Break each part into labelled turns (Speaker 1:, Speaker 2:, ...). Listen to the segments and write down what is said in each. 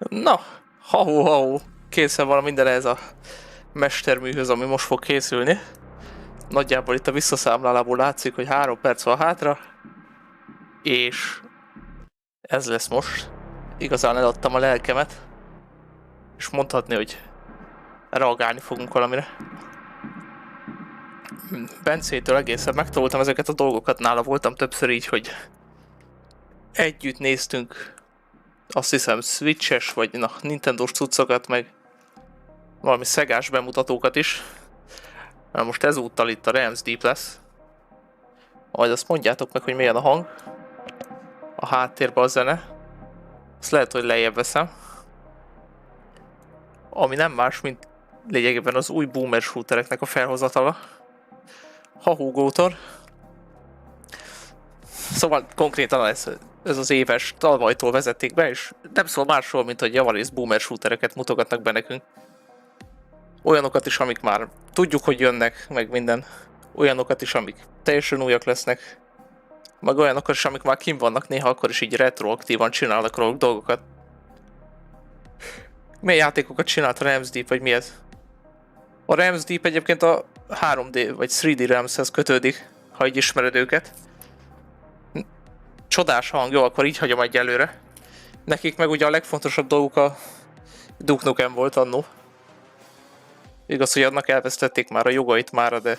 Speaker 1: Na, ha-ho, készen van minden ez a mesterműhöz, ami most fog készülni. Nagyjából itt a visszaszámlálából látszik, hogy 3 perc van hátra. És ez lesz most. Igazán eladtam a lelkemet. És mondhatni, hogy reagálni fogunk valamire. Bencétől egészen megtanultam ezeket a dolgokat, nála voltam többször így, hogy együtt néztünk, azt hiszem Switches vagy Nintendo-s cuccokat, meg valami szegás bemutatókat is. Na most ezúttal itt a Realms Deep lesz. Majd azt mondjátok meg, hogy milyen a hang. A háttérben a zene. Azt lehet, hogy lejjebb veszem. Ami nem más, mint lényegében az új boomer shootereknek a felhozatala. Hahúgótor. Szóval konkrétan ez az éves tavalytól vezették be, és nem szól másról, mint hogy javarészt boomer shootereket mutogatnak be nekünk. Olyanokat is, amik már tudjuk, hogy jönnek, meg minden. Olyanokat is, amik teljesen újak lesznek. Meg olyanokat is, amik már kim vannak, néha akkor is így retroaktívan csinálnak róluk dolgokat. Milyen játékokat csinált a Realms Deep, vagy mi ez? A Realms Deep egyébként a 3D vagy 3D Realmshez kötődik, ha így ismered őket. Csodás hang, jó, akkor így hagyom egyelőre. Nekik meg ugye a legfontosabb dolguk a Duke Nukem volt annó. Igaz, hogy annak elvesztették már a jogait mára, de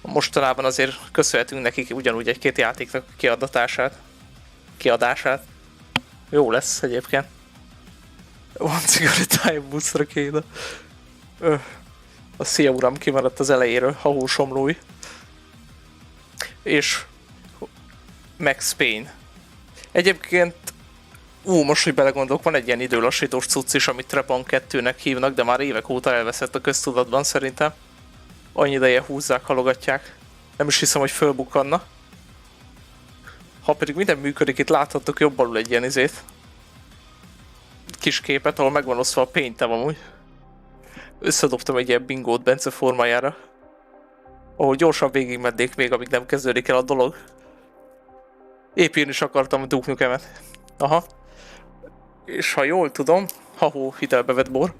Speaker 1: mostanában azért köszönhetünk nekik ugyanúgy egy-két játéknak kiadását. Jó lesz egyébként. Van cigarettáim buszra kéne. A szia uram kimaradt az elejéről, hahósomlói. És Max Payne. Egyébként most, hogy belegondolok, van egy ilyen időlassítós cucc is, amit Trepan 2-nek hívnak, de már évek óta elveszett a köztudatban szerintem. Annyi ideje húzzák, halogatják. Nem is hiszem, hogy fölbukkanna. Ha pedig minden működik, itt láthattok jobb alul egy ilyen kis képet, ahol megvan osztva a paint-em amúgy. Összedobtam egy ilyen bingót Bence formájára. Ahol gyorsan végigmennék még, amíg nem kezdődik el a dolog. Épp én is akartam a Duke Nukemet. Aha. És ha jól tudom, hitelbe vett bor.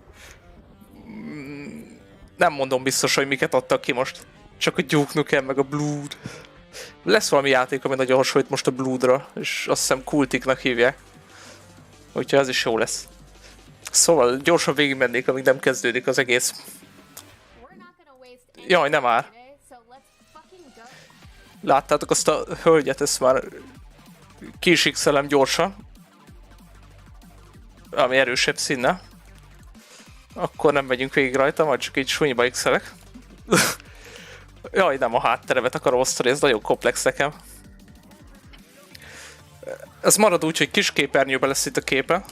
Speaker 1: Nem mondom biztos, hogy miket adtak ki most. Csak a Duke Nukem, meg a Blood. Lesz valami játék, ami nagyon hasonlít most a Bloodra, és azt hiszem Kultiknak hívják. Úgyhogy az is jó lesz. Szóval gyorsan végigmennék, amíg nem kezdődik az egész. Jaj, nem már. Láttátok azt a hölgyet, ezt már kisixelem gyorsan. Ami erősebb színe. Akkor nem megyünk végig rajta, majd csak így súlyba x-elek. Jaj, nem a hátteremet akarom osztani, ez nagyon komplex nekem. Ez marad úgy, hogy kis képernyőben lesz itt a képe.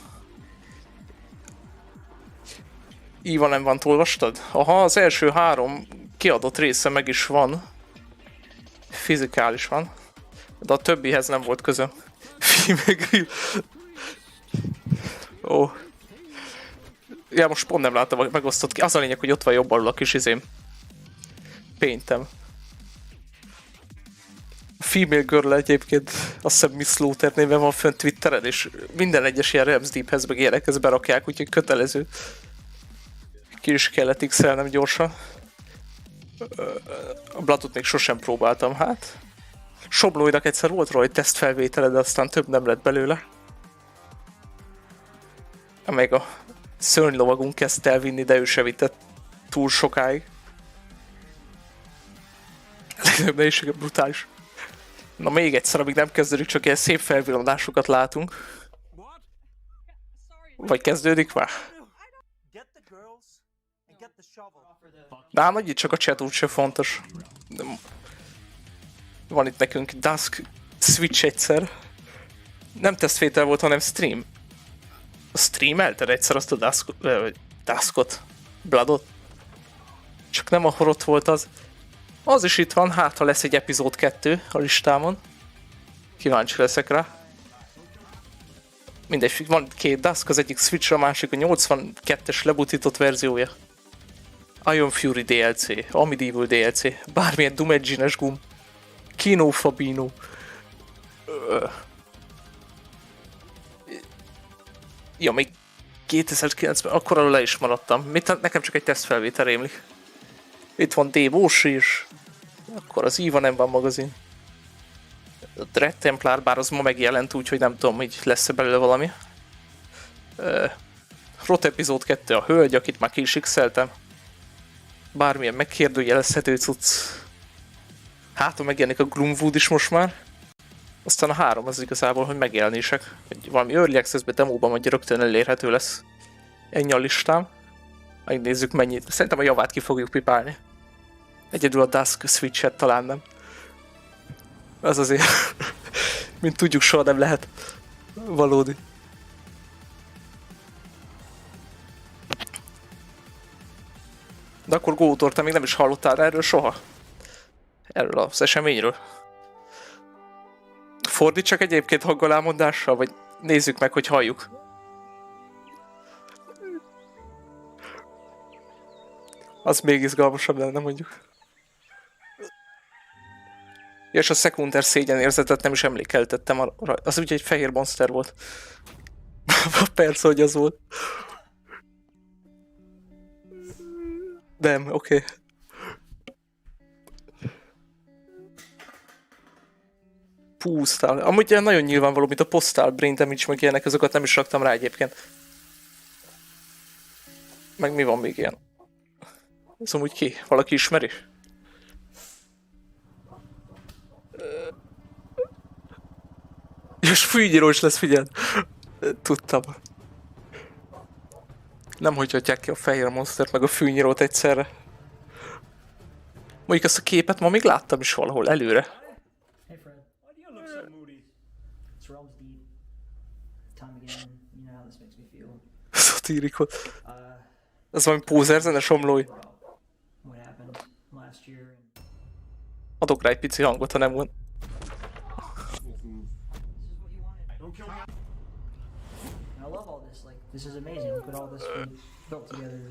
Speaker 1: Íva nem van, olvastad? Aha, az első 3 kiadott része meg is van. Fizikális van. De a többihez nem volt közöm. Female grill. Ó. Ja, most pont nem láttam, hogy megosztott ki. Az a lényeg, hogy ott van jobb alul a kis paint-em. Female girl egyébként, azt hiszem Miss Slaughter néven van fönn Twitteren, és minden egyes ilyen Realms Deephez meg ilyenekhez berakják, úgyhogy kötelező. Ki is kellett x-elnem gyorsan. A Bloodot még sosem próbáltam, hát. Soblóinak egyszer volt róla egy tesztfelvétele, de aztán több nem lett belőle. Meg a szörnylovagunk kezdte elvinni, de ő se vitte túl sokáig. Legnagyobb nehézsége brutális. Na még egyszer, amíg nem kezdődik, csak ilyen szép felvillanásokat látunk. Vagy kezdődik már? De hát itt csak a chat úgyse fontos. Van itt nekünk Dusk Switch egyszer. Nem tesztvétel volt, hanem stream. Streamelted egyszer azt a Duskot? Bloodot? Csak nem ahol ott volt az. Az is itt van, hát ha lesz egy epizód 2 a listámon. Kíváncsi leszek rá. Mindegy, van 2 Dusk, az egyik Switch, a másik a 82-es lebutított verziója. Iron Fury DLC, Amidevil DLC, bármilyen Doom Engine-es gum. Kino Fabino. Ja, még 2009-ben, akkor alul le is maradtam. Nekem csak egy tesztfelvétel rémlik. Itt van Dave Oshie is. Akkor az Eva nem van magazin. A Dread Templar, bár az ma megjelent, úgyhogy nem tudom, hogy lesz-e belőle valami. Rot epizód 2 a hölgy, akit már ki is x-eltem. Bármilyen megkérdőjelezhető cucc. Hátul megjelenik a Gloomwood is most már. Aztán a 3 az igazából, hogy megjelenések. Hogy valami Early Access-be, demóban majd rögtön elérhető lesz. Ennyi a listám. Megnézzük mennyit. Szerintem a javát ki fogjuk pipálni. Egyedül a Dusk Switch-et talán nem. Az azért, mint tudjuk, soha nem lehet valódi. De akkor Gótor, te még nem is hallottál erről soha? Erről az eseményről? Fordítsak egyébként hanggalámondással, vagy nézzük meg, hogy halljuk? Az még izgalmasabb lenne, mondjuk. Ja, és a szekunder szégyenérzetet nem is emlékeltettem arra. Az ugye egy fehér monster volt. Persze, hogy az volt. Nem, oké. Okay. Pusztál. Amúgy ilyen nagyon nyilvánvaló, mint a Postal, Brain Damage, meg ilyenek, azokat nem is raktam rá egyébként. Meg mi van még ilyen? Ez amúgy ki? Valaki ismeri? És fűnyíró is lesz, figyeld! Tudtam. Nem hogy hagyják ki a fehér monstert meg a fűnyírót egyszerre. Mondjuk ezt a képet ma még láttam is valahol előre.
Speaker 2: Hey Fred, why do you look so moody? It's Realms Deepet. Time again, you know how this makes me feel.
Speaker 1: Szatírikot. Ez valami pózer zene, somlói.
Speaker 2: What happened last year?
Speaker 1: Adok rá egy pici hangot, ha nem van.
Speaker 2: I love all this, like, this is amazing, look at all this we built together.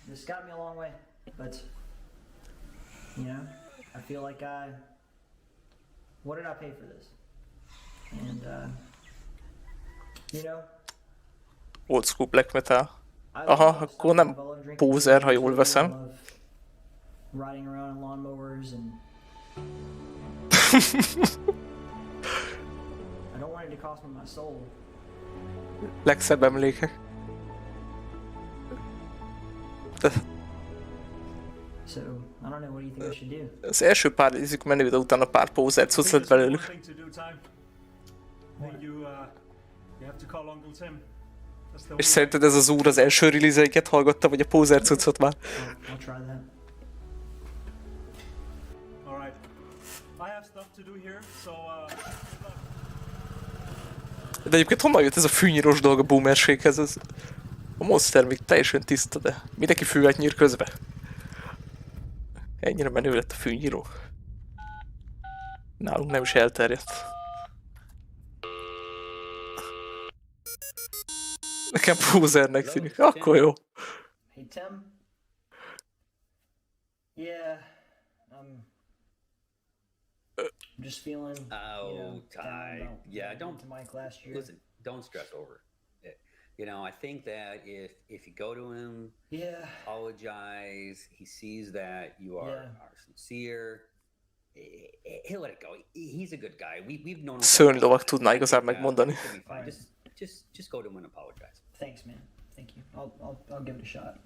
Speaker 2: This got me a long way, but, you know, I feel like what did I pay for this? And, you know,
Speaker 1: Old school black metal. Aha, akkor nem pózer, ha jól veszem.
Speaker 2: Riding around in lawnmowers and I don't want it to cost me my soul.
Speaker 1: Legszebb emlékek.
Speaker 2: So, I don't know, what do you think I should do?
Speaker 1: Az első pár ízük menő, de utána pár pózer cucc lett belőlük. És szerinted ez az úr az első release-eiket hallgatta, vagy a pózer cuccot már?
Speaker 2: I'll try that.
Speaker 1: De egyébként honnan jött ez a fűnyírós dolog a boomerséghez? A monster még teljesen tiszta, de mindenki fűvet nyír közbe. Ennyire menő lett a fűnyíró. Nálunk nem is elterjedt. Nekem pózernek tűnik. Akkor jó.
Speaker 2: Hey Tim. Yeah. I'm just feeling.
Speaker 3: Oh,
Speaker 2: you know,
Speaker 3: Ty.
Speaker 2: down about
Speaker 3: Yeah,
Speaker 2: going
Speaker 3: don't
Speaker 2: to Mike last year.
Speaker 3: listen. Don't stress over it. You know, I think that if you go to him,
Speaker 2: Yeah.
Speaker 3: apologize, he sees that you are sincere. He'll let it go. He's a good guy. We've known him.
Speaker 1: Szörnylovak tudná igazán megmondani.
Speaker 3: Just go to him and apologize.
Speaker 2: Thanks, man. Thank you. I'll give it a shot.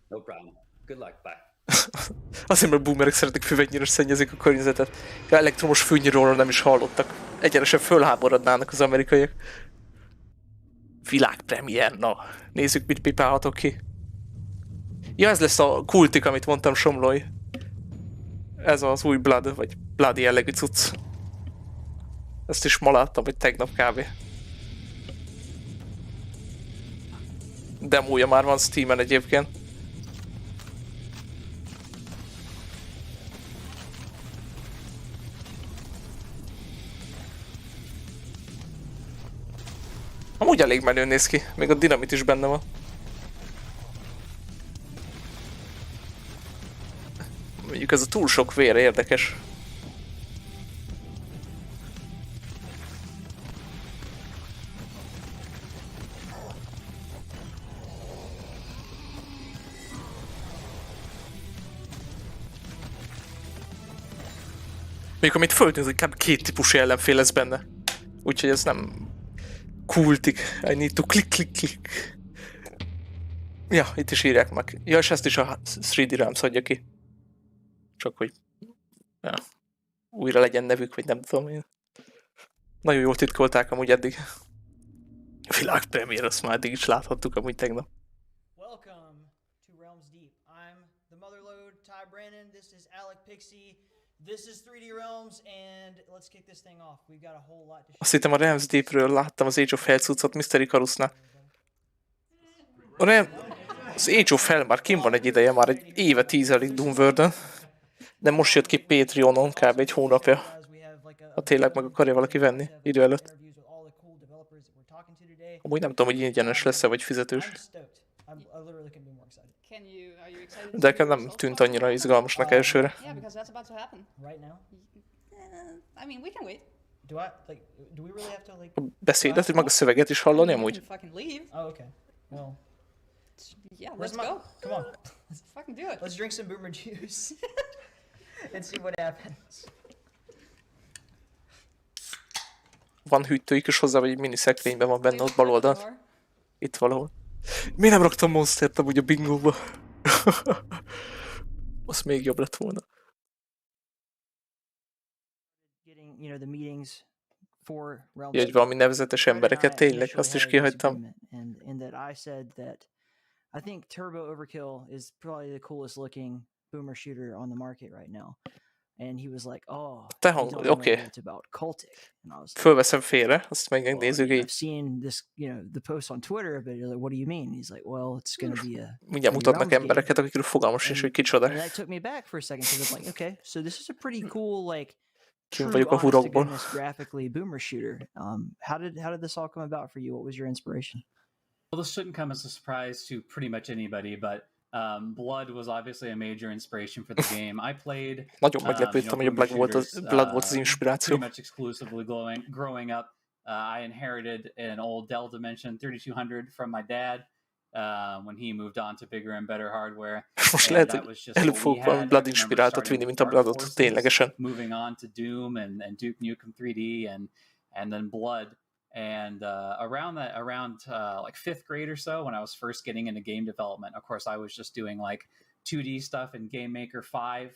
Speaker 3: No problem. Good luck. Bye.
Speaker 1: Azért, mert boomerek szeretik füvegnyíros szennyezik a környezetet. Ja, elektromos fűnyíróról nem is hallottak. Egyenesen fölháborodnának az amerikaiak. Világpremiér, na. Nézzük, mit pipálhatok ki. Ja, ez lesz a kultik, amit mondtam, somlói. Ez az új Blood, vagy Bloody jellegű cucc. Ezt is ma láttam, vagy tegnap kb. Demója már van Steamen egyébként. Amúgy elég menőn néz ki, még a dinamit is benne van. Mondjuk ez a túl sok vére érdekes. Még amit föltűnt, hogy kb. 2 típusú ellenfél lesz benne. Úgyhogy ez nem... Kultik. I need to click. Ja, itt is írják meg. Ja, és ezt is a 3D Realms adja ki. Csak hogy... Ja, újra legyen nevük, vagy nem tudom én. Nagyon jól titkolták amúgy eddig. Világpremiér, azt már eddig is láthattuk amúgy tegnap.
Speaker 2: Welcome to Realms Deep. I'm the Motherlode, Ty Brandon. This is Alec Pixie. This is 3D Realms, and let's kick this thing off. We've got a whole lot to show.
Speaker 1: Azt hittem a Realms Deepről láttam az Age of Hell cuccot Mr. Icarusnál. Az Age of Hell már kim van egy ideje, már egy éve tízelik Doomworld-ön. De most jött ki Patreonon kb. Egy hónapja. Ha tényleg meg akarja valaki venni idő előtt. Amúgy nem tudom, hogy ingyenes lesz-e, vagy fizetős. De nekem nem tűnt annyira izgalmasnak elsőre. A beszédet, meg a szöveget is hallani amúgy?
Speaker 2: Yeah, let's go. Come on. Let's fucking do it. Let's drink some boomer juice and see what happens.
Speaker 1: Van hűtőjük is hozzá, vagy egy mini szekrényben van benne ott bal oldalt. Itt valahol. Mi nem raktam monstert amúgy a bingóba? Az még jobb lett volna. Egy valami nevezetes embereket, tényleg, azt is kihagytam.
Speaker 2: I think Turbo Overkill is probably the coolest looking boomer shooter on the market right now. And he was like, oh,
Speaker 1: te hang, oké.
Speaker 2: It's about cultic. And I was like,
Speaker 1: fölveszem félre, azt megnézzük így.
Speaker 2: I've seen this, the post on Twitter, but you're like, what do you mean? He's like, well, it's going to be a...
Speaker 1: Mindjárt mutatnak embereket, akikről fogalmas is, hogy kicsoda.
Speaker 2: And that took me back for a second, because I'm like, okay, so this is a pretty cool, like,
Speaker 1: Kim vagyok a hurokból.
Speaker 2: graphically boomer shooter. How did this all come about for you? What was your inspiration?
Speaker 4: Well, this shouldn't come as a surprise to pretty much anybody, but Blood was obviously a major inspiration for the game. I played.
Speaker 1: Nagyon meglepődtem, hogy a Blood volt az inspiráció.
Speaker 4: Pretty much exclusively growing up. I inherited an old Dell Dimension 3200 from my dad when he moved on to bigger and better hardware.
Speaker 1: Most lehet, hogy előbb fogok valami Blood inspiráltat vinni, mint a Bloodot ténylegesen.
Speaker 4: Moving on to Doom and Duke Nukem 3D and then Blood. And around like 5th grade or so, when I was first getting into game development, of course, I was just doing like 2D stuff in Game Maker 5,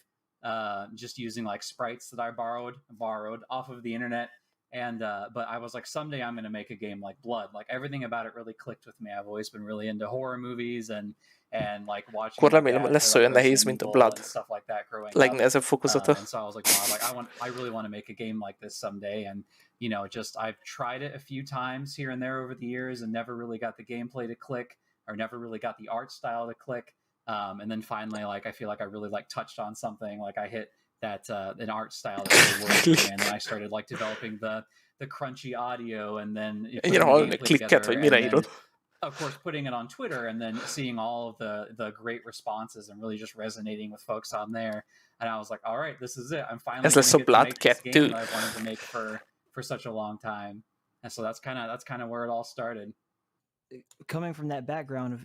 Speaker 4: just using like sprites that I borrowed off of the internet. And but I was like, someday I'm going to make a game like Blood. Like everything about it really clicked with me. I've always been really into horror movies and like watching.
Speaker 1: Akkor remélem lesz olyan nehéz, mint a Blood. Legnehezebb fokozata.
Speaker 4: And so I was like, wow, I really want to make a game like this someday. And just I've tried it a few times here and there over the years and never really got the gameplay to click or never really got the art style to click. And then finally, like I feel like I really like touched on something. Like I hit that an art style that really worked for me, and then I started like developing the crunchy audio, and then
Speaker 1: klikket, vagy mire írod.
Speaker 4: Of course, putting it on Twitter and then seeing all of the great responses and really just resonating with folks on there. And I was like, all right, this is it. I'm finally going to get to make this game that I wanted to make for such a long time. And so that's kind of where it all started.
Speaker 2: Coming from that background of,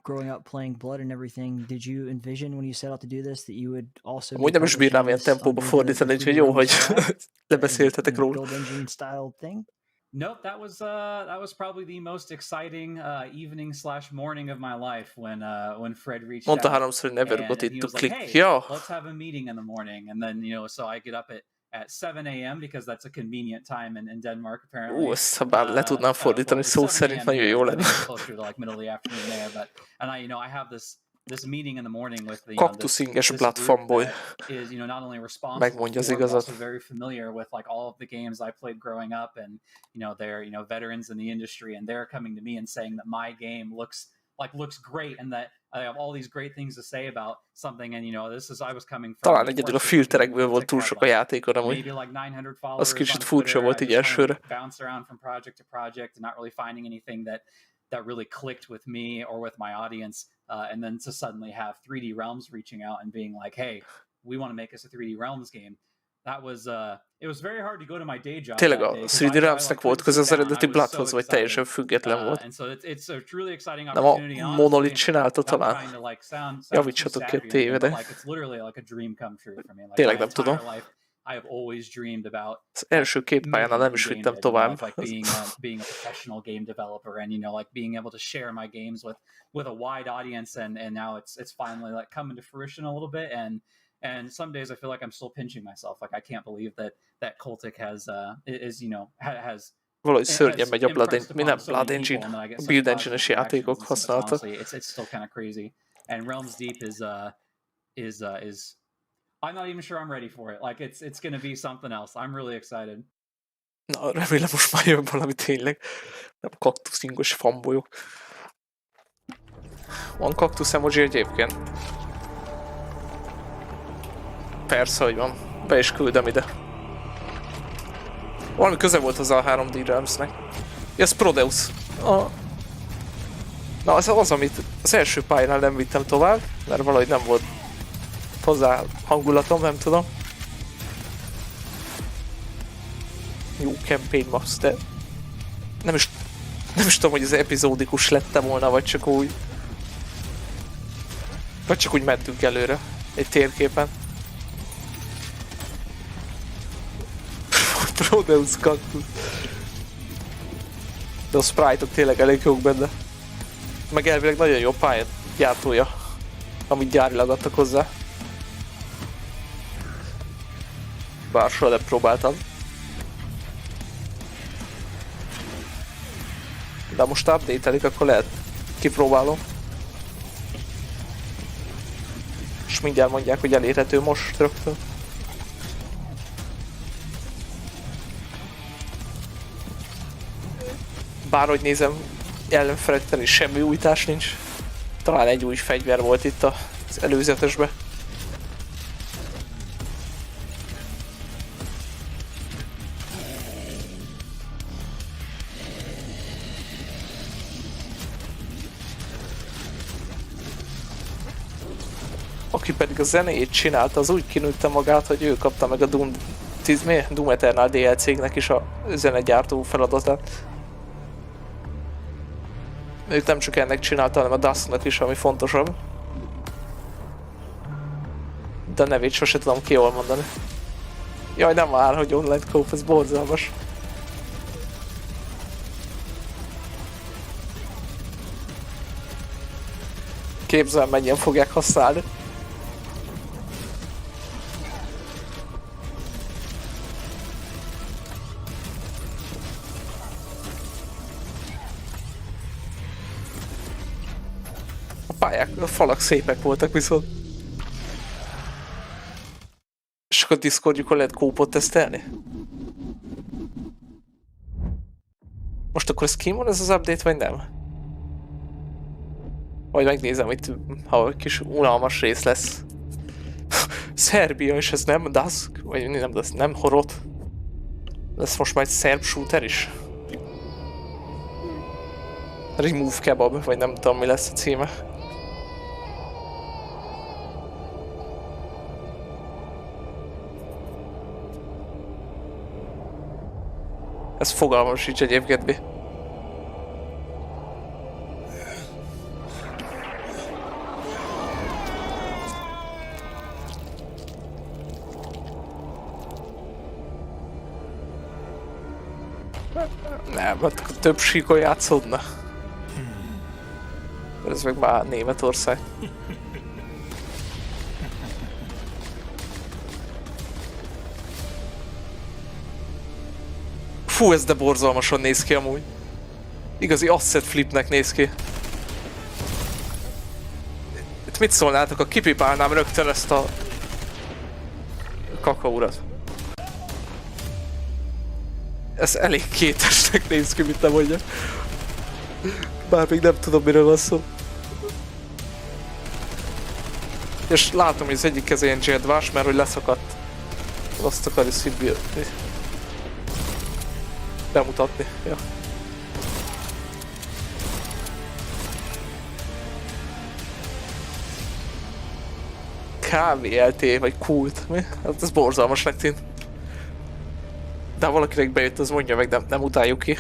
Speaker 2: growing up playing Blood and everything, did you envision when you set out to do this that you would also...
Speaker 1: Amúgy nem is bírnám ilyen tempóba fordítani, úgyhogy jó, hogy lebeszéltetek róla.
Speaker 2: Build engine style thing?
Speaker 4: Nope, that was probably the most exciting evening/morning of my life when Fred reached out.
Speaker 1: Mondta háromszor, hogy never got it to click.
Speaker 4: Hey,
Speaker 1: ja.
Speaker 4: let's have a meeting in the morning, and then so I get up at 7 a.m. because that's a convenient time in Denmark apparently.
Speaker 1: Ezt ha bár le tudnám fordítani szó szerint, nagyon jó lenne.
Speaker 4: Closer to like middle of the afternoon there, but I have this meeting in the morning with the
Speaker 1: kaktuszinges Blood fanboy.
Speaker 4: Is not only responsible
Speaker 1: megmondja az
Speaker 4: but
Speaker 1: igazat.
Speaker 4: also very familiar with like all of the games I played growing up, and they're veterans in the industry, and they're coming to me and saying that my game looks great and that I have all these great things to say about something, and I was coming from...
Speaker 1: Talán egyedül a filterekből volt túl sok a játékon, amúgy. Az kicsit furcsa volt így elsőre.
Speaker 4: Bounce around from project to project and not really finding anything that really clicked with me or with my audience, and then to suddenly have 3D Realms reaching out and being like, hey, we want to make us a 3D Realms game. That was it was very hard to go to my day job.
Speaker 1: Tényleg a 3D Realmsnek volt köze az eredeti Bloodhoz, vagy teljesen független volt. Nem a Monolith csinálta talán. Javítsatok ki a tévedek. Tényleg nem tudom.
Speaker 4: I have always dreamed about.
Speaker 1: Az első két pályánál nem is vittem tovább.
Speaker 4: Like being a professional game developer, and like being able to share my games with a wide audience, and now it's finally like coming to fruition a little bit, and some days I feel like I'm still pinching myself. Like I can't believe that Cultic has
Speaker 1: Valahogy szörnyen megy a Blood Engine, a Build Engine-es játékok használata.
Speaker 4: It's still kind of crazy. And Realms Deep is I'm not even sure I'm ready for it. Like it's going to be something else. I'm really excited.
Speaker 1: Na, remélem most már jön valami tényleg. Nem kaktuszingos fanbolyok. Van kaktusz emoji egyébként? Persze, hogy van. Be is küldem ide. Valami köze volt az a 3D Realmsnek. Ja, ez Prodeus. Na, az, amit az első pályánál nem vittem tovább, mert valahogy nem volt hozzá hangulatom, nem tudom. Jó campaign maps, de nem is tudom, hogy ez epizódikus lettem volna, vagy csak úgy mentünk előre egy térképen. Prodeus kaktusz. De a sprite-ok tényleg elég jók benne. Meg elvileg nagyon jó pályágyártója, amit gyárilag adtak hozzá. Bár soha nem próbáltam. De most update-elik, akkor lehet kipróbálom. És mindjárt mondják, hogy elérhető most rögtön. Bárhogy nézem, ellenfelekten is semmi újítás nincs. Talán egy új fegyver volt itt az előzetesben. Aki pedig a zenéjét csinálta, az úgy kinőtte magát, hogy ő kapta meg a Doom Eternal DLC-nek is a zenegyártó feladatát. Őt nem csak ennek csinálta, hanem a Dusknak is, ami fontosabb. De a nevét sose tudom ki jól mondani. Jaj, nem vár, hogy online co-op, ez borzalmas. Képzelem, mennyien fogják használni. A falak szépek voltak viszont. És akkor a Discordjukon lehet kópot tesztelni? Most akkor ez kim van ez az update, vagy nem? Majd megnézem itt, ha egy kis unalmas rész lesz. Szerbia, és ez nem Dusk? Vagy nem Dusk, nem Horot? Lesz most már egy szerb shooter is? Remove Kebab, vagy nem tudom mi lesz a címe. Ez fogalmam sincs egyébként mi. Nem, hát akkor több síkon játszódna. Ez meg már Németország. Fú, ez de borzalmasan néz ki amúgy. Igazi asset flipnek néz ki. Itt mit szólnátok, a kipipálnám rögtön ezt a kakaurat. Ez elég kétesnek néz ki, mint nem mondja. Bár még nem tudom, miről van szó. És látom, hogy az egyik keze ilyen zserdvás, mert hogy leszakadt. Azt akarja szívbírni. Bemutatni, ja. KVLT vagy kult, mi? Hát ez borzalmasnak tűnt. De ha valakinek bejött, az mondja meg, nem utáljuk ki.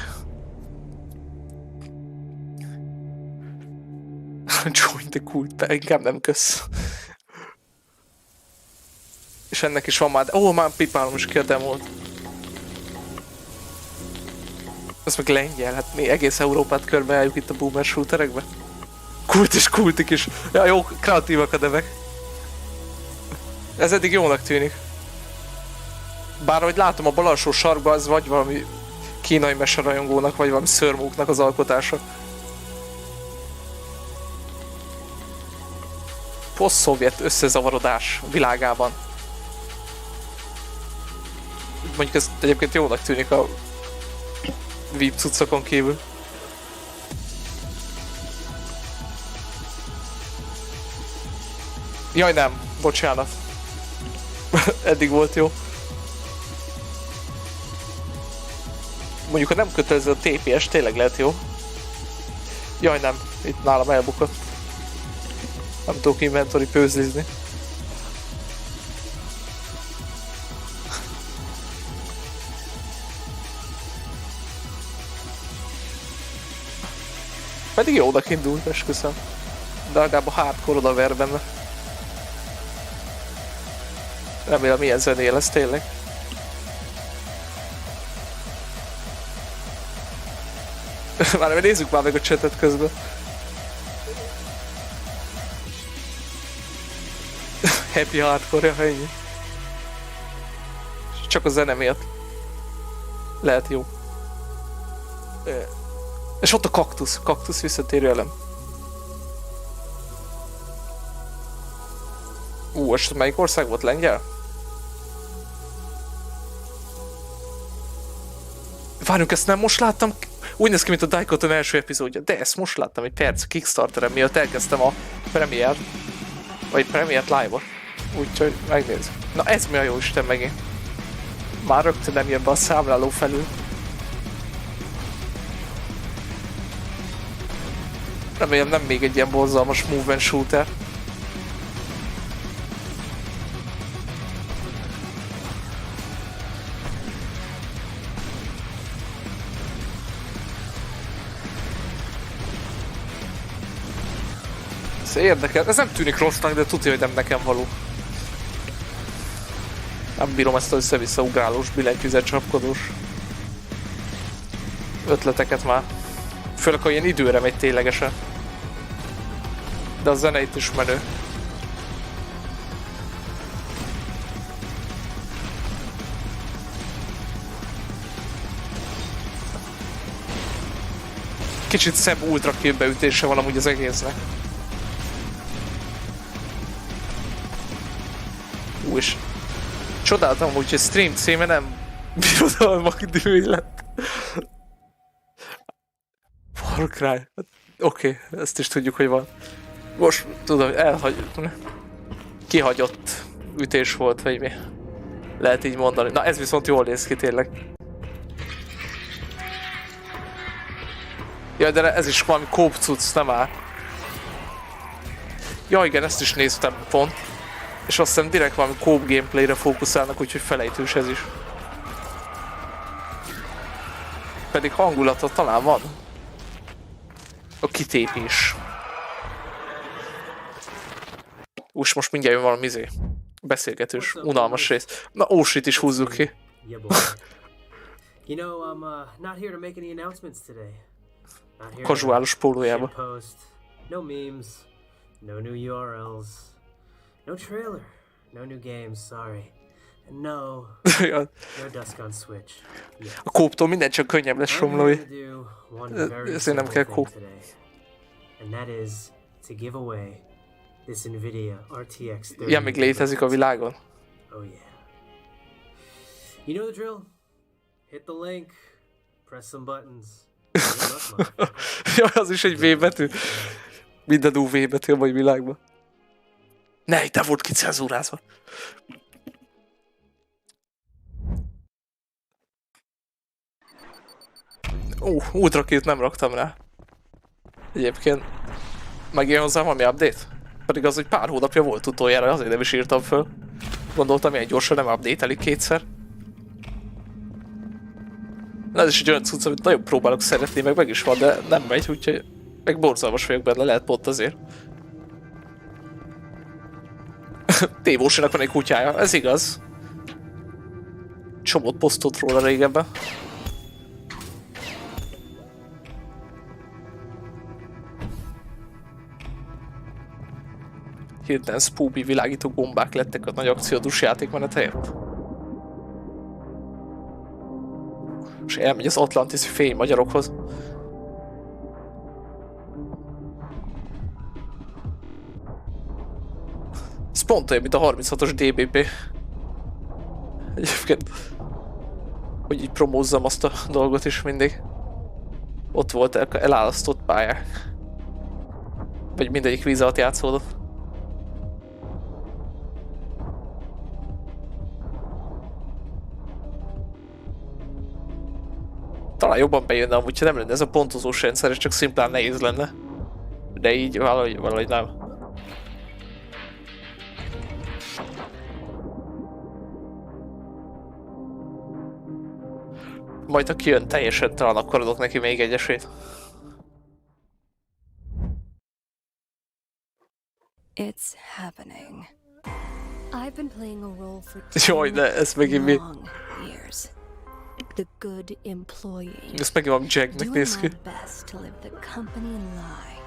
Speaker 1: Join the cult, de inkább nem kösz. És ennek is van már... Ó, már pipálom is ki a demót. Ez meg lengyel, hát mi egész Európát körbeálljuk itt a boomer shooterekbe. Kult és kultik is. Ja, jó, kreatívak a devek. Ez eddig jónak tűnik. Bár ahogy látom a bal alsó sarkban, az vagy valami kínai meserajongónak, vagy valami szörmóknak az alkotása. Poszt-szovjet összezavarodás világában. Mondjuk ez egyébként jónak tűnik a VIP cuccokon kívül. Jaj nem, bocsánat. Eddig volt jó. Mondjuk ha nem kötelező a TPS, tényleg lehet jó. Jaj nem, itt nálam elbukott. Nem tudok inventory pőzlizni. Pedig jónak indult, esküszöm. De legalább a hardcore odaver benne. Remélem milyen zené lesz tényleg. Már nézzük már meg a chatet közben. Happy hardcore-ja, ennyi. Csak a zene miatt. Lehet jó. És ott a kaktusz visszatérő elem. És melyik ország volt? Lengyel? Várjunk, ezt nem most láttam? Úgy néz ki, mint a Daikoton első epizódja, de ezt most láttam egy perc Kickstarteren, miatt elkezdtem a premiért, vagy premiért live-ot. Úgyhogy megnézzük. Na ez mi a jó Isten megint? Már rögtön nem jön be a számláló felül. Remélem nem még egy ilyen borzalmas move and shooter. Ez érdekel. Ez nem tűnik rossznak, de tudja, hogy nem nekem való. Nem bírom ezt az össze-vissza ugrálós, billentyűzet csapkodós ötleteket már. Főleg, ha ilyen időre megy ténylegesen. De a zene itt is menő. Kicsit szebb ultra képbeütése van amúgy az egésznek. És csodáltam úgy, hogy stream címe nem birodalmak idői lett. Far Cry. Oké, ezt is tudjuk, hogy van. Most tudom, kihagyott ütés volt, vagy mi. Lehet így mondani. Na ez viszont jól néz ki tényleg. Jaj, de ez is valami kóp cucc, nem áll. Ja igen, ezt is néztem pont. És azt hiszem direkt valami kóp gameplayre fókuszálnak, úgyhogy felejtős ez is. Pedig hangulata talán van. A kitépés. Most mindjárt jön valami beszélgetős, unalmas rész. Na, Ósit is húzzuk ki. Casuálos pólójába.
Speaker 5: No memes, no new URLs, no trailer, no new games, sorry. And no Dusk on Switch. Yeah.
Speaker 1: A kóptól minden csak könnyebb lesz, Somlói. Ezért nem kell kóp.
Speaker 5: And that is to give away this Nvidia RTX 30.
Speaker 1: Ilyen még létezik a világon?
Speaker 5: Oh yeah. You know the drill. Hit the link, press some buttons.
Speaker 1: Jaj, az is egy V betű. Minden V betű a mai világban. Ne, itt volt kicenzúrázva. Ultra Q-t nem raktam rá. Egyébként megjön hozzám valami update? Pedig az, hogy pár hónapja volt utoljára, azért nem is írtam föl. Gondoltam, ilyen gyorsan nem update-elik kétszer. Ez is egy olyan cucc, amit nagyon próbálok szeretni, meg is van, de nem megy, úgyhogy meg borzalmas vagyok benne, lehet pont azért. Tévósinak van egy kutyája, ez igaz. Csomót posztolt róla régebben. Hirtelen spoopy világító bombák lettek a nagy akciódús játékmenet helyett. És elmegy az atlantiszi fény magyarokhoz. Ez pont olyan, mint a 36-os DBP. Egyébként, hogy így promózzam azt a dolgot is mindig. Ott volt elálasztott pályák. Vagy mindegyik víz alatt játszódott. Talán jobban bejönne amúgy, ha nem lenne ez a pontozós rendszer, és csak szimplán nehéz lenne. De így valahogy nem. Majd ha kijön teljesen, talán akkor adok neki még egy esélyt.
Speaker 6: It's happening. I've been playing a role for
Speaker 1: Jaj, de ez megint mi?
Speaker 6: years. The good employee.
Speaker 1: Ez megint van Jacknek néz ki.
Speaker 6: Doing my best to live the company lie.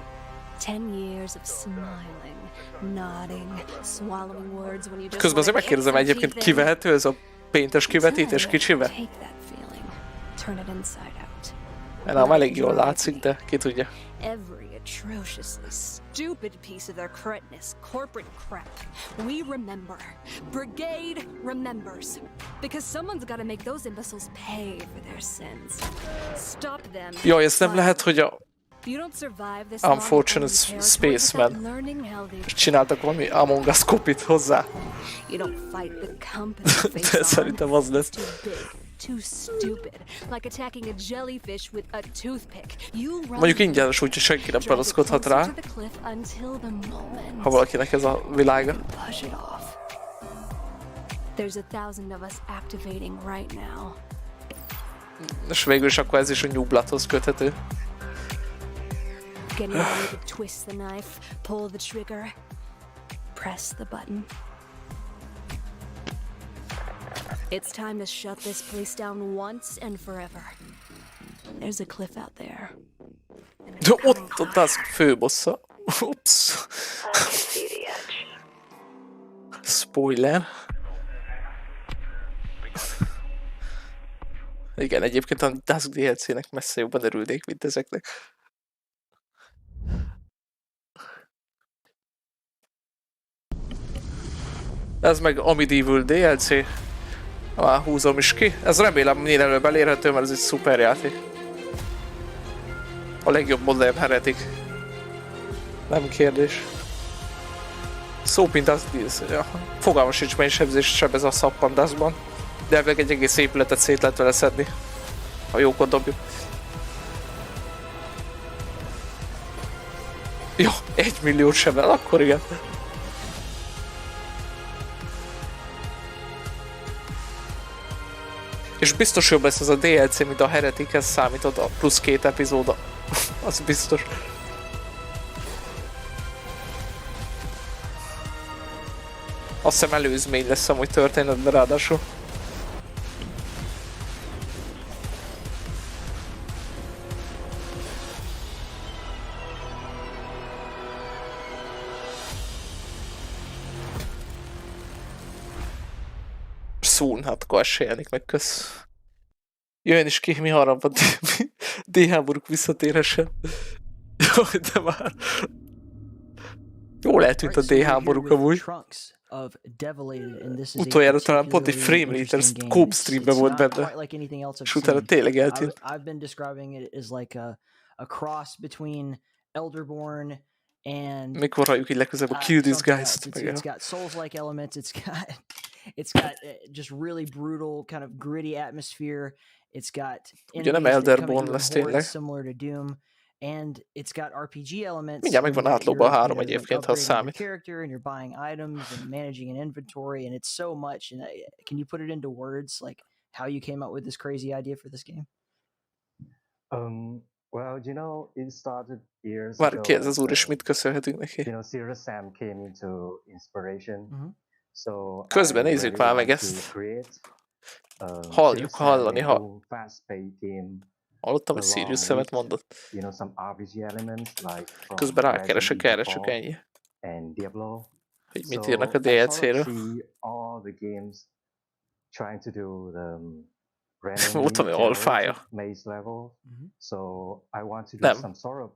Speaker 6: 10 years of smiling, nodding, swallowing words when you just
Speaker 1: Közben azért megkérdezem, egyébként kivehető ez a péntes kivetítés kicsibe? Nem, elég jól látszik, de ki tudja.
Speaker 6: Every atrociously stupid piece of their cretinous corporate crap. We remember. Brigade remembers. Because someone's got to make those imbeciles pay for their sins. Stop them.
Speaker 1: Jaj, ez nem lehet, hogy a
Speaker 6: You don't survive this
Speaker 1: Unfortunate Spaceman. És csináltak valami Among Us kopit hozzá.
Speaker 6: You don't fight the company
Speaker 1: De szerintem az lesz.
Speaker 6: Too stupid, like attacking a jellyfish with a toothpick. You run.
Speaker 1: Mondjuk ingyenes, úgyhogy senki nem panaszkodhat rá, ha valakinek ez a világa.
Speaker 6: There's 1,000 of us activating right now.
Speaker 1: És végül is akkor ez is a New Bloodhoz köthető.
Speaker 6: Getting ready to twist the knife, pull the trigger, press the button. It's time to shut this place down once and forever. There's a cliff out there.
Speaker 1: De ott az főbossza. Ups. Spoiler. Igen, egyébként a Dusk DLC-nek messze jobban örülnék, mint ezeknek. Ez meg a Medieval DLC. Már húzom is ki. Ez remélem minél előbb elérhető, mert ez egy szuper játék. A legjobb modern heretik. Nem kérdés. Szó mint az... Ja, fogalmam sincs mennyi sebzés ez a szappandásban. De elvileg egy egész épületet szét lehet vele szedni. Ha jókor dobjuk. Jó, 1 millió sebel, akkor igen. És biztos jobb lesz ez a DLC, mint a Heretikhez számított a plusz 2 epizóda. Az biztos. Azt hiszem előzmény lesz amúgy történetben ráadásul. Soon, hát akkor esélyenik meg, kösz. Jöjjön is ki, mi harap a D-háborúk visszatérhessen. Jaj, de már. Jól eltűnt a D-háborúk amúgy. Utoljára talán pont egy frame rate, ez Coop streamben volt benne. És utána tényleg eltűnt. Mikor halljuk így legközelebb a Kill These Guys-t?
Speaker 2: It's got Souls-like elements, it's got just really brutal, kind of gritty atmosphere. It's got
Speaker 1: ugye nem Elderborn lesz tényleg.
Speaker 2: Similar to Doom, and it's got RPG elements.
Speaker 1: Mindjárt meg van átlóban 3 egyébként, ha számít.
Speaker 2: Character and you're buying items and managing an inventory, and it's so much. And can you put it into words, like how you came up with this crazy idea for this game?
Speaker 7: Well, you know, it started years
Speaker 1: Várj,
Speaker 7: ago.
Speaker 1: ki ez az úr, és mit köszönhetünk neki?
Speaker 7: You know, Serious Sam came into inspiration. So
Speaker 1: Közben
Speaker 7: I
Speaker 1: nézzük
Speaker 7: really
Speaker 1: már meg
Speaker 7: want to
Speaker 1: ezt.
Speaker 7: create
Speaker 1: Halljuk,
Speaker 7: serious and
Speaker 1: hallani,
Speaker 7: new fast-paced game
Speaker 1: hallottam, hogy Sirius
Speaker 7: along
Speaker 1: szemet
Speaker 7: with,
Speaker 1: mondott.
Speaker 7: some RPG elements like from
Speaker 1: Közben rákeresek
Speaker 7: Resident
Speaker 1: erre, csak
Speaker 7: Evil
Speaker 1: ennyi.
Speaker 7: and Diablo.
Speaker 1: Hogy mit írnak a
Speaker 7: So I sort of
Speaker 1: DLC-ről.
Speaker 7: see all the games trying to do the
Speaker 1: Volt, ami
Speaker 7: randomly
Speaker 1: alfája.
Speaker 7: generated maze level. So I want to do
Speaker 1: Nem.
Speaker 7: some sort of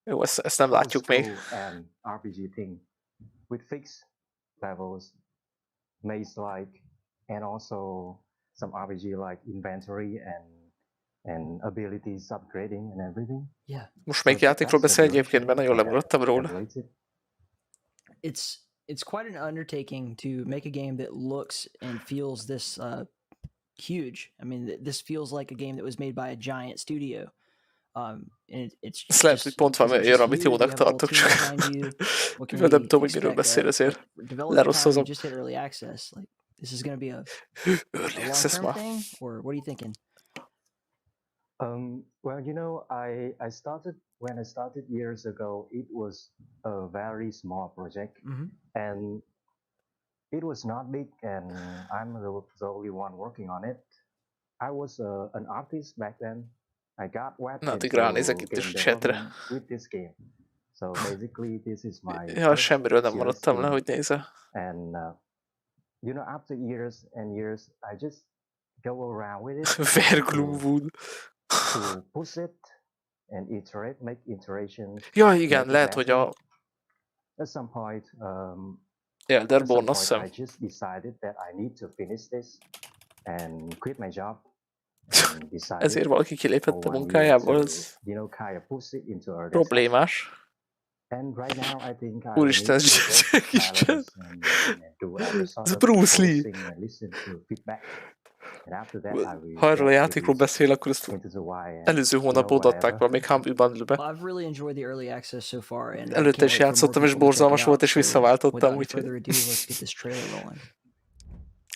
Speaker 1: Jó, ezt nem látjuk még.
Speaker 7: old school and RPG thing with fixed levels, maze-like, and also some RPG like inventory and abilities upgrading and everything.
Speaker 2: Yeah.
Speaker 1: Most melyik játékról beszél egyébként, mert nagyon lemaradtam róla.
Speaker 2: It's quite an undertaking to make a game that looks and feels this huge. I mean, this feels like a game that was made by a giant studio. It's
Speaker 1: Ezt lehet, hogy pont van olyan, amit jónak tartok, csak mivel nem tudom, hogy miről beszél, ezért lerosszozom.
Speaker 2: Just hit early access. Like, this is going to be a
Speaker 1: Early access
Speaker 2: long-term
Speaker 1: már.
Speaker 2: thing, or what are you thinking?
Speaker 7: Well, when I started years ago, it was a very small project, and it was not big, and I'm the only one working on it. I was an artist back then. I got web
Speaker 1: addig ránézek itt is a chatre.
Speaker 7: with this game. So basically, this is my
Speaker 1: Ja, semmiről nem maradtam le, hogy nézze.
Speaker 7: And after years and years, I just go around with it.
Speaker 1: Verglumwood.
Speaker 7: To push it and iterate, make iterations.
Speaker 1: Ja, igen, lehet, hogy a
Speaker 7: At some point,
Speaker 1: Elderborn, azt hiszem.
Speaker 7: I just decided that I need to finish this and quit my job.
Speaker 1: Ezért valaki kilépett a munkájából, ez problémás. Úristen, ez Isten! Ez Bruce Lee! Ha erről a játékról beszél, akkor ezt előző hónapban odaadták valamelyik Humble Bundle-be. Előtte is játszottam, és borzalmas volt, és visszaváltottam, úgyhogy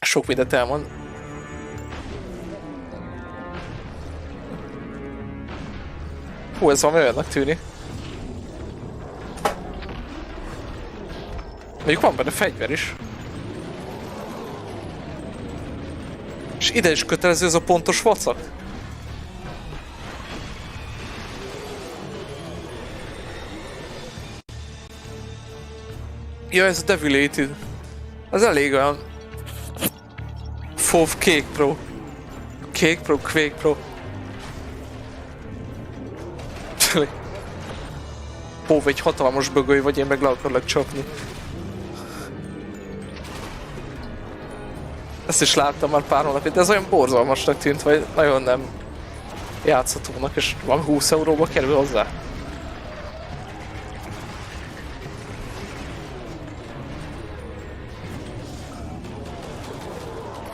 Speaker 1: sok mindent elmond. Hú, ez valami olyannak tűnik. Mondjuk van benne fegyver is. És ide is kötelező ez a pontos vacak. Ja, ez a Devilated. Az elég olyan... FOV Cake Pro. Cake Pro, Quake Pro. Póv egy hatalmas bögöly, vagy én meg le akarlak csapni. Ezt is láttam már pár hónapja, de ez olyan borzalmasnak tűnt, vagy nagyon nem játszhatónak, és van 20 euróba kerül hozzá.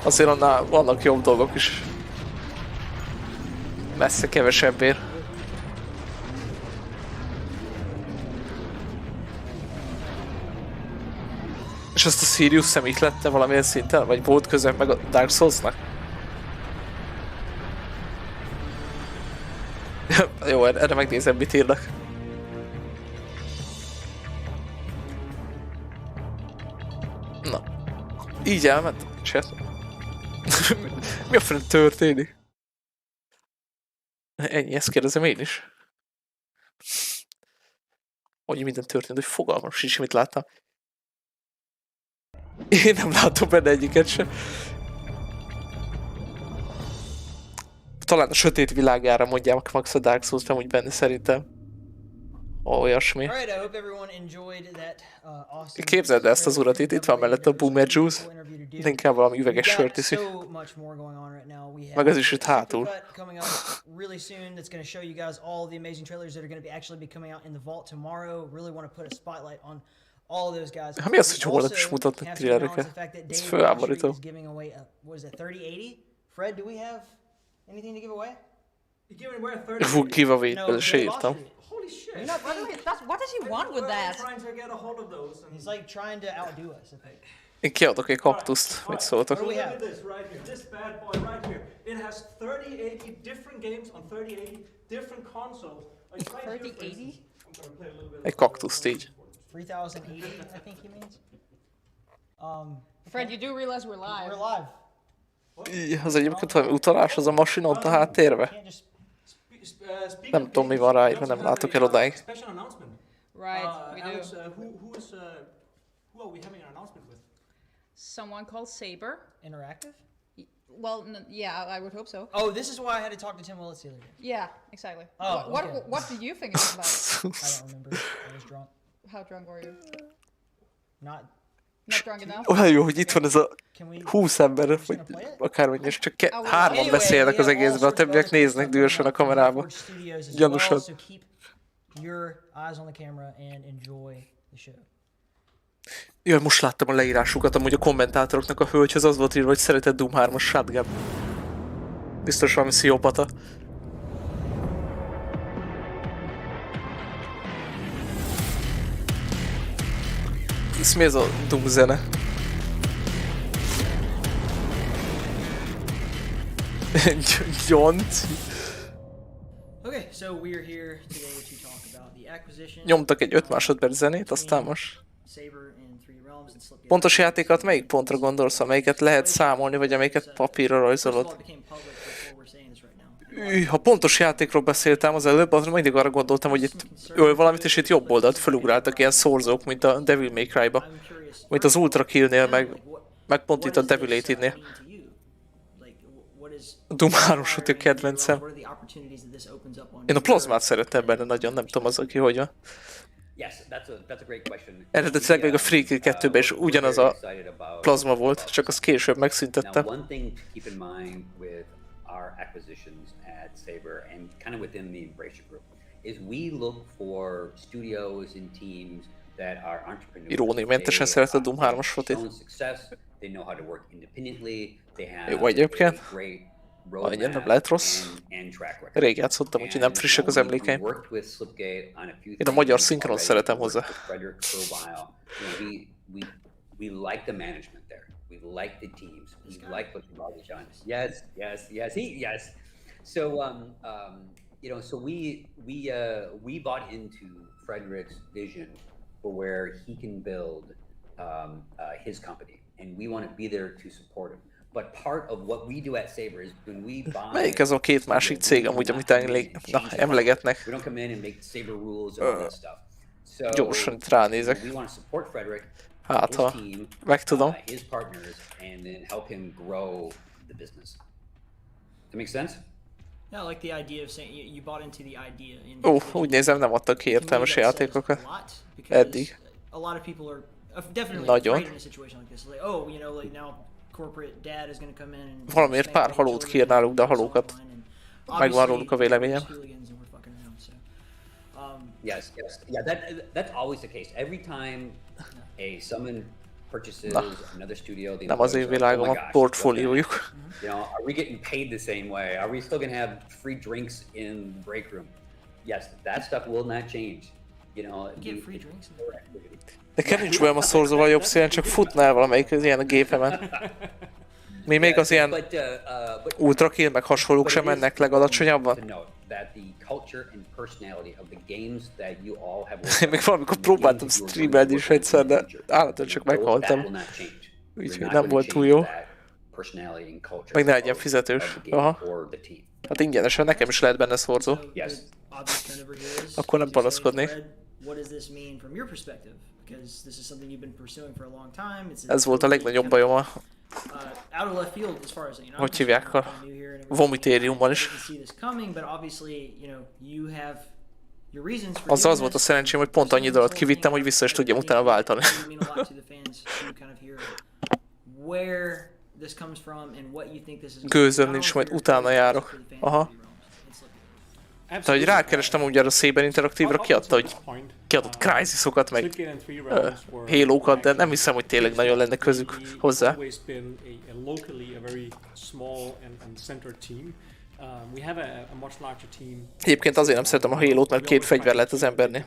Speaker 1: Azért annál vannak jobb dolgok is. Messze kevesebbért. És ezt a Sirius szemét lette valamilyen szinten? Vagy volt közön meg a Dark Souls-nak? Jó, erre megnézem, mit írnak. Na. Így elment a chat. Mi a fene történik? Ennyi, ezt kérdezem én is. Annyi minden történt, hogy fogalmam sincs, mit láttam. Én nem látom benne egyiket sem. Talán a sötét világára mondják max a Dark Souls, nem úgy benne szerintem. Olyasmi. Képzeld el ezt az urat itt van mellett a Boomer Juice. De inkább valami üveges sört iszik. Meg ez is itt hátul. Hát mi az, hogy holnap is mutatnak thrillereket? Ez főáborító. Fú, giveaway-t bele se írtam.
Speaker 8: What does he want with that?
Speaker 2: He's like trying to outdo us, I think.
Speaker 1: Én kiadok egy kaktuszt, mit szóltok?
Speaker 2: What do we have?
Speaker 9: This bad boy right here. It has 3080 different games on 3080 different consoles.
Speaker 8: 3080?
Speaker 1: Egy kaktuszt így.
Speaker 2: 3080, I think he means.
Speaker 8: Fred, you do realize we're live.
Speaker 2: We're live.
Speaker 1: Az egyébként valami utalás, az a masina ott a háttérbe? Nem tudom, mi van ráírva, nem látok el odáig.
Speaker 9: Special announcement.
Speaker 8: Right, we do.
Speaker 9: Alex, who are we having an announcement with?
Speaker 8: Someone called Saber.
Speaker 2: Interactive?
Speaker 8: Well, yeah, I would hope so.
Speaker 2: Oh, this is why I had to talk to Tim Willits the other day.
Speaker 8: Yeah, exactly.
Speaker 2: Oh,
Speaker 8: what did you think it was about?
Speaker 2: I don't remember. I was drunk.
Speaker 8: How drunk were you?
Speaker 2: Not
Speaker 8: drunk enough?
Speaker 1: Olyan jó, hogy itt van ez a 20 ember, vagy akármennyi, és csak hárman beszélnek az egészben, a többiek néznek dühösen a kamerába. Gyanúsan. Jaj, most láttam a leírásukat, amúgy a kommentátoroknak a hölgyhöz az volt írva, hogy szeretett Doom 3-as shotgun. Biztos valami sziopata. Ez mi ez a Doom zene? Gyont. Nyomtak egy 5 másodperc zenét, aztán most... Pontos játékat melyik pontra gondolsz, amelyiket lehet számolni, vagy amelyiket papírra rajzolod? Ha pontos játékról beszéltem az előbb, az mindig arra gondoltam, hogy itt öl valamit, és itt jobb oldalt felugráltak ilyen szorzók, mint a Devil May Cry-ba. Mint az Ultra Kill-nél, meg pont itt a Devil 8-nél. A Doom 3-os a kedvencem. Én a plazmát szerettem benne nagyon, nem tudom az, aki hogy van. Eredetileg még a Fryuko 2-ben is ugyanaz a plazma volt, csak azt később megszüntettem. Iróniamentesen szeret a Doom 3-as fotit. Jó egyébként. Annyi nem lehet rossz. Rég játszottam, úgyhogy nem frissek az emlékeim. Én a magyar szinkron szeretem hozzá. We like the management there. We like the teams. We like what the Bobby's done. Yes. So you know, so we bought into Frederick's vision for where he can build his company, and we want to be there to support him. But part of what we do at Saber is when we buy. Melyik az a két másik cég amúgy, amit emlegetnek? We don't come in and make Saber rules or all that stuff. So gyorsan itt ránézek. We want to support Frederick. Hát ha megtudom. His partners and then help him grow the business. That makes sense?
Speaker 2: No, like the idea of saying you bought into the idea.
Speaker 1: Úgy nézem, nem adtak ki értelmes játékokat. Eddig.
Speaker 2: A lot of people are definitely
Speaker 1: nagyon.
Speaker 2: in a situation like this. Like, oh, you know, like now corporate dad is going to come in and
Speaker 1: valamiért pár halót kér náluk, de a halókat megvan róluk a véleményem.
Speaker 3: Yes. Yeah, that's always the case. Every time a summon purchases another studio,
Speaker 1: nem az én világom, a portfóliójuk.
Speaker 3: You know, are we getting paid the same way? Are we still going to have free drinks in the break room? Yes, that stuff will not change. You know,
Speaker 2: get free drinks in the activity.
Speaker 1: Nekem nincs olyan a szorzóval jobb szélen, csak futnál valamelyik ilyen a gépemen. Mi még az ilyen Ultra Kill meg hasonlók sem mennek legalacsonyabban? Én még valamikor próbáltam streamelni is egyszer, de állatban csak meghaltam. Úgyhogy nem volt túl jó. Meg ne legyen fizetős. Aha. Hát ingyenesen, nekem is lehet benne szorzó. Akkor nem panaszkodnék. Ez volt a legnagyobb bajom a... Hogy hívják a vomitériumban is. Az volt a szerencsém, hogy pont annyi alatt kivittem, hogy vissza is tudjam utána váltani. Gőzöm nincs, majd utána járok. Aha. Tehát, hogy rákerestem úgy a Saber Interaktívra, kiadott Crysisokat, meg Halo-kat, de nem hiszem, hogy tényleg nagyon lenne közük hozzá. Egyébként azért nem szeretem a Halo-t, mert 2 fegyver lehet az embernél.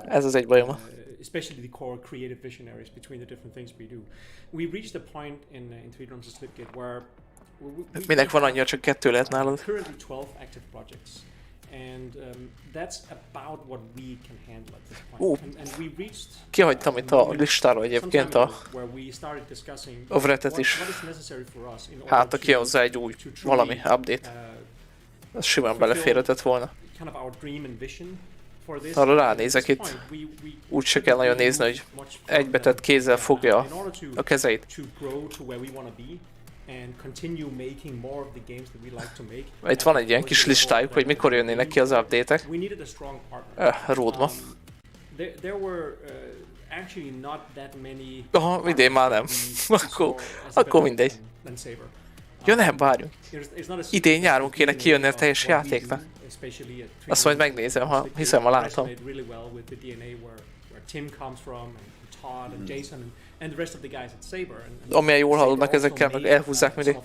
Speaker 1: Ez az egy bajom. Especially the core creative visionaries between the different things we do. We reached a point in 3 Realms Deepet where minek van annyi, csak 2 lehet nálad. Currently 12 active projects
Speaker 9: That's about what we can handle at this point. And we reached
Speaker 1: kihagytam itt a listáról egyébként a Eredetit is. Hát, aki hozzá egy új valami update. Ez simán beleférhetett volna. Arra ránézek itt. Úgy se kell nagyon nézni, hogy egybetett kézzel fogja a kezeit. Itt van egy ilyen kis listájuk, hogy mikor jönnének ki az update-ek. Ródma. Aha, idén már nem. akkor mindegy. Ja nem, várjunk. Idén nyáron kéne kijönni a teljes játéknak. Azt majd megnézem, hiszen ma látom. Amilyen jól haladnak ezekkel, meg elhúzzák mindig.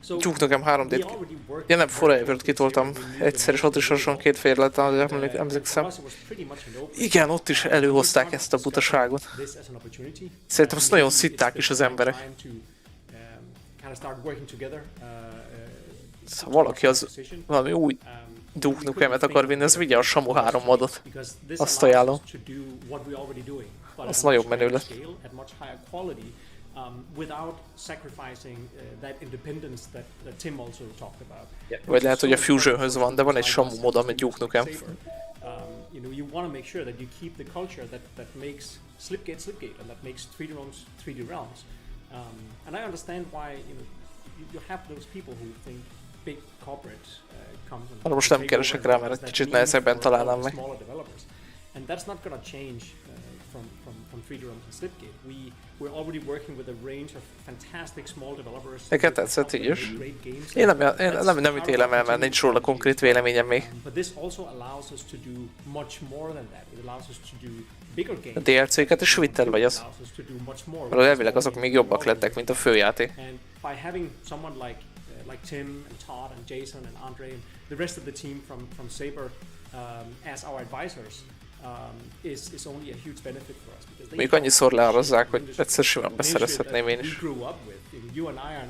Speaker 1: Duke Nukem 3D-t. Ja nem, Forever-t kitoltam egyszer, és ott is hasonló 2 férlet, emlékszem. Igen, ott is előhozták ezt a butaságot. Szerintem azt nagyon szitták is az emberek. Ha valaki az valami új Duke Nukem-et akar vinni, az vigye a Shamu 3 modot. Azt ajánlom. Az nagyon menő lett. Vagy lehet, hogy a Fusionhöz van, de van egy Shamu mod, ami Duke Nukem.
Speaker 9: You want to make sure that you keep the culture that makes Slipgate Slipgate and that makes 3D Realms. And I understand why you have those people who think big corporate comes and
Speaker 1: most nem keresek rá, mert egy kicsit nehezebben találnám meg.
Speaker 9: And that's not going to change from 3D Realms and Slipgate. We're already working with a range of fantastic small developers.
Speaker 1: Nekem tetszett így is. Én nem ítélem el, mert nincs róla konkrét véleményem még. A DLC-ket is vitted vagy az? Mert elvileg azok még jobbak lettek, mint a főjáték.
Speaker 9: Like Tim and Todd and Jason and Andre and the rest of the team from Saber as our advisors is only a huge benefit for us because
Speaker 1: még annyiszor leárazzák, hogy egyszer simán beszerezhetném én is.
Speaker 9: You and I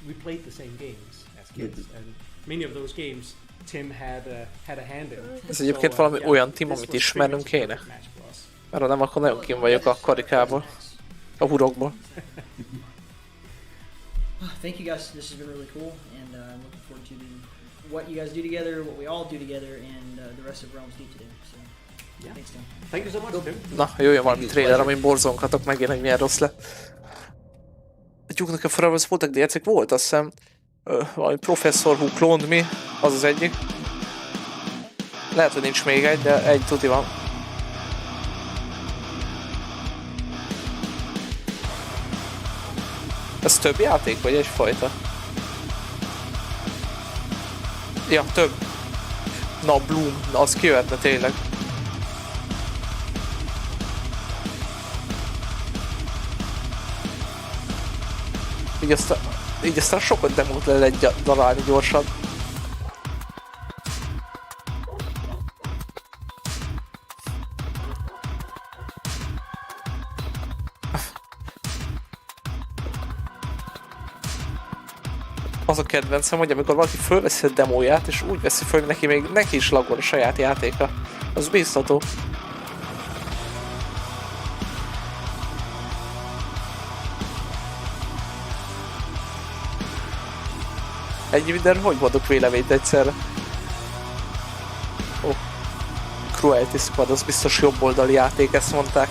Speaker 9: we played the same games as kids and many of those games Tim had a hand in.
Speaker 1: Ez egyébként valami olyan team, amit ismernünk kéne. Mert ha nem, akkor nagyon kín vagyok a karikából, a hurokból.
Speaker 2: Thank you guys. This has been really cool, and I'm looking forward to what you guys do together, what we all do together, and the rest of Realms Deepet. So, yeah. Thanks, Tim.
Speaker 9: Thank you so much, Tim.
Speaker 1: Na, jöjjön valami trailer, amin borzongatok megint, hogy milyen rossz lett. A Duke Nukem Forever voltak DLC-k, volt azt hiszem valami Professor Who Cloned Me, az az egyik. Lehet, hogy nincs még egy, de egy tuti van. Ez több játék, vagy egyfajta? Ja, több. Na, Bloom, az kijöhetne tényleg. Így aztán sokat demót le lehet dalálni gyorsan. Az a kedvencem, hogy amikor valaki fölveszi a demóját, és úgy veszi föl, neki is lagol a saját játéka. Az biztató. Egy mindenről hogy mondok véleményt egyszerre? Ó. Cruelty Squad, az biztos jobboldali játék, ezt mondták.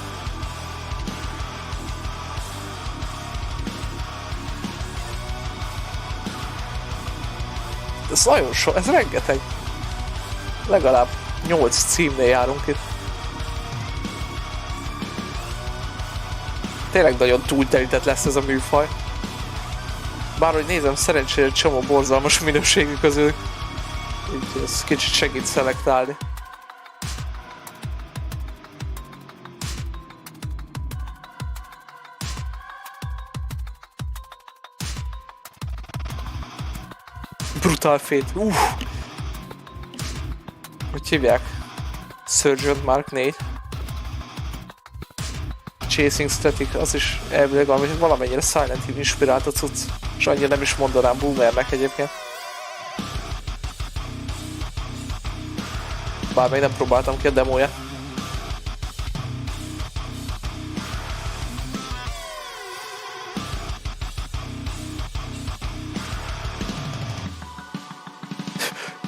Speaker 1: Ez nagyon sok, ez rengeteg. Legalább 8 címnél járunk itt. Tényleg nagyon túltelített lesz ez a műfaj. Bárhogy nézem, szerencsére csomó borzalmas minőségű közül. Így ez kicsit segít szelektálni. Brutal Fate, Hogy hívják? Surgeon Mark 4. Chasing Static, az is elvileg valamennyire Silent Hill inspirált a cucc. És annyira nem is mondanám boomernek egyébként. bár még nem próbáltam ki a demóját.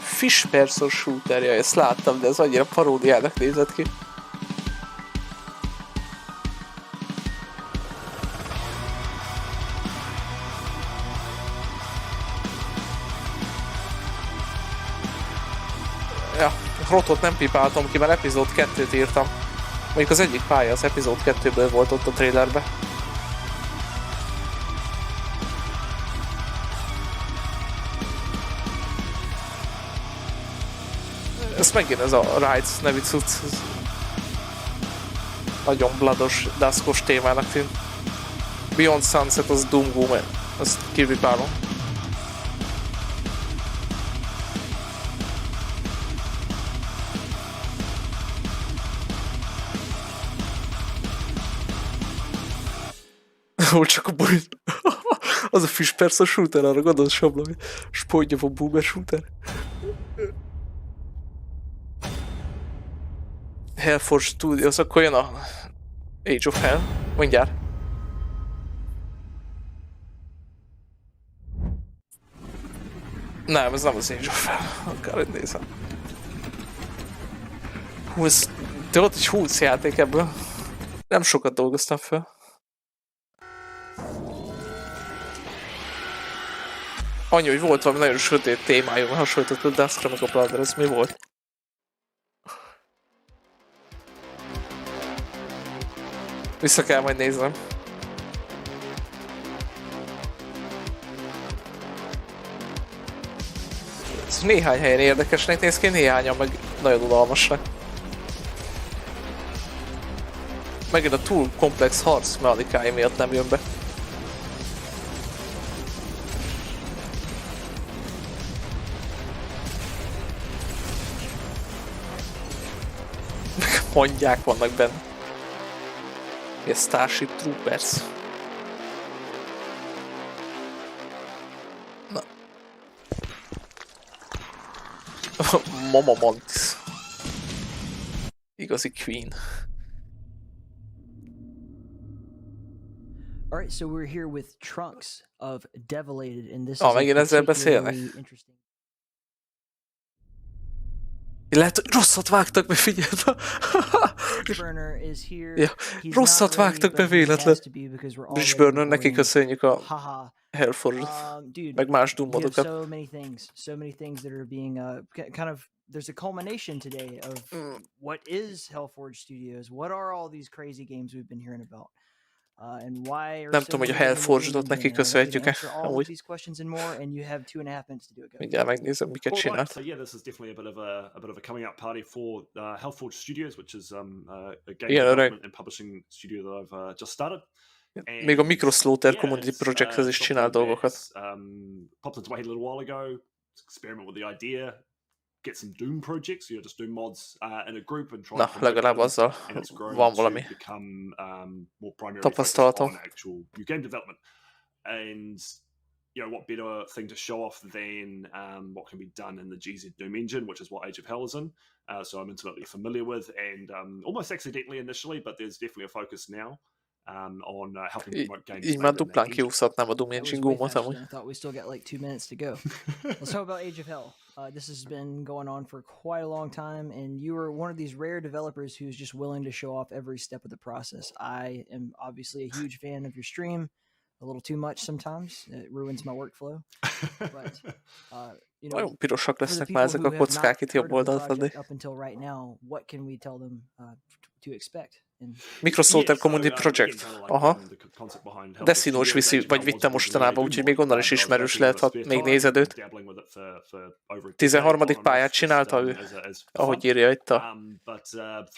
Speaker 1: Fish person shooter, jaj, ezt láttam, de ez annyira paródiának nézett ki. Ja, rotot nem pipáltam ki, mert epizód 2-t írtam. Mondjuk az egyik pálya az epizód 2-ből volt ott a trailerben. Ez megint ez a Rights nevű cucc. Nagyon blados, daszkos témának tűnt. Beyond Sunset az Doom Woman. Azt kivipálom. Ahol csak a baj. Az a fish person shooter, arra gondolsz, Sabla, spódja a boomer shooter. Hellforge Studios, akkor jön a Age of Hell. Mondjál. Nem, ez nem az Age of Hell. Akár hogy nézem. Hú, ez... De ott egy 20 játék ebből. Nem sokat dolgoztam fel. Annyi, hogy volt valami nagyon sötét témájú, hasonlított a Duskra meg a Bloodra, ez mi volt? Vissza kell majd néznem. Ez néhány helyen érdekesnek néz ki, néhányan meg nagyon unalmasnak. Megint a túl komplex harc mechanikája miatt nem jön be. Mondják vannak benne. A Starship Troopers. Na. Mama Mantis. Igazi Queen.
Speaker 2: Alright, so we're here with Trunks of Develated, and this
Speaker 1: megint ezzel beszélnek.
Speaker 2: interesting.
Speaker 1: Lehet, hogy rosszat vágtak be, figyeld! Ja, rosszat vágtak be véletlen. Bridgeburner, neki köszönjük a Hellforge-ot, meg más Doom-modokat.
Speaker 2: So many things that are being kind of, there's a culmination today of what is Hellforge Studios, what are all these crazy games we've been hearing about.
Speaker 1: Nem tudom, hogy a Hellforge-ot neki köszönhetjük-e. Amúgy. Mindjárt megnézem, miket csinált.
Speaker 10: So yeah, this is definitely a bit of a coming out party for Hellforge Studios, which is a game development and publishing studio that I've just started.
Speaker 1: Még a Microslaughter Community Projecthez is csinál dolgokat.
Speaker 10: Popped into my head a little while ago, experiment with the idea, get some Doom projects, just Doom mods in a group and try.
Speaker 1: Na, legalább azzal van valami tapasztalatom.
Speaker 10: Actual new game development, and what better thing to show off than what can be done in the GZ Doom engine, which is what Age of Hell is in. So I'm intimately familiar with, and almost accidentally initially, but there's definitely a focus now. On helping promote games.
Speaker 1: Így már duplán kiúszhatnám a Doom Engine Goomot amúgy.
Speaker 2: I thought we still got like 2 minutes to go. Let's talk about Age of Hell. This has been going on for quite a long time, and you are one of these rare developers who's just willing to show off every step of the process. I am obviously a huge fan of your stream. A little too much sometimes. It ruins my workflow. But,
Speaker 1: Nagyon pirosak lesznek már ezek a kockák itt jobb oldalt adni.
Speaker 2: Up until right now, what can we tell them to expect?
Speaker 1: Microslaughter Community Project. Aha. Desinós viszi, vagy vitte mostanában, úgyhogy még onnan is ismerős lehet, ha még nézed őt. 13. pályát csinálta ő, ahogy írja itt a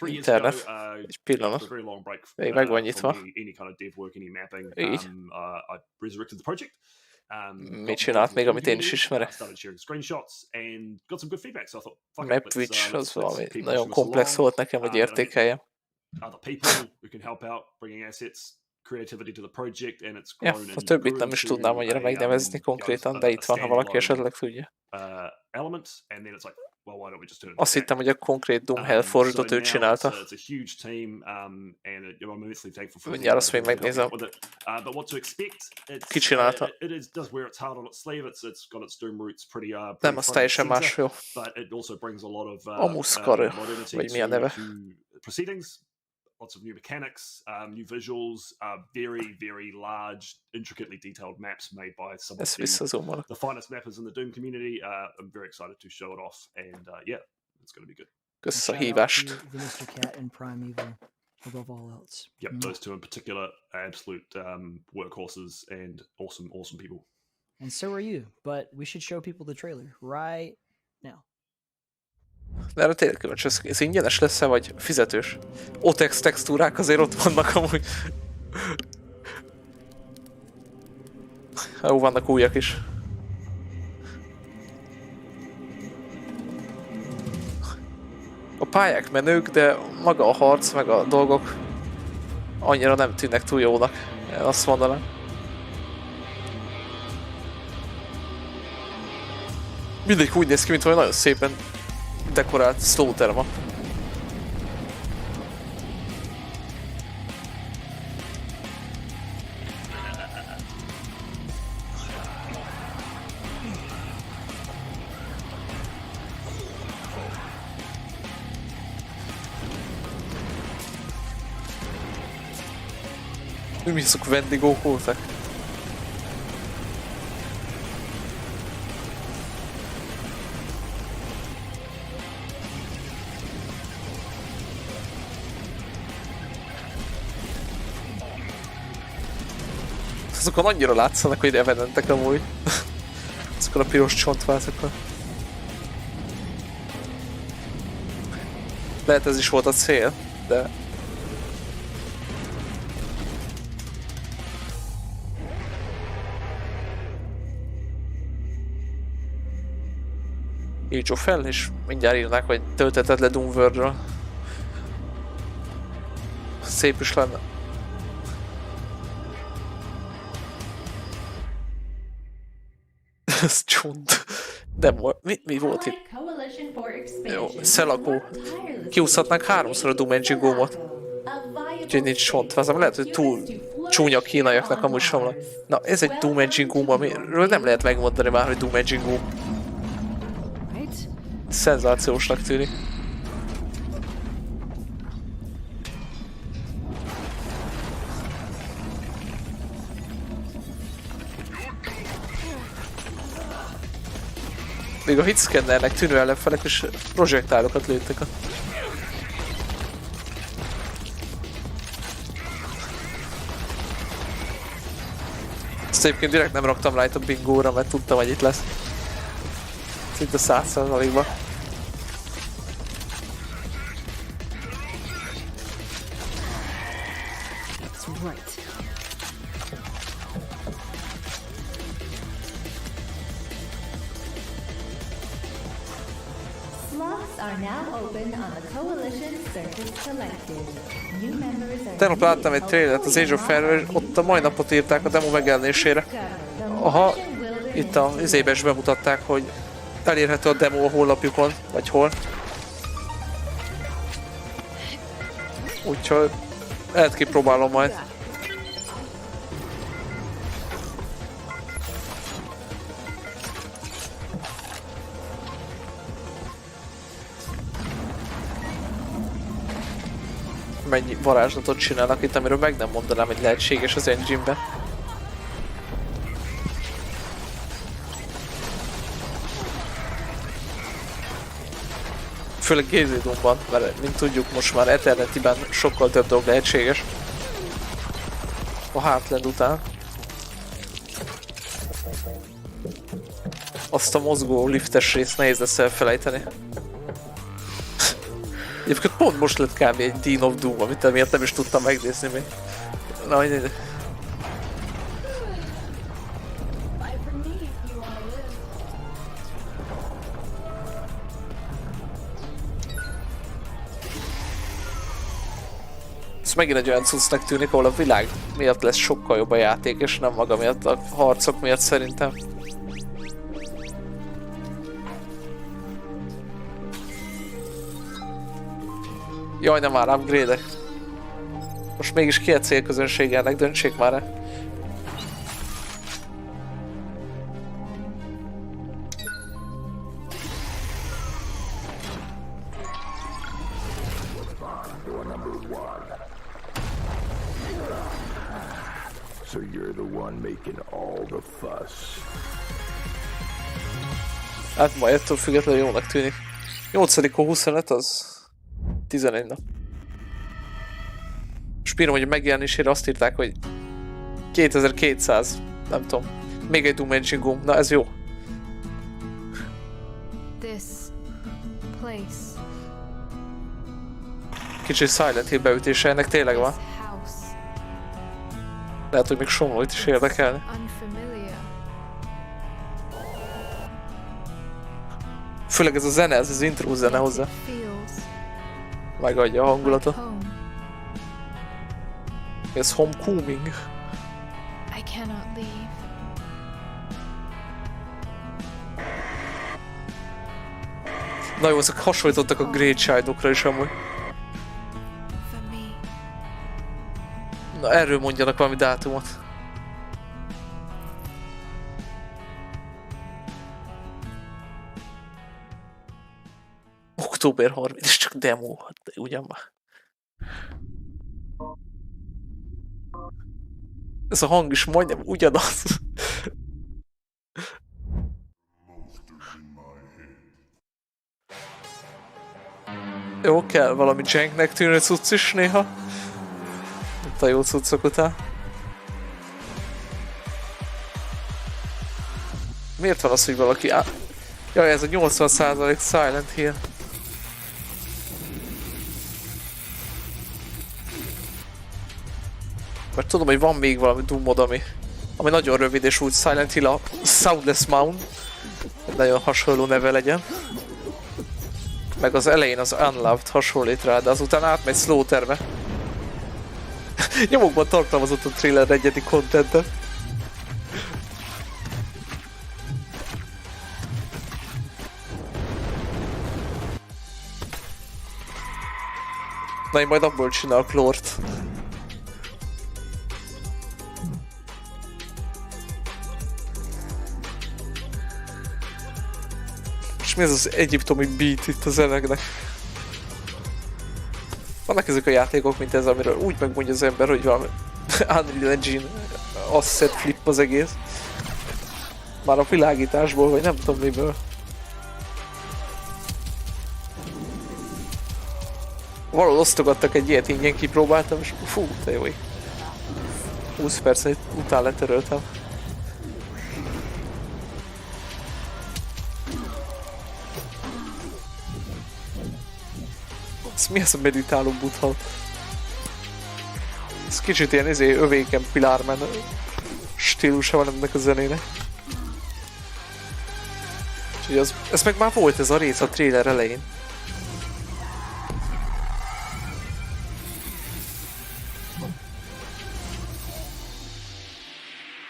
Speaker 1: internet. Egy pillanat. Még meg van nyitva. Így. Mit csinált még, amit én is ismerek? Mapwitch, az valami nagyon komplex volt nekem, hogy értékeljem.
Speaker 10: Other people who can help out bringing assets, creativity to the project, and it's grown.
Speaker 1: A többit nem is tudnám annyira megnevezni konkrétan, de itt van, ha valaki esetleg tudja.
Speaker 10: Elements, and then it's like well, why don't we just turn it
Speaker 1: Azt hittem, hogy a konkrét Doom Hellforge-ot ő csinálta.
Speaker 10: It's a huge team, and I'm immensely thankful for
Speaker 1: Mindjárt azt még megnézem.
Speaker 10: But what to expect?
Speaker 1: Ki csinálta?
Speaker 10: It does wear its heart on its sleeve. It's got its Doom roots pretty
Speaker 1: nem, az teljesen másfél.
Speaker 10: But it also brings a lot of
Speaker 1: modernity vagy mi a neve?
Speaker 10: Proceedings. Lots of new mechanics, new visuals, very, very large, intricately detailed maps made by some of the finest mappers in the Doom community. I'm very excited to show it off, and yeah, it's going to be good.
Speaker 1: Kösz a hívást.
Speaker 2: The Mr. Cat and Prime Evil, above all else.
Speaker 10: Yep, those two in particular are absolute workhorses and awesome people.
Speaker 2: And so are you, but we should show people the trailer right now.
Speaker 1: De erre tényleg kíváncsi, ez ingyenes lesz-e, vagy fizetős? OTEX textúrák azért ott vannak amúgy. Jó, vannak újak is. A pályák menők, de maga a harc, meg a dolgok annyira nem tűnnek túl jónak, én azt mondanám. Mindig úgy néz ki, mint hogy nagyon szépen dekorált slaughter map. Mi hiszok vendégók voltak? Azokon annyira látszanak, hogy revenentek amúgy. Azokon a piros csontvázakkal. Lehet ez is volt a cél, de... Age of Hell, és mindjárt írnák, hogy tölteted le Doom World-ről. Szép is lenne. Ez csont. De mi volt itt? Jó, szelakó. Kiúszhatnánk 3-szor a Doom Engine gómot. Úgyhogy nincs csontvázam. Lehet, hogy túl csúnya a kínaiaknak amúgy somlak. Na, ez egy Doom Engine góm, amiről nem lehet megmondani már, hogy Doom Engine góm. Szenzációsnak tűnik. Még a hitszkennernek tűnő ellenfelek és projektálokat lőttek a... Ezt egyébként direkt nem raktam rá itt a bingóra, mert tudtam, hogy itt lesz. Szinte 100%-ban. Tegnap láttam egy trailert az Age of Hell-ről, ott a mai napot írták a demo megjelenésére. Aha, itt a izében is bemutatták, hogy elérhető a demo a honlapjukon, vagy hol. Úgyhogy lehet kipróbálom majd. Mennyi varázslatot csinálnak itt, amiről meg nem mondanám, hogy lehetséges az engine-ben. Főleg Gézidumban, mert mint tudjuk most már Eredetiben sokkal több dolog lehetséges. A Heartland után. Azt a mozgó liftes részt nehéz lesz elfelejteni. Egyébként pont most lett kb. Egy Dean of Doom, amit emiatt nem is tudtam megnézni még. Na, hogy... Ez megint egy olyan cuccnak tűnik, ahol a világ miatt lesz sokkal jobb a játék, és nem maga miatt, a harcok miatt szerintem. Jaj, nem már upgrade-ek. Most mégis ki a célközönség ennek, döntsék már el.
Speaker 11: So you're the one making all the fuss.
Speaker 1: Hát majd ettől függetlenül jónak tűnik. 8-kor 25 az 11 nap. És bírom, hogy a megjelenésére azt írták, hogy 2200, nem tudom. Még egy Doom Engine gomb, na ez jó.
Speaker 6: This place.
Speaker 1: Kicsit Silent Hill beütése ennek tényleg van. Lehet, hogy még Somlóit is érdekelne. Főleg ez a zene, ez az intro zene hozzá. Megadja a hangulatot. Ez homecoming. Na jó, ezek hasonlítottak a Great Child-okra is amúgy. Na erről mondjanak valami dátumot. Október 30, ez csak demo, de ugyan már. Ez a hang is majdnem ugyanaz. Jó, kell valami janknek tűnő cucc is néha. Itt a jó cuccok után. Miért van az, hogy valaki Jaj, ez a 80% Silent Hill. Mert tudom, hogy van még valami Doom mod, ami nagyon rövid, és úgy Silent Hill a Soundless Mound. Nagyon hasonló neve legyen. Meg az elején az Unloved hasonlít rá, de azután átmegy Slaughterbe. Nyomokban tartalmazott a trailer egyedi contentet. Na én majd abból csinálok lore-t. És mi ez az egyiptomi beat itt az zeneknek? Vannak ezek a játékok, mint ez, amiről úgy megmondja az ember, hogy valami Unreal Engine asset flip az egész. Már a világításból, vagy nem tudom miből. Valahol osztogattak egy ilyet, ingyen kipróbáltam, és fú, te jó ég. 20 perc után letöröltem. Ez mi ez a meditáló buddha? Ez kicsit ilyen övéken Pilármen stílusa van ennek a zenének. Úgyhogy ez meg már volt ez a rész a trailer elején.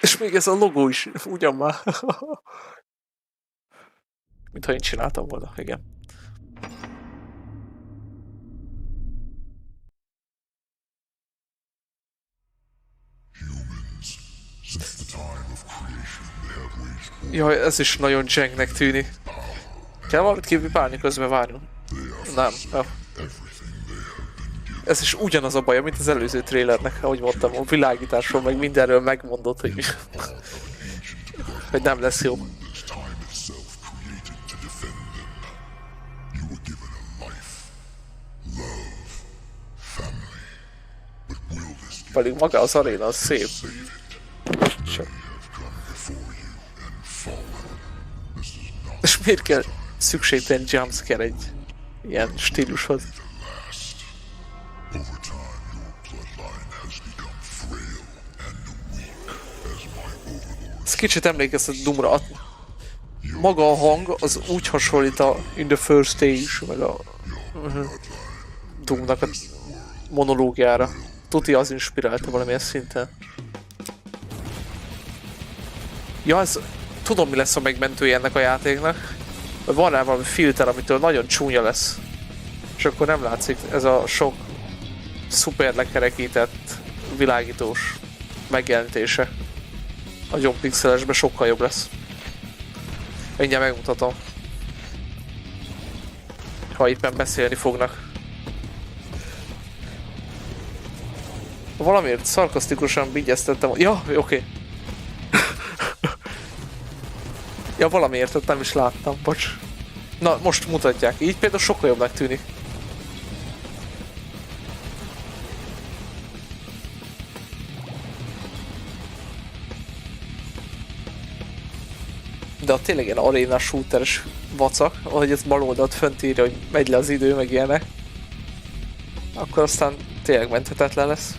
Speaker 1: És még ez a logó is, ugyan már. Mintha én csináltam volna, igen. Jaj, ez is nagyon janknek tűnik. Kell valamit kipipálni közben várjunk? Nem, jó. Ez is ugyanaz a baja, mint az előző trailernek, ahogy mondtam, a világításról, meg mindenről megmondott, hogy hogy nem lesz jó. Pedig maga az aréna az szép. Csak. És miért kell szükségtelen jumpscare egy ilyen stílushoz? Ez kicsit emlékeztet Doomra. Maga a hang az úgy hasonlít a In the First Stage, meg a Doomnak a monológiára. Tuti az inspirálta valamilyen szinten. Ja, ez... Tudom, mi lesz a megmentője ennek a játéknak. Van rá valami filter, amitől nagyon csúnya lesz. És akkor nem látszik ez a sok szuper lekerekített, világítós megjelenítése. Nagyon pixelesben sokkal jobb lesz. Mindjárt megmutatom. Ha éppen beszélni fognak. Valamiért szarkasztikusan vigyeztettem. Ja, oké. Ja, valamiért ott nem is láttam, bocs. Na, most mutatják. Így például sokkal jobbnak tűnik. De a tényleg ilyen aréna shooteres vacak, ahogy ez bal oldalt fönt írja, hogy megy le az idő, meg ilyenek. Akkor aztán tényleg menthetetlen lesz.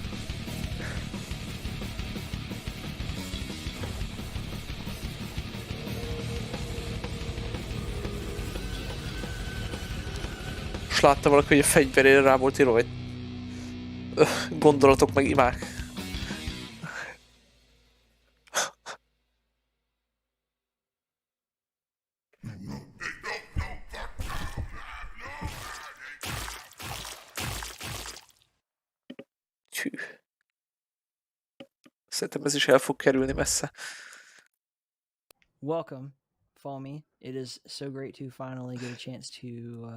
Speaker 1: És láttam valaki, hogy a fegyverére rá volt írva, hogy gondolatok meg imák. Szerintem ez is el fog kerülni messze.
Speaker 2: Welcome, follow me. It is so great to finally get a chance to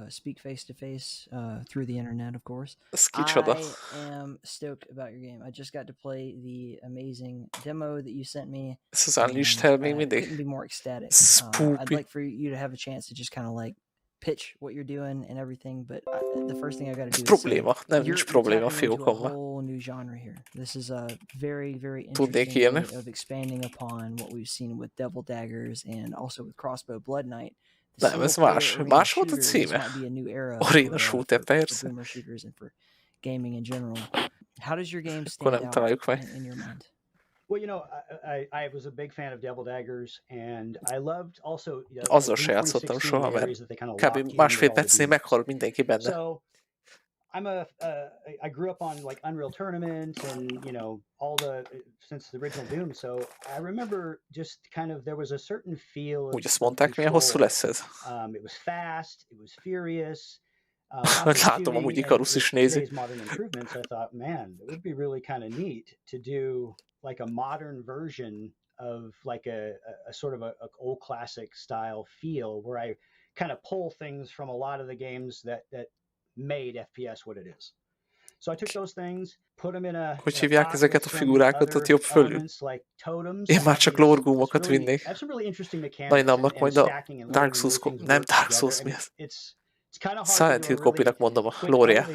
Speaker 2: speak face to face through the internet, of course.
Speaker 1: Ez kicsoda.
Speaker 2: I am stoked about your game. I just got to play the amazing demo that you sent me.
Speaker 1: Ez az Unleashed Hell még mindig.
Speaker 2: Couldn't be more ecstatic.
Speaker 1: Spoopy.
Speaker 2: I'd like for you to have a chance to just kind of like pitch what you're doing and everything, but the first thing I got to do is
Speaker 1: probléma, nem nincs probléma fiókommal.
Speaker 2: a whole new genre here. This is a very, very interesting way of expanding upon what we've seen with Devil Daggers and also with Crossbow Blood Knight.
Speaker 1: Nem, ez más. Más volt a címe. Arena shooter, persze.
Speaker 2: Gaming in general. How does your game stand out in your mind?
Speaker 12: Well, you know, I was a big fan of Devil Daggers, and I loved also.
Speaker 1: Azzal se játszottam soha, mert kb. Másfél percnél meghal mindenki benne.
Speaker 12: So, I grew up on like Unreal Tournament and, you know, since the original Doom, so I remember just kind of, there was a certain feel of.
Speaker 1: Úgy azt mondták, milyen hosszú lesz ez?
Speaker 12: It was fast, it was furious.
Speaker 1: Látom, amúgy Ikarus is nézi.
Speaker 12: Modern improvements, I thought, man, it would be really kind of neat to do like a modern version of like a sort of a old classic style feel where I kind of pull things from a lot of the games that made FPS what it is. So I took those things, put them in a.
Speaker 1: Hogy hívják ezeket a figurákat ott jobb fölül? Én már csak lorgúmokat vinnék. Nagyon annak majd a Dark Souls, nem Dark Souls, mi ez? Silent Hill copynak mondom a lore-ja.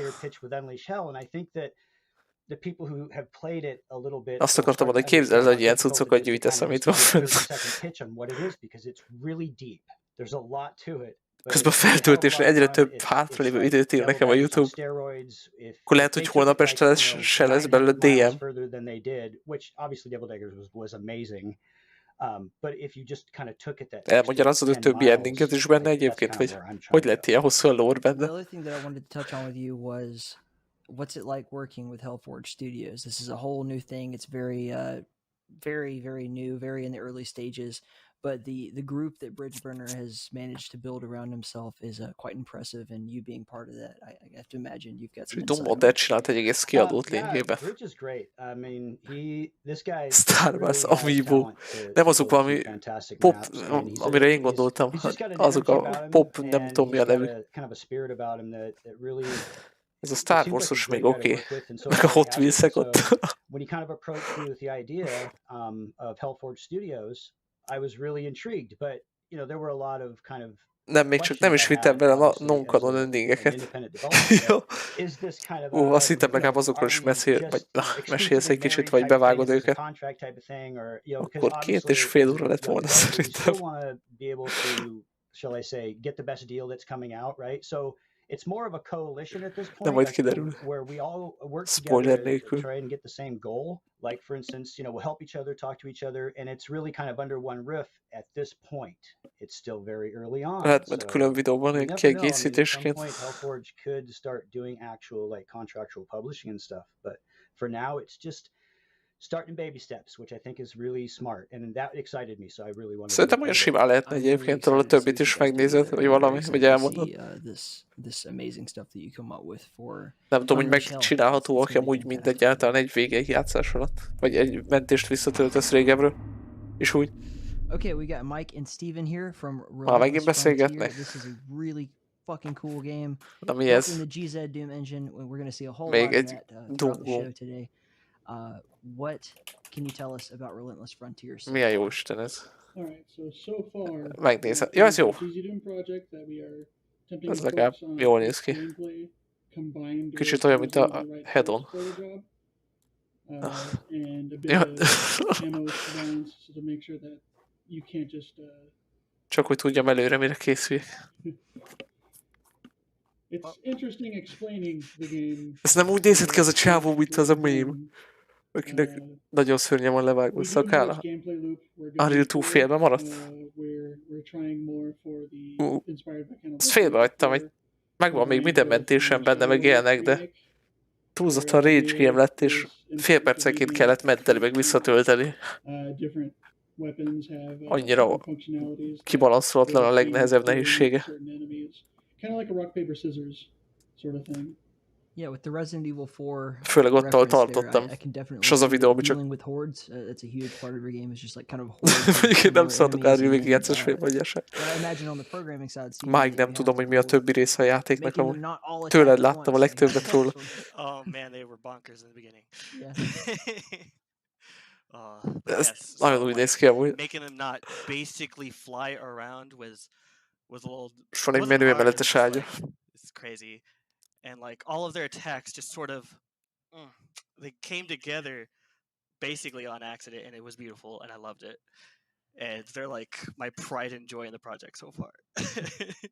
Speaker 1: Azt akartam mondani, hogy képzeld, hogy ilyen cuccokat gyűjtesz, amit van fönt. Közben a feltöltésre egyre több hátralévő időt ír nekem a YouTube. Akkor lehet, hogy holnap este se lesz belőle DM. Elmagyarázod a többi endinget is benne egyébként, vagy hogy lett ilyen hosszú a lore benne?
Speaker 2: What's it like working with Hellforge Studios? This is a whole new thing. It's very new, very in the early stages. But the group that Bridgeburner has managed to build around himself is quite impressive, and you being part of that, I have to imagine you've got some insight.
Speaker 1: Dombot csinált egy egész kiadót lényegében.
Speaker 12: Bridge is great. I mean, this guy
Speaker 1: Star Wars Amiibo. Nem azok valami pop, amire én gondoltam. Azok a pop, nem tudom mi a nevű. Ez a Star Wars-os még oké. Meg a Hot Wheels-ek ott.
Speaker 12: When he kind of approached me with the idea of Hellforge Studios, I was really intrigued, but you know, there were a lot of kind of
Speaker 1: nem, még csak nem is vittem bele a non-canon endingeket. Azt hittem legalább azokról is mesélsz egy kicsit, vagy bevágod őket. Akkor 2,5 óra lett volna szerintem.
Speaker 12: It's more of a coalition at this point.
Speaker 1: De majd kiderül.
Speaker 12: Where we all work
Speaker 1: spoiler
Speaker 12: together to
Speaker 1: nélkül.
Speaker 12: try and get the same goal. Like for instance, you know, we'll help each other, talk to each other, and it's really kind of under one roof at this point. It's still very early on.
Speaker 1: Hát, mert külön videóban egy kiegészítésként.
Speaker 12: At some point, Hellforge could start doing actual like contractual publishing and stuff, but for now, it's just starting baby steps, which I think is really smart, and that excited me, so I really wanted.
Speaker 1: Szerintem olyan simán lehetne egyébként, ahol a többit is megnézed, vagy valami, vagy elmondod. Nem tudom, hogy megcsinálható-ak amúgy mindegyáltalán egy vége játszás alatt, vagy egy mentést visszatöltesz régebről, és úgy.
Speaker 2: Okay, we got Mike and Steven here from
Speaker 1: megint beszélgetnek.
Speaker 2: This is a really fucking cool game.
Speaker 1: Na mi ez?
Speaker 2: In the GZ Doom engine, we're going to see a whole
Speaker 1: Még
Speaker 2: lot of
Speaker 1: egy
Speaker 2: that throughout the show today. What can you tell us about Relentless Frontiers?
Speaker 1: Milyen jó Isten ez?
Speaker 13: Megnézem.
Speaker 1: Ja, ez jó. Ez legalább jól néz ki. Kicsit olyan, mint a Head-on. Ja. Csak hogy tudjam előre, mire készüljek. Ez nem úgy nézett ki az a csávó, mint az a meme, akinek nagyon szörnyen van levágva a szakálla. Unreal 2 félbe maradt? Ezt félbe hagytam, megvan még minden mentésem benne, meg élnek, de túlzottan rage game lett, és fél percenként kellett menteni, meg visszatölteni. Annyira kibalanszolhatlan a legnehezebb nehézsége.
Speaker 2: Yeah, with the Resident Evil 4
Speaker 1: főleg ott, ahol tartottam. És az a videó, ami csak... nem szabadok árni végig játszás félmegyesen. Máig nem tudom, hogy mi a többi része a játéknak, amúgy. Tőled láttam a legtöbbet róla.
Speaker 13: Oh man, they were bonkers in the beginning.
Speaker 1: Ez nagyon úgy néz ki amúgy.
Speaker 13: Making them not basically fly around was a little...
Speaker 1: És van egy menü emeletes ágya.
Speaker 13: It's crazy. And like all of their attacks just sort of they came together basically on accident, and it was beautiful, and I loved it. And they're like my pride and joy in the project so far.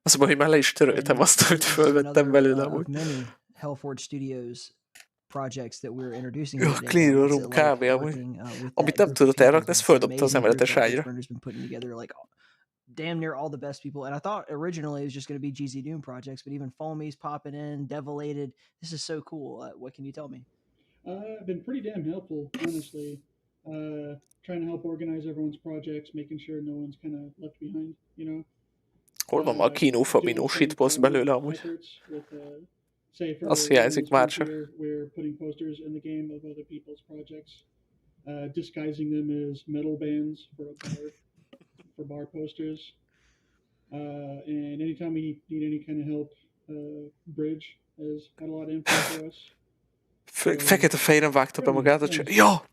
Speaker 1: Azt mondom, hogy már le is töröltem azt, amit fölvettem belőle amúgy.
Speaker 2: Many Hellforge Studios projects that we're introducing.
Speaker 1: A clean room kb. Amúgy. Amit nem tudott elrakni, ezt földobta az emeletes ágyra.
Speaker 2: Damn near all the best people, and I thought originally it was just going to be GZ Doom projects, but even Foamy's popping in, Develated. This is so cool. What can you tell me?
Speaker 14: I've been pretty damn helpful, honestly. Trying to help organize everyone's projects, making sure no one's kind of left behind, you know.
Speaker 1: Hol van a kínófa minó shitpost belőle amúgy? Azt hiányzik már csak.
Speaker 14: We're putting posters in the game of other people's projects, disguising them as metal bands for a bar. For bar posters, and anytime we need any kind of help, Bridge has had a lot of info for us.
Speaker 1: Fekete fejren vágta be magát a cső. Ja!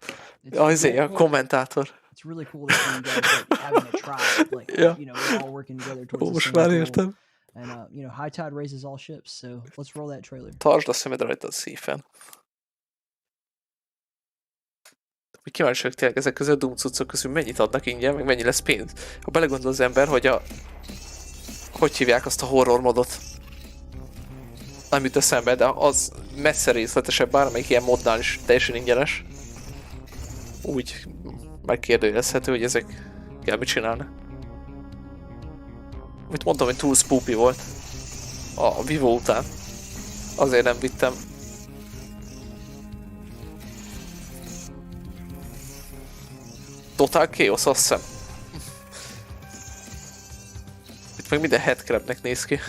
Speaker 1: Azért a kommentátor.
Speaker 2: It's really cool that you guys like having a tribe, like you know, we're all working together towards
Speaker 1: most már értem.
Speaker 2: And you know, high tide raises all ships, so let's roll that trailer.
Speaker 1: Tartsd a szemed rajta a szífen. Kíváncsi vagyok tényleg ezek között a Doom cuccok közül mennyit adnak ingyen, meg mennyi lesz pénz. Ha belegondol az ember, hogy hogy hívják azt a horror modot? Nem jut eszembe, de az messze részletesebb, bármelyik ilyen modnál is teljesen ingyenes. Úgy megkérdőjelezhető, hogy ezek kell mit csinálni. Amit mondtam, hogy túl spoopy volt a Vivo után. Azért nem vittem. Total Chaos, azt hiszem. Itt meg minden headcrabnek néz ki.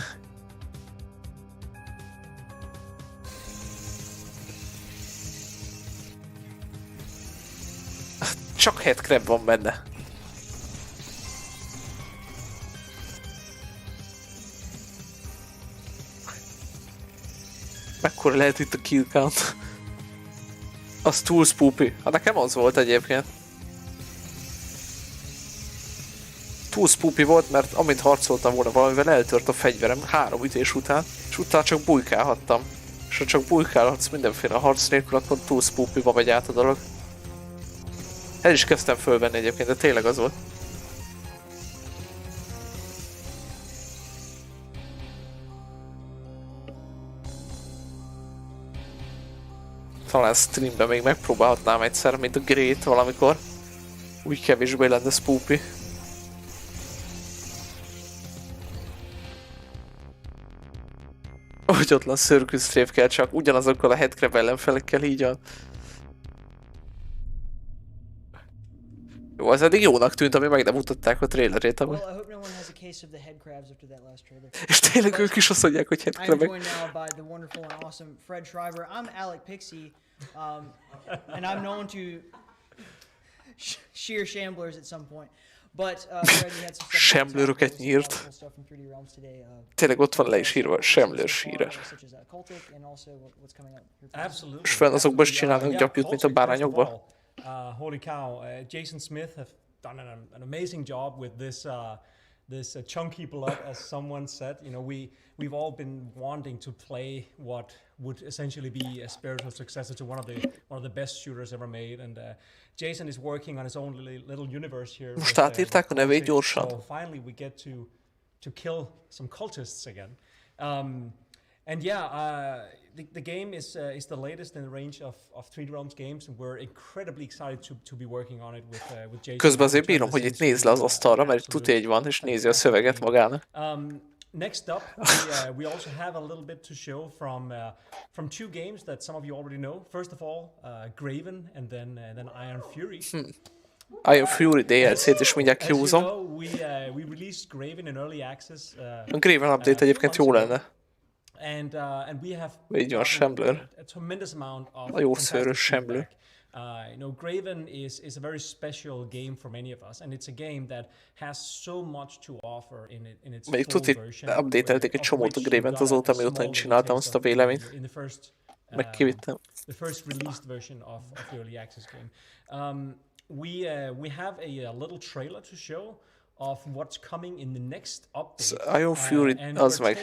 Speaker 1: Csak headcrab van benne. Mekkora lehet itt a kill count? Az túl spoopy. Hát nekem az volt egyébként. Túl spoopy volt, mert amint harcoltam volna valamivel, eltört a fegyverem 3 ütés után, és utána csak bujkálhattam. És ha csak bujkálhatsz mindenféle harc nélkül, akkor túl spoopy-ba megy át a dolog. El is kezdtem fölvenni egyébként, de tényleg az volt. Talán streamben még megpróbálhatnám egyszer, mint a Great valamikor. Úgy kevésbé lenne spoopy. Agyatlan Circus Strafe kell, csak ugyanazokkal a headcrab ellenfelekkel így van. Jó, az eddig jónak tűnt, ami meg nem mutatták a trailerét, ami.
Speaker 2: Well, I hope no one has a case of the head crabs after that last trailer.
Speaker 1: És tényleg ők is azt mondják, hogy
Speaker 2: I'm
Speaker 1: headcrabek.
Speaker 2: joined now by the wonderful and awesome Fred Schreiber. I'm Alec Pixie, and I'm known to shear shamblers at some point. But Fred, you had some stuff.
Speaker 1: Semlőröket nyírt. Tényleg ott van le is írva, semlőr sírás. És fenn azokban is csinálnak gyapjút, mint a bárányokban.
Speaker 15: Holy cow! Jason Smith have done an amazing job with this chunky blood, as someone said. You know, we've all been wanting to play what would essentially be a spiritual successor to one of the best shooters ever made, and Jason is working on his own little universe here.
Speaker 1: Most átírták a nevét gyorsan.
Speaker 15: So finally, we get to kill some cultists again. And yeah, the game is the latest in the range of 3D Realms games, and we're incredibly excited to be working on it with Jason.
Speaker 1: Közben azért bírom, hogy itt néz le az asztalra, mert tuti egy van, és nézi a szöveget magának.
Speaker 15: Next up, we also have a little bit to show from two games that some of you already know. First of all, Graven, and then Iron Fury.
Speaker 1: Iron Fury DLC-t is mindjárt kihúzom.
Speaker 15: We released Graven in early access.
Speaker 1: A Graven update egyébként jó lenne.
Speaker 15: And we have
Speaker 1: így van, Shambler.
Speaker 15: A tremendous amount of
Speaker 1: a jó szőrös Shambler.
Speaker 15: You know, Graven is a very special game for many of us, and it's a game that has so much to offer in its
Speaker 1: még
Speaker 15: full
Speaker 1: tuti
Speaker 15: version.
Speaker 1: update-elték egy csomót a Graven-t azóta, miután én csináltam azt a véleményt. Meg kivittem.
Speaker 15: The first released version of the early access game. We have a little trailer to show of what's coming in the next update.
Speaker 1: Iron Fury, az meg.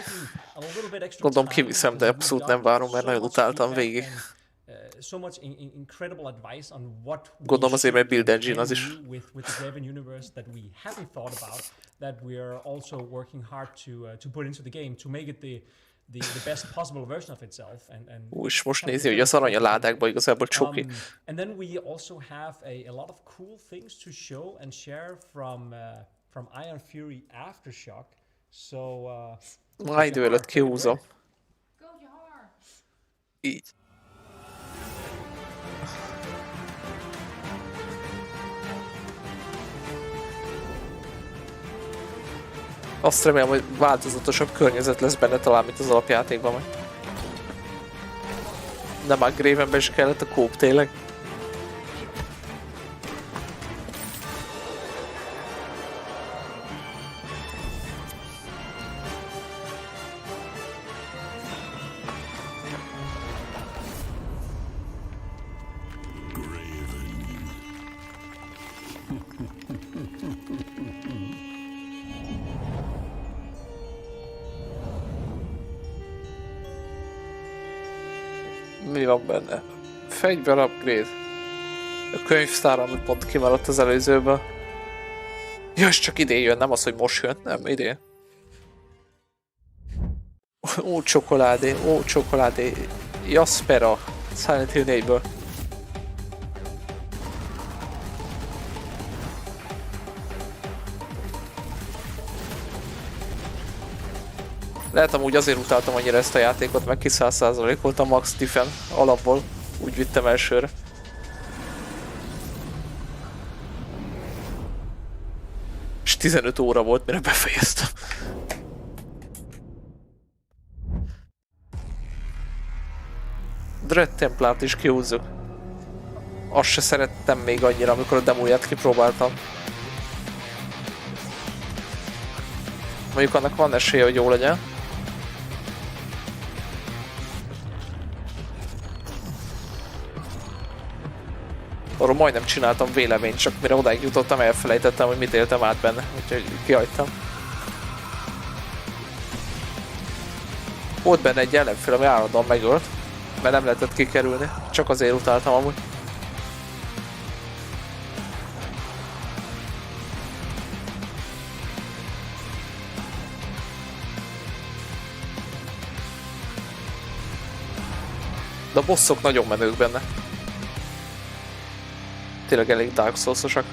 Speaker 1: Gondolom kiviszem, de abszolút nem várom, mert nagyon utáltam végig.
Speaker 15: So much incredible advice on what
Speaker 1: gondolom azért, mert Build Engine az is.
Speaker 15: With the Graven universe that we haven't thought about, that we are also working hard to put into the game to make it the best possible version of itself.
Speaker 1: És most nézi, hogy az arany a ládákban igazából csoki.
Speaker 15: And then we also have a lot of cool things to show and share from Iron Fury Aftershock. So
Speaker 1: már idő előtt kihúzom. Így. Azt remélem, hogy változatosabb környezet lesz benne talán, mint az alapjátékban majd. De már Gravenben is kellett a kóp tényleg. Mi van benne? Fegyver upgrade. A könyvtár, ami pont kimaradt az előzőből. Ja, és csak idén jön, nem az, hogy most jön, nem idén. Ó, csokoládé. Jaspera. Silent Hill 4-ből. Lehet amúgy azért utáltam annyira ezt a játékot, meg ki 100% volt a Max Tiffen alapból, úgy vittem elsőre. És 15 óra volt, mire befejeztem. Dread Templárt is kihúzzuk. Azt se szerettem még annyira, amikor a demóját kipróbáltam. Mondjuk annak van esélye, hogy jó legyen. Arról majdnem csináltam véleményt, csak mire odáig jutottam, elfelejtettem, hogy mit éltem át benne, úgyhogy kihagytam. Volt benne egy ellenfél, ami állandóan megölt, mert nem lehetett kikerülni, csak azért utáltam amúgy. De a bosszok nagyon menők benne. Tényleg elég Dark Souls-osak.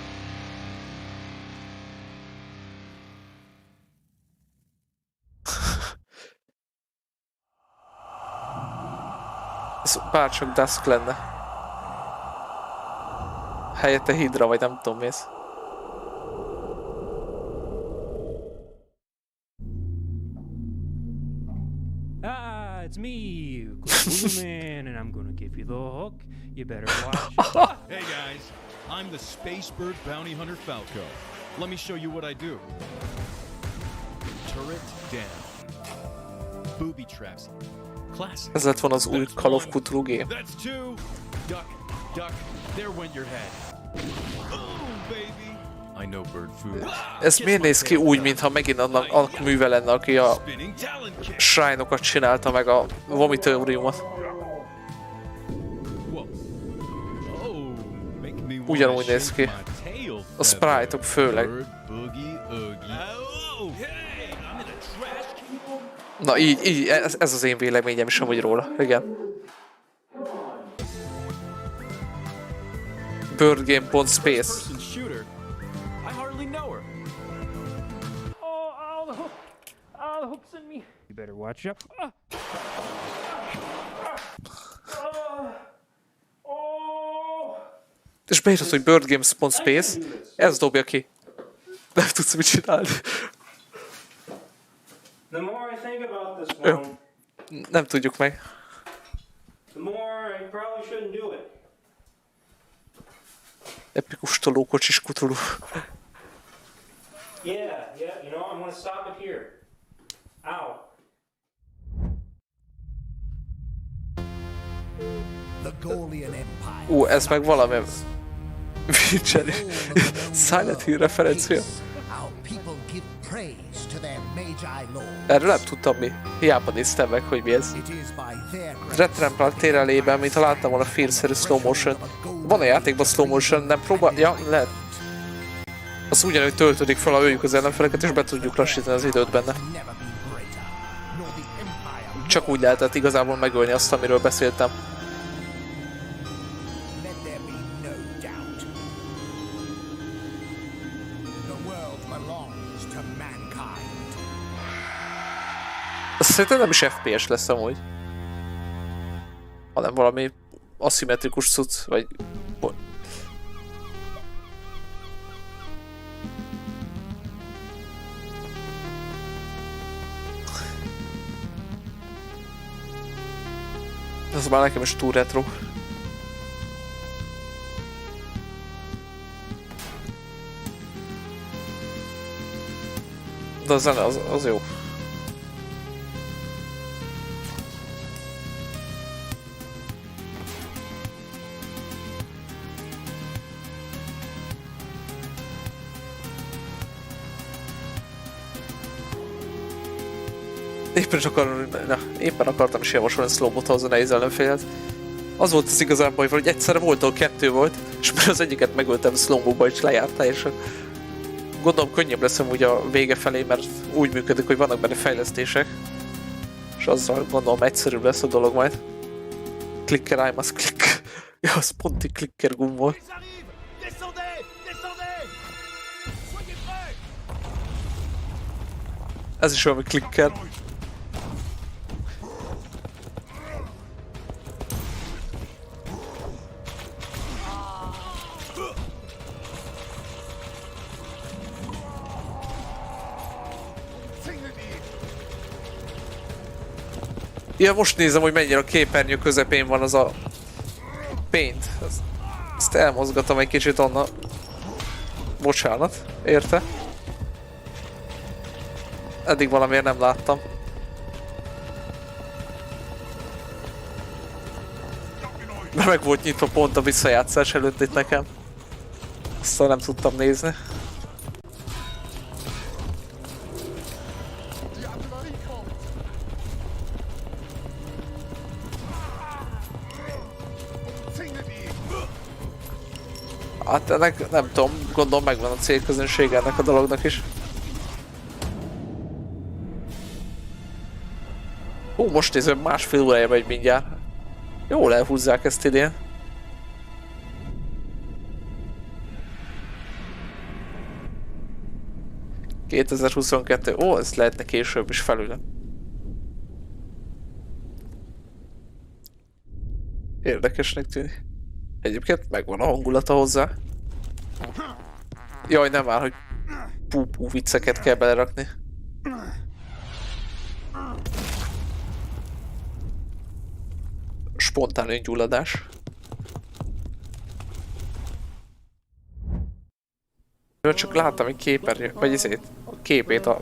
Speaker 1: Ez bárcsak Dusk lenne. Helyette Hydra, vagy nem tudom mi ez.
Speaker 16: Ah, it's me, Man, and I'm gonna give you the hook. You better watch.
Speaker 17: Hey guys, I'm the Space Bird Bounty Hunter Falco. Let me show you what I do. Turret down. Booby traps. Classic.
Speaker 1: Ez lett volna az új Call of Cthulhu game.
Speaker 17: That's two. Duck, duck. There went your head. Oh, baby. I know bird food.
Speaker 1: Ez miért néz ki úgy, mintha megint annak műve lenne, aki a shrine-okat csinálta, meg a vomitoriumot. Ugyanúgy néz ki. A sprite-ok főleg. Na így ez az én véleményem is amúgy róla, igen. Birdgame.space.
Speaker 16: The hook's in me. You better watch out.
Speaker 1: És beírod, hogy birdgames.space, ez dobja ki. Nem tudsz mit csinálni.
Speaker 16: The more I think about this one,
Speaker 1: nem tudjuk meg.
Speaker 16: the more I probably shouldn't do it.
Speaker 1: Epikus tolókocsis Cthulhu.
Speaker 16: Yeah, you know, I'm gonna stop it here. Ow.
Speaker 1: Ez meg valami vicceli. Silent Hill referencia. Erről nem tudtam mi. Hiába néztem meg, hogy mi ez. Retremplant térelében, mintha láttam volna filmszerű slow motion. Van a játékban slow motion, nem próbál... Ja, lehet. Az ugyanúgy töltődik fel, ha öljük az ellenfeleket, és be tudjuk lassítani az időt benne. Csak úgy lehetett igazából megölni azt, amiről beszéltem. Szerintem nem is FPS lesz amúgy. Hanem valami aszimmetrikus cucc, vagy... Ez már nekem is túl retro. De a zene az jó. Éppen akartam is javasolni slow-bot ahhoz a nehéz ellenfélhez. Az volt az igazán baj, hogy egyszerre volt, ahol 2 volt, és már az egyiket megöltem slow-mo-ba, és lejártál, és gondolom könnyebb lesz amúgy a vége felé, mert úgy működik, hogy vannak benne fejlesztések. És azzal gondolom egyszerűbb lesz a dolog majd. Clicker, I must click. Ja, az pont egy clicker gumb volt. Ez is valami clicker. Ja, most nézem, hogy mennyire a képernyő közepén van az a paint. Ezt elmozgatom egy kicsit onnan. Bocsánat, érte? Eddig valamiért nem láttam. Mert meg volt nyitva pont a visszajátszás előtt itt nekem. Aztán nem tudtam nézni. Hát ennek nem tudom, gondolom megvan a célközönség ennek a dolognak is. Most nézem, 1,5 órája megy mindjárt. Jól elhúzzák ezt idén. ...2022. Ezt lehetne később is felül. Érdekesnek tűnik. Egyébként megvan a hangulata hozzá. Jaj, nem már, hogy pú-pú vicceket kell belerakni. spontán öngyulladás. Csak láttam egy képernyő, vagy ezért a képét a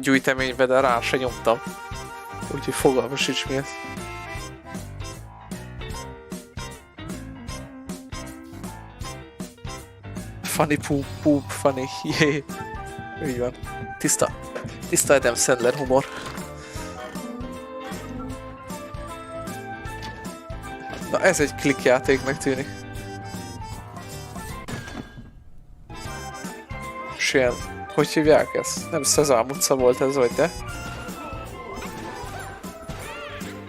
Speaker 1: gyűjteménybe, de rá se nyomtam. Úgyhogy fogalmam sincs mi ez. Funny poop, funny, yeah. Így van. Tiszta Adam Sandler humor. Na ez egy klikjátéknak tűnik. És ilyen, hogy hívják ezt? Nem Szezám utca volt ez, vagy de?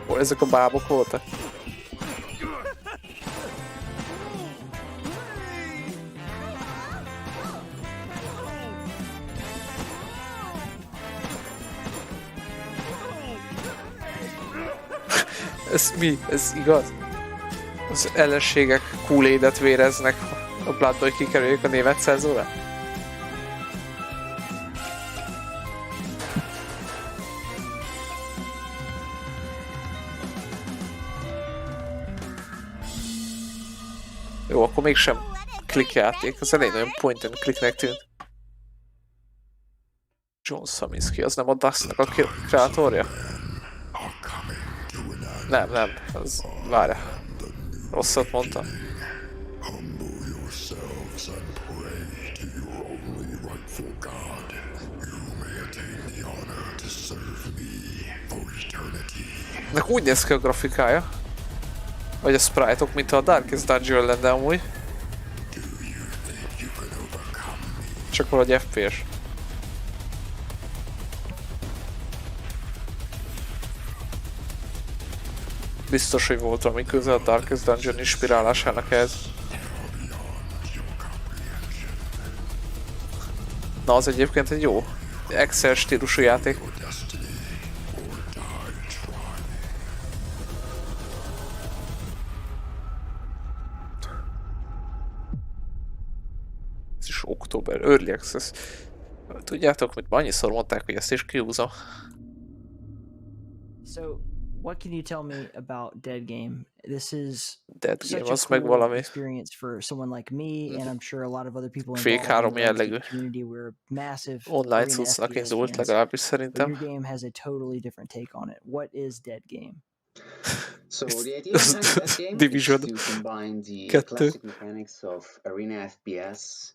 Speaker 1: Ó, ezek a bábok voltak. Ez mi? Ez igaz? Az ellenségek Kool-Aidet véreznek a Bloodból, hogy kikerüljék a német cenzúrát? Jó, akkor mégsem klikjáték. Az elején olyan point and clicknek tűnt. John Saminsky, az nem a Dustnak a kreatorja? Nem, az... Várja. Rosszat mondtam. Nek úgy néz ki a grafikája. Vagy a sprite-ok, mint a Darkest Dungeon lenne amúgy. Csak valahogy FPS. Biztos, hogy volt valami köze a Darkest Dungeon inspirálásának ez. Na, az egyébként egy jó Excel stílusú játék. Ez is október, Early Access. Tudjátok, hogy annyiszor mondták, hogy ezt is kihúzom.
Speaker 2: So, what can you tell me about Dead Game? This is
Speaker 1: Dead
Speaker 2: such
Speaker 1: Game,
Speaker 2: a
Speaker 1: az meg
Speaker 2: cool
Speaker 1: valami
Speaker 2: experience for someone like me, and I'm sure a lot of other people
Speaker 1: fék
Speaker 2: involved in
Speaker 1: három
Speaker 2: the Realms
Speaker 1: jellegű
Speaker 2: Deepet community. We're massive
Speaker 1: online
Speaker 2: arena
Speaker 1: cuccnak
Speaker 2: FPS
Speaker 1: indult
Speaker 2: fans,
Speaker 1: legalábbis
Speaker 2: but
Speaker 1: szerintem.
Speaker 2: your game has a totally different take on it. What is Dead Game?
Speaker 3: So the idea behind that game
Speaker 1: Division
Speaker 3: is to combine the
Speaker 1: 2.
Speaker 3: classic mechanics of arena FPS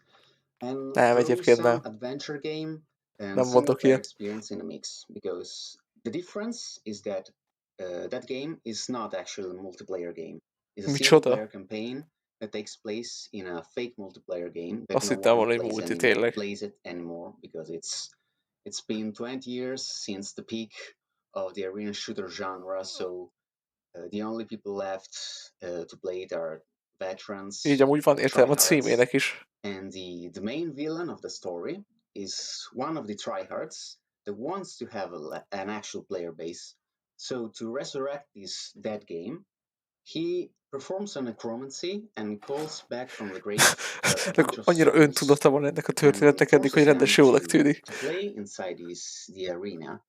Speaker 3: and
Speaker 1: Nem,
Speaker 3: throw
Speaker 1: egyébként
Speaker 3: some
Speaker 1: nem.
Speaker 3: adventure game and
Speaker 1: Nem
Speaker 3: single
Speaker 1: mondok
Speaker 3: player
Speaker 1: ilyet.
Speaker 3: experience in a mix. Because the difference is that that game is not actually a multiplayer game. It's a single
Speaker 1: Micsoda?
Speaker 3: player campaign that takes place in a fake multiplayer game that
Speaker 1: Azt
Speaker 3: no
Speaker 1: hittem
Speaker 3: one
Speaker 1: volna, hogy multi tényleg.
Speaker 3: plays it anymore because it's been 20 years since the peak of the arena shooter genre, so the only people left to play it are veterans.
Speaker 1: Így amúgy van értelme a
Speaker 3: tryhards.
Speaker 1: címének is.
Speaker 3: And the main villain of the story is one of the tryhards that wants to have an actual player base. So to resurrect this dead game, he performs a necromancy and calls back from the grave a bunch of
Speaker 1: Annyira
Speaker 3: souls
Speaker 1: öntudata van ennek a
Speaker 3: and
Speaker 1: történetnek eddig, hogy
Speaker 3: forces them
Speaker 1: rendes jónak tűnik.
Speaker 3: to play inside the arena.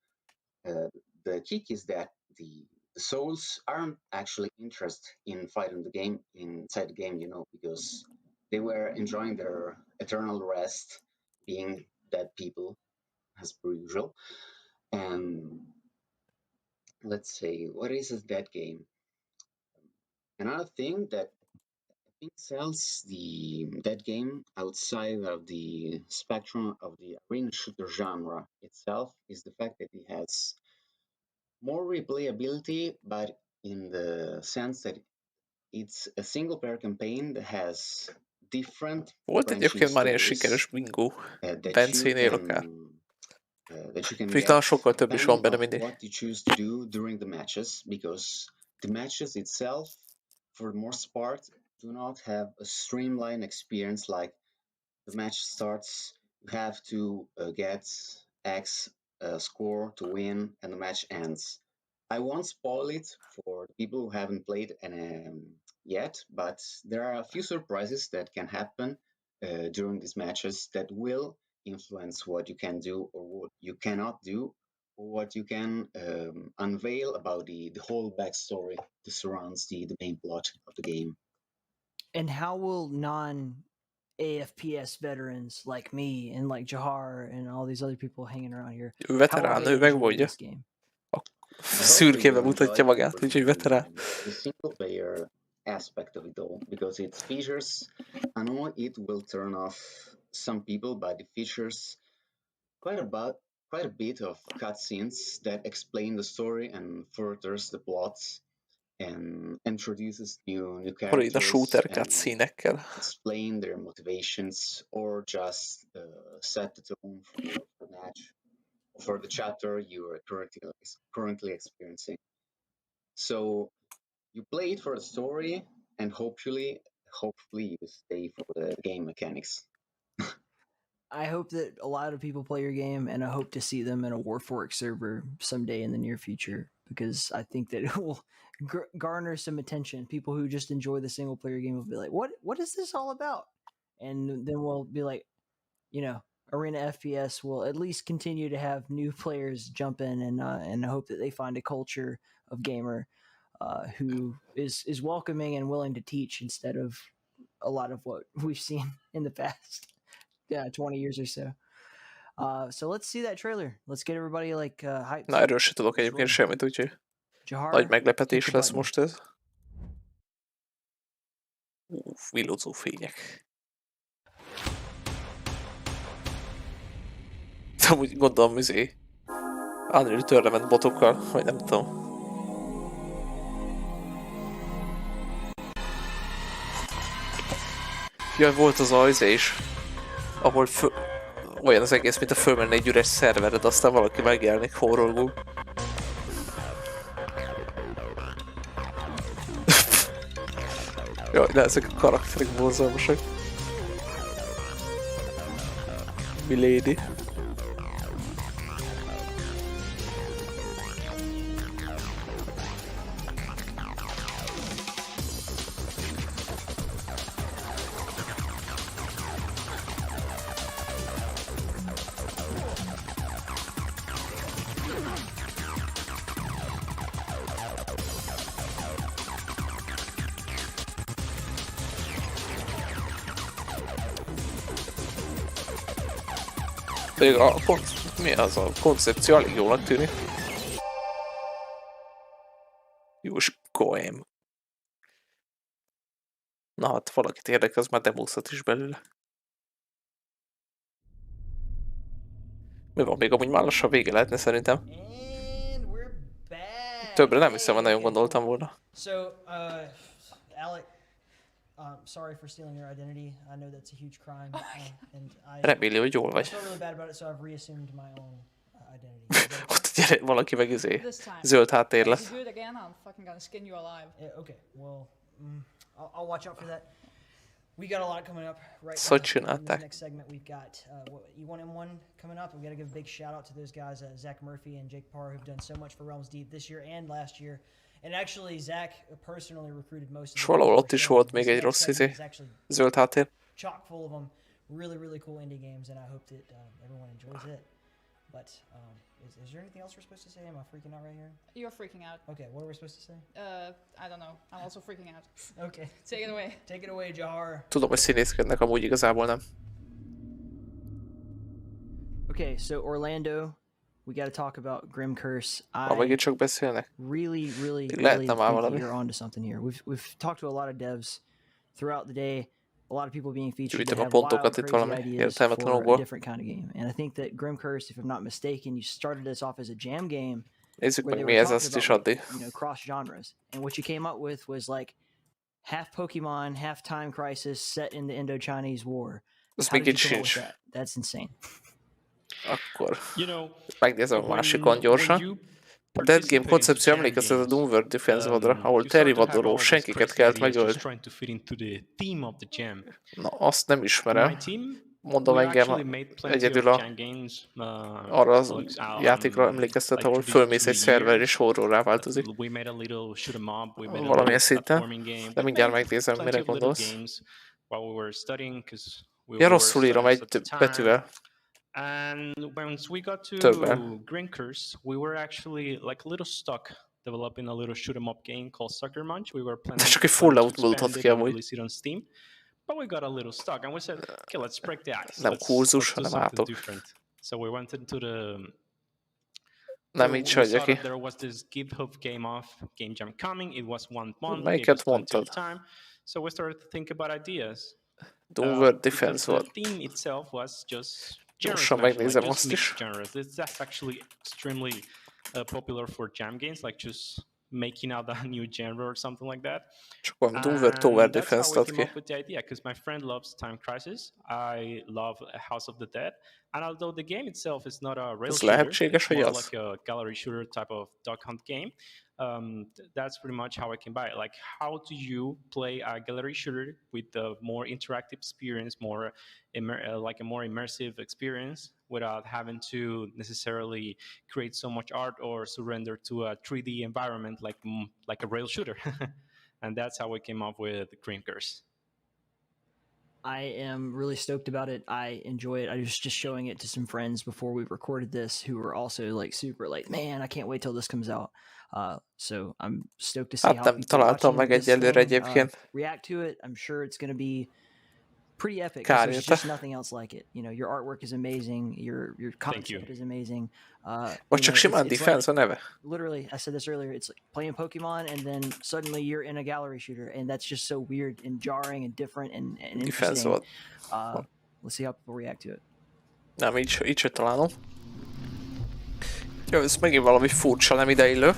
Speaker 3: The kick is that the souls aren't actually interested in fighting the game inside the game, because they were enjoying their eternal rest, being dead people, as per usual. And let's say, what is a dead game? Another thing that I think sells the dead game outside of the spectrum of the arena shooter genre itself is the fact that it has more replayability, but in the sense that it's a single player campaign that has different
Speaker 1: Volt egyébként már ilyen sikeres bingo Bencénél akár. Még talán sokkal több is van benne mindig.
Speaker 3: What you choose to do during the matches, because the matches itself, for the most part, do not have a streamlined experience. Like the match starts, you have to get X score to win, and the match ends. I won't spoil it for people who haven't played yet, but there are a few surprises that can happen during these matches that will influence what you can do or what you cannot do, what you can unveil about the whole backstory that surrounds the main plot of the game.
Speaker 2: And how will non-AFPS veterans like me and like Jahar and all these other people hanging around here,
Speaker 1: Veterán, ő megmondja. Szürkébe mutatja magát, úgyhogy veterán.
Speaker 3: The single player aspect of it all, because it features, I know it will turn off some people, but it features quite a bit of cutscenes that explain the story and furthers the plots and introduces new characters
Speaker 1: a shooter cutscene-ekkel.
Speaker 3: Explain their motivations or just set the tone for the match, for the chapter you are currently experiencing. So you play it for the story, and hopefully you stay for the game mechanics.
Speaker 2: I hope that a lot of people play your game, and I hope to see them in a Warfork server someday in the near future, because I think that it will garner some attention. People who just enjoy the single player game will be like, what is this all about? And then we'll be like, you know, Arena FPS will at least continue to have new players jump in, and I hope that they find a culture of gamer who is welcoming and willing to teach instead of a lot of what we've seen in the past. 20 years or so. So let's see that trailer. Let's get everybody like hyped.
Speaker 1: Na, erről se tudok egyébként semmit, úgyhogy nagy meglepetés lesz most ez. Villózó fények. Amúgy gondolom, Unreal Tournament botokkal, vagy nem tudom. Jaj, volt az ajzé is, ahol olyan az egész, mint a fölmenne egy üres szervered, aztán valaki megjelenik horrorgul. Jaj, de ezek a karakterek borzalmasak. Milady. Pedig mi az a koncepció elég jónak tűnik. Jós goem. Na hát valakit érdekel, az már demózhat is belőle. Mi van, még amúgy már lassan vége lehetne szerintem. Többre nem hiszem, hogy nagyon gondoltam volna.
Speaker 2: Alec, sorry for stealing your identity. I know that's a huge crime, and
Speaker 1: Remélem, hogy jól vagy.
Speaker 2: I feel really bad about it, so I've reassumed my own identity.
Speaker 1: Ott gyere, valaki meg zöld háttér lesz.
Speaker 8: If you do it again, I'm fucking gonna skin you alive.
Speaker 2: Yeah, okay, well, I'll watch out for that. We got a lot coming up right
Speaker 1: now.
Speaker 2: In this next segment, we've got E1M1 coming up. We've got to give a big shout out to those guys, Zach Murphy and Jake Parr, who've done so much for Realms Deep this year and last year. And actually, Zach personally recruited most of them.
Speaker 1: Valahol ott is volt még egy rossz zöld háttér.
Speaker 2: Chock full of them. Really cool indie games, and I hope that everyone enjoys it. But is there anything else we're supposed to say? Am I freaking out right here?
Speaker 8: You're freaking out.
Speaker 2: Okay, what are we supposed to say?
Speaker 8: I don't know. I'm also freaking out.
Speaker 2: Okay.
Speaker 8: Take it away.
Speaker 2: Take it away, Jahar.
Speaker 1: Tudom, hogy színészkednek, amúgy igazából nem.
Speaker 2: Okay, so Orlando, we got to talk about Grim Curse.
Speaker 1: Megint csak beszélnek.
Speaker 2: Really think you're onto something here. We've talked to a lot of devs throughout the day. A lot of people being featured that have wild, crazy ideas for a different kind of game. And I think that Grim Curse, if I'm not mistaken, you started this off as a jam game.
Speaker 1: Nézzük
Speaker 2: meg
Speaker 1: mi ez, azt is addig.
Speaker 2: Cross genres. And what you came up with was like half Pokemon, half Time Crisis set in the Indo-Chinese War.
Speaker 1: Ez még itt sincs.
Speaker 2: That's insane.
Speaker 1: Akkor megnézem a másikon gyorsan. A Dead Game koncepció emlékeztet a Doomworld Defense vadra, ahol Terry vadoró senkiket kelt megölt. Na, azt nem ismerem. Mondom, engem egyedül arra az játékra emlékeztet, ahol fölmész egy szerver és horrorrá változik. Valamilyen szinten, de mindjárt megnézem, mire gondolsz. Ja, rosszul írom egy betűvel.
Speaker 18: And once we got to
Speaker 1: Többen.
Speaker 18: Grinkers, we were actually like a little stuck developing a little shoot 'em up game called Sucker Munch. We were planning
Speaker 1: Csak egy Fallout módot ki amúgy.
Speaker 18: release it on Steam, but we got a little stuck, and we said, okay, let's break the ice.
Speaker 1: Nem kurzus,
Speaker 18: let's do
Speaker 1: hanem
Speaker 18: something
Speaker 1: átok.
Speaker 18: different. So we went into the.
Speaker 1: Nem így se adja ki.
Speaker 18: There was this GitHub Game Jam coming. It was 1 month.
Speaker 1: Melyiket mondtad?
Speaker 18: Time. So we started to think about ideas.
Speaker 1: Dover Defense volt.
Speaker 18: The theme itself was just
Speaker 1: Gyorsan megnézem azt is.
Speaker 18: genres. That's actually extremely popular for jam games, like just making out a new genre or something like that.
Speaker 1: Csak van Dover Defense
Speaker 18: that's how we
Speaker 1: tart
Speaker 18: came
Speaker 1: ki.
Speaker 18: up with the idea, because my friend loves Time Crisis. I love House of the Dead. And although the game itself is not a rail
Speaker 1: Ez
Speaker 18: shooter,
Speaker 1: lehetséges,
Speaker 18: it's
Speaker 1: hogy
Speaker 18: more
Speaker 1: az?
Speaker 18: like a gallery shooter type of duck hunt game. That's pretty much how I came by it. Like, how do you play a gallery shooter with a more interactive experience, more like a more immersive experience, without having to necessarily create so much art or surrender to a 3D environment like a rail shooter. And that's how we came up with Grinkers.
Speaker 2: I am really stoked about it. I enjoy it. I was just showing it to some friends before we recorded this who were also like super like, man, I can't wait till this comes out. So I'm stoked to see how people
Speaker 1: találtam meg egyelőre egyébként.
Speaker 2: react to it. I'm sure it's going to be pretty epic. There's just nothing else like it. You know, your artwork is amazing. Your concept is amazing.
Speaker 1: Vagy csak simán Defense a neve?
Speaker 2: Literally, I said this earlier, it's like playing Pokemon and then suddenly you're in a gallery shooter, and that's just so weird and jarring and different and interesting. Let's see how people react to it.
Speaker 1: Nem, így se találom. Jó, ez megint valami furcsa, nem ideillő.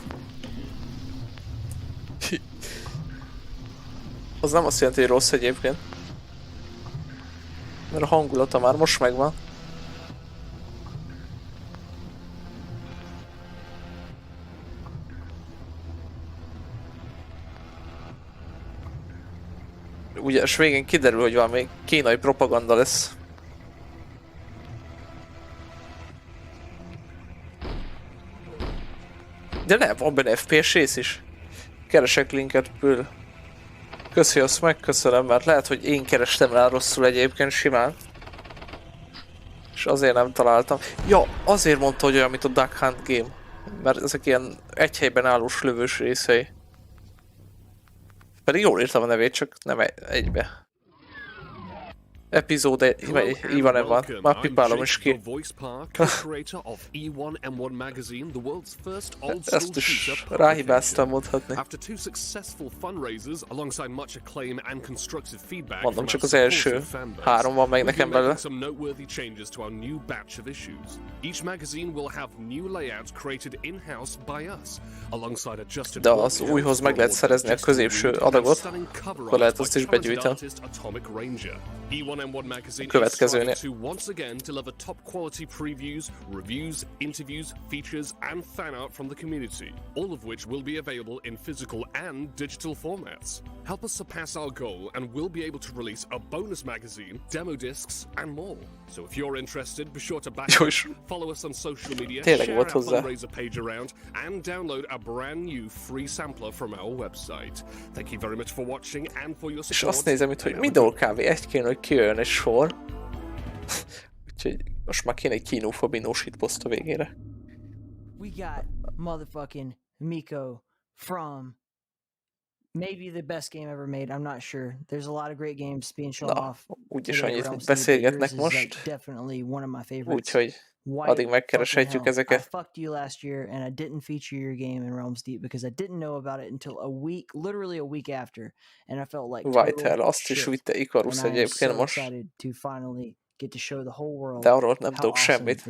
Speaker 1: Az nem azt jelenti, hogy rossz egyébként. Mert a hangulata már most megvan. Ugye, és végén kiderül, hogy valami kínai propaganda lesz. De nem, van benne FPS rész is. Keresek linket ből. Köszi, azt megköszönöm, mert lehet, hogy én kerestem rá rosszul egyébként simán. És azért nem találtam. Ja, azért mondta, hogy olyan, mint a Duck Hunt Game. Mert ezek ilyen egy helyben állós lövős részei. Pedig jól írtam a nevét, csak nem egybe. Epizód Ivanem van. Már pipálom is ki. Ezt is ráhibáztam mondhatni. Mondom, csak az első 3 van meg nekem belőle. De az újhoz meg lehet szerezni a középső adagot, akkor lehet azt is begyűjteni. Következőnél.
Speaker 19: To once again deliver top quality previews, reviews, interviews, features, and fan art from the community, all of which will be available in physical and digital formats. Help us surpass our goal, and we'll be able to release a bonus magazine, demo discs, and more. So if you're interested, be sure to back us, follow us on social media, share our fundraiser page around, and download a brand new free sampler from our website. Thank you very much for watching and for your support.
Speaker 1: És azt nézem itt, hogy Midol kb. Egy kéne, hogy kijön egy sor. Úgyhogy most már kéne egy kínófabinó shitpost a végére.
Speaker 2: We got motherfucking Miko from maybe the best game ever made. I'm not sure. There's a lot of great games being shown off.
Speaker 1: Úgyis annyit beszélgetnek most.
Speaker 2: Definitely one of my favorites.
Speaker 1: Úgyhogy addig megkereshetjük ezeket.
Speaker 2: I fucked you last year and I didn't feature your game in Realms Deep because I didn't know about it until literally a week after, and I felt like
Speaker 1: White Hell, azt is vitte Icarus egyébként most.
Speaker 2: To finally get to show the whole world.
Speaker 1: De arról nem tudok semmit.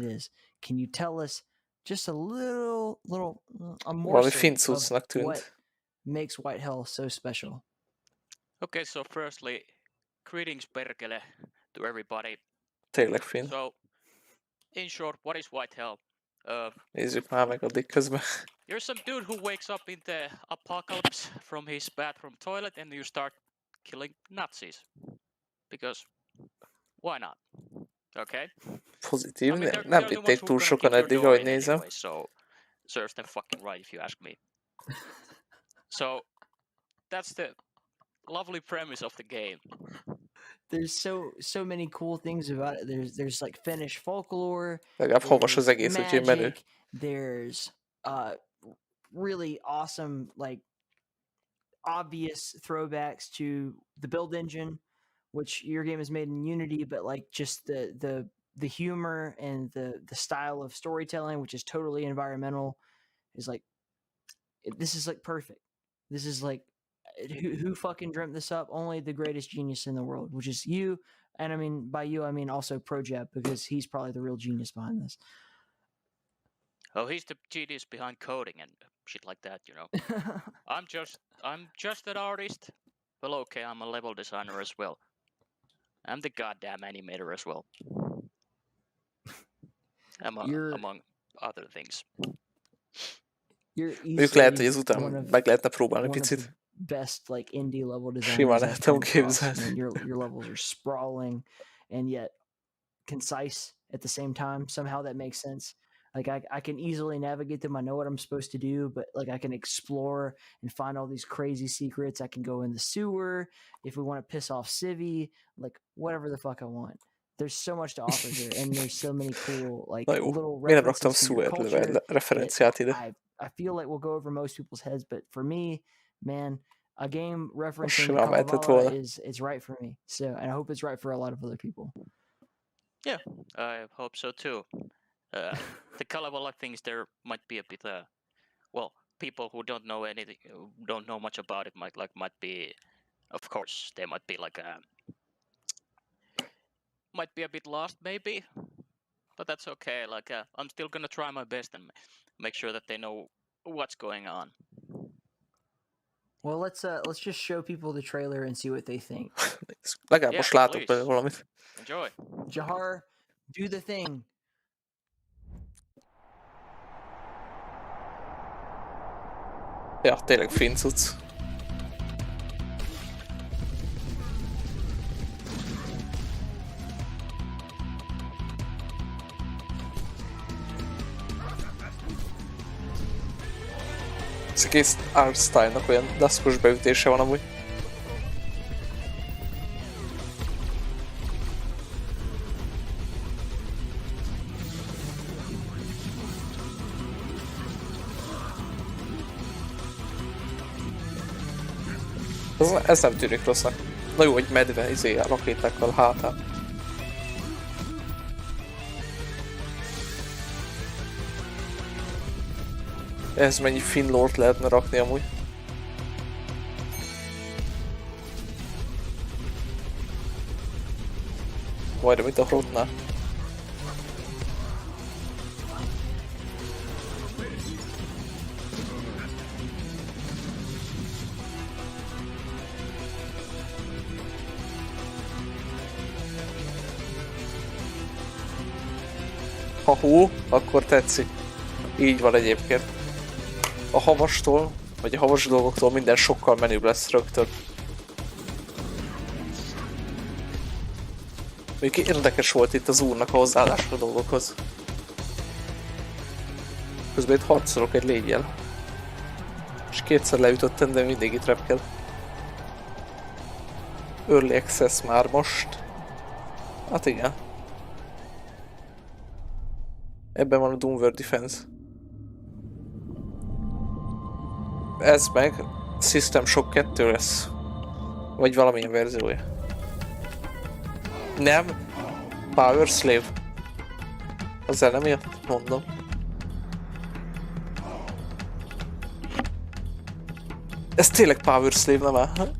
Speaker 2: Can you tell us just a little a
Speaker 1: valami fincucnak tűnt.
Speaker 2: What makes White Hell so special?
Speaker 20: Okay, so firstly, greetings perkele to everybody.
Speaker 1: Tényleg fin.
Speaker 20: So, in short, what is White Hell?
Speaker 1: Nézzük már meg addig közben.
Speaker 20: You're some dude who wakes up in the apocalypse from his bathroom toilet and you start killing Nazis. Because why not? Okay?
Speaker 1: Pozitív, nem vitték túl sokan eddig, ahogy nézem.
Speaker 20: Anyway, so, serves them fucking right if you ask me. So, that's the lovely premise of the game.
Speaker 2: there's so many cool things about it. There's like Finnish folklore.
Speaker 1: Legalább havas az egész, úgyhogy menő.
Speaker 2: Magic. There's really awesome, like obvious throwbacks to the build engine, which your game is made in Unity, but like just the humor and the style of storytelling, which is totally environmental, is like, this is like perfect. This is like, who fucking dreamt this up? Only the greatest genius in the world, which is you. And I mean, by you, I mean also ProJab, because he's probably the real genius behind this.
Speaker 20: Oh, he's the genius behind coding and shit like that, you know. I'm just an artist. Well, okay, I'm a level designer as well. I'm the goddamn animator as well. Among other things.
Speaker 1: Mondjuk lehet, hogy ezután meg lehetne próbálni picit.
Speaker 2: Best like indie level designers.
Speaker 1: Simán lehetem képzelni.
Speaker 2: Your levels are sprawling and yet concise at the same time. Somehow that makes sense. Like I can easily navigate them. I know what I'm supposed to do, but like I can explore and find all these crazy secrets. I can go in the sewer if we want to piss off Civi, like whatever the fuck I want. There's so much to offer here, and there's so many cool like little references to your culture. I feel like we'll go over most people's heads, but for me, man, a game referencing Kalevala is right for me. So, and I hope it's right for a lot of other people.
Speaker 20: Yeah, I hope so too. The Kalevala things, there might be a bit, well, people who don't know anything, don't know much about it might be, of course, they might be like might be a bit lost maybe, but that's okay. Like I'm still gonna try my best and make sure that they know what's going on.
Speaker 2: Well, let's just show people the trailer and see what they think.
Speaker 1: Legalább most látok belőle valamit.
Speaker 20: Enjoy.
Speaker 2: Jahar, do the thing.
Speaker 1: Ja, tényleg finn cucc. Ez egész art style-nak olyan daszkos beütése van amúgy. Ez nem tűnik rossznak. Na jó, hogy medve a rakétákkal hátán. Ez mennyi finn lore-t lehetne rakni amúgy. Majdnem mint a Hrotnál. Ha hó, akkor tetszik. Így van egyébként. A havastól, vagy a havas dolgoktól minden sokkal menőbb lesz rögtön. Még érdekes volt itt az úrnak a hozzáállása a dolgokhoz. Közben itt harcolok egy légyel. És kétszer leütöttem, de mindig itt repkel. Early access már most. Hát igen. Ebben van a Doomworld Defense. Ez meg System Shock 2 lesz. Vagy valamilyen verziója. Nem. Power Slave. A zene miatt mondom. Ez tényleg Power Slave, nem áll?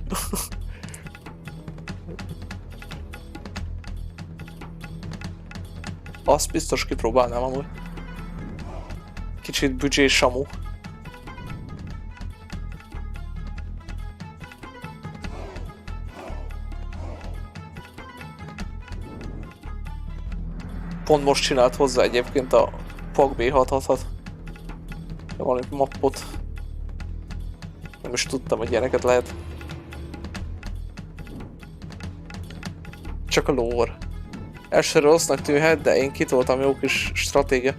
Speaker 1: Azt biztos kipróbálnám amúgy. Kicsit büdzsé samu. Pont most csinált hozzá egyébként a PAG B666. Valami mappot. Nem is tudtam, hogy ilyeneket lehet. Csak a lore. Elsőre rossznak tűnhet, de én kitoltam jó kis stratégia.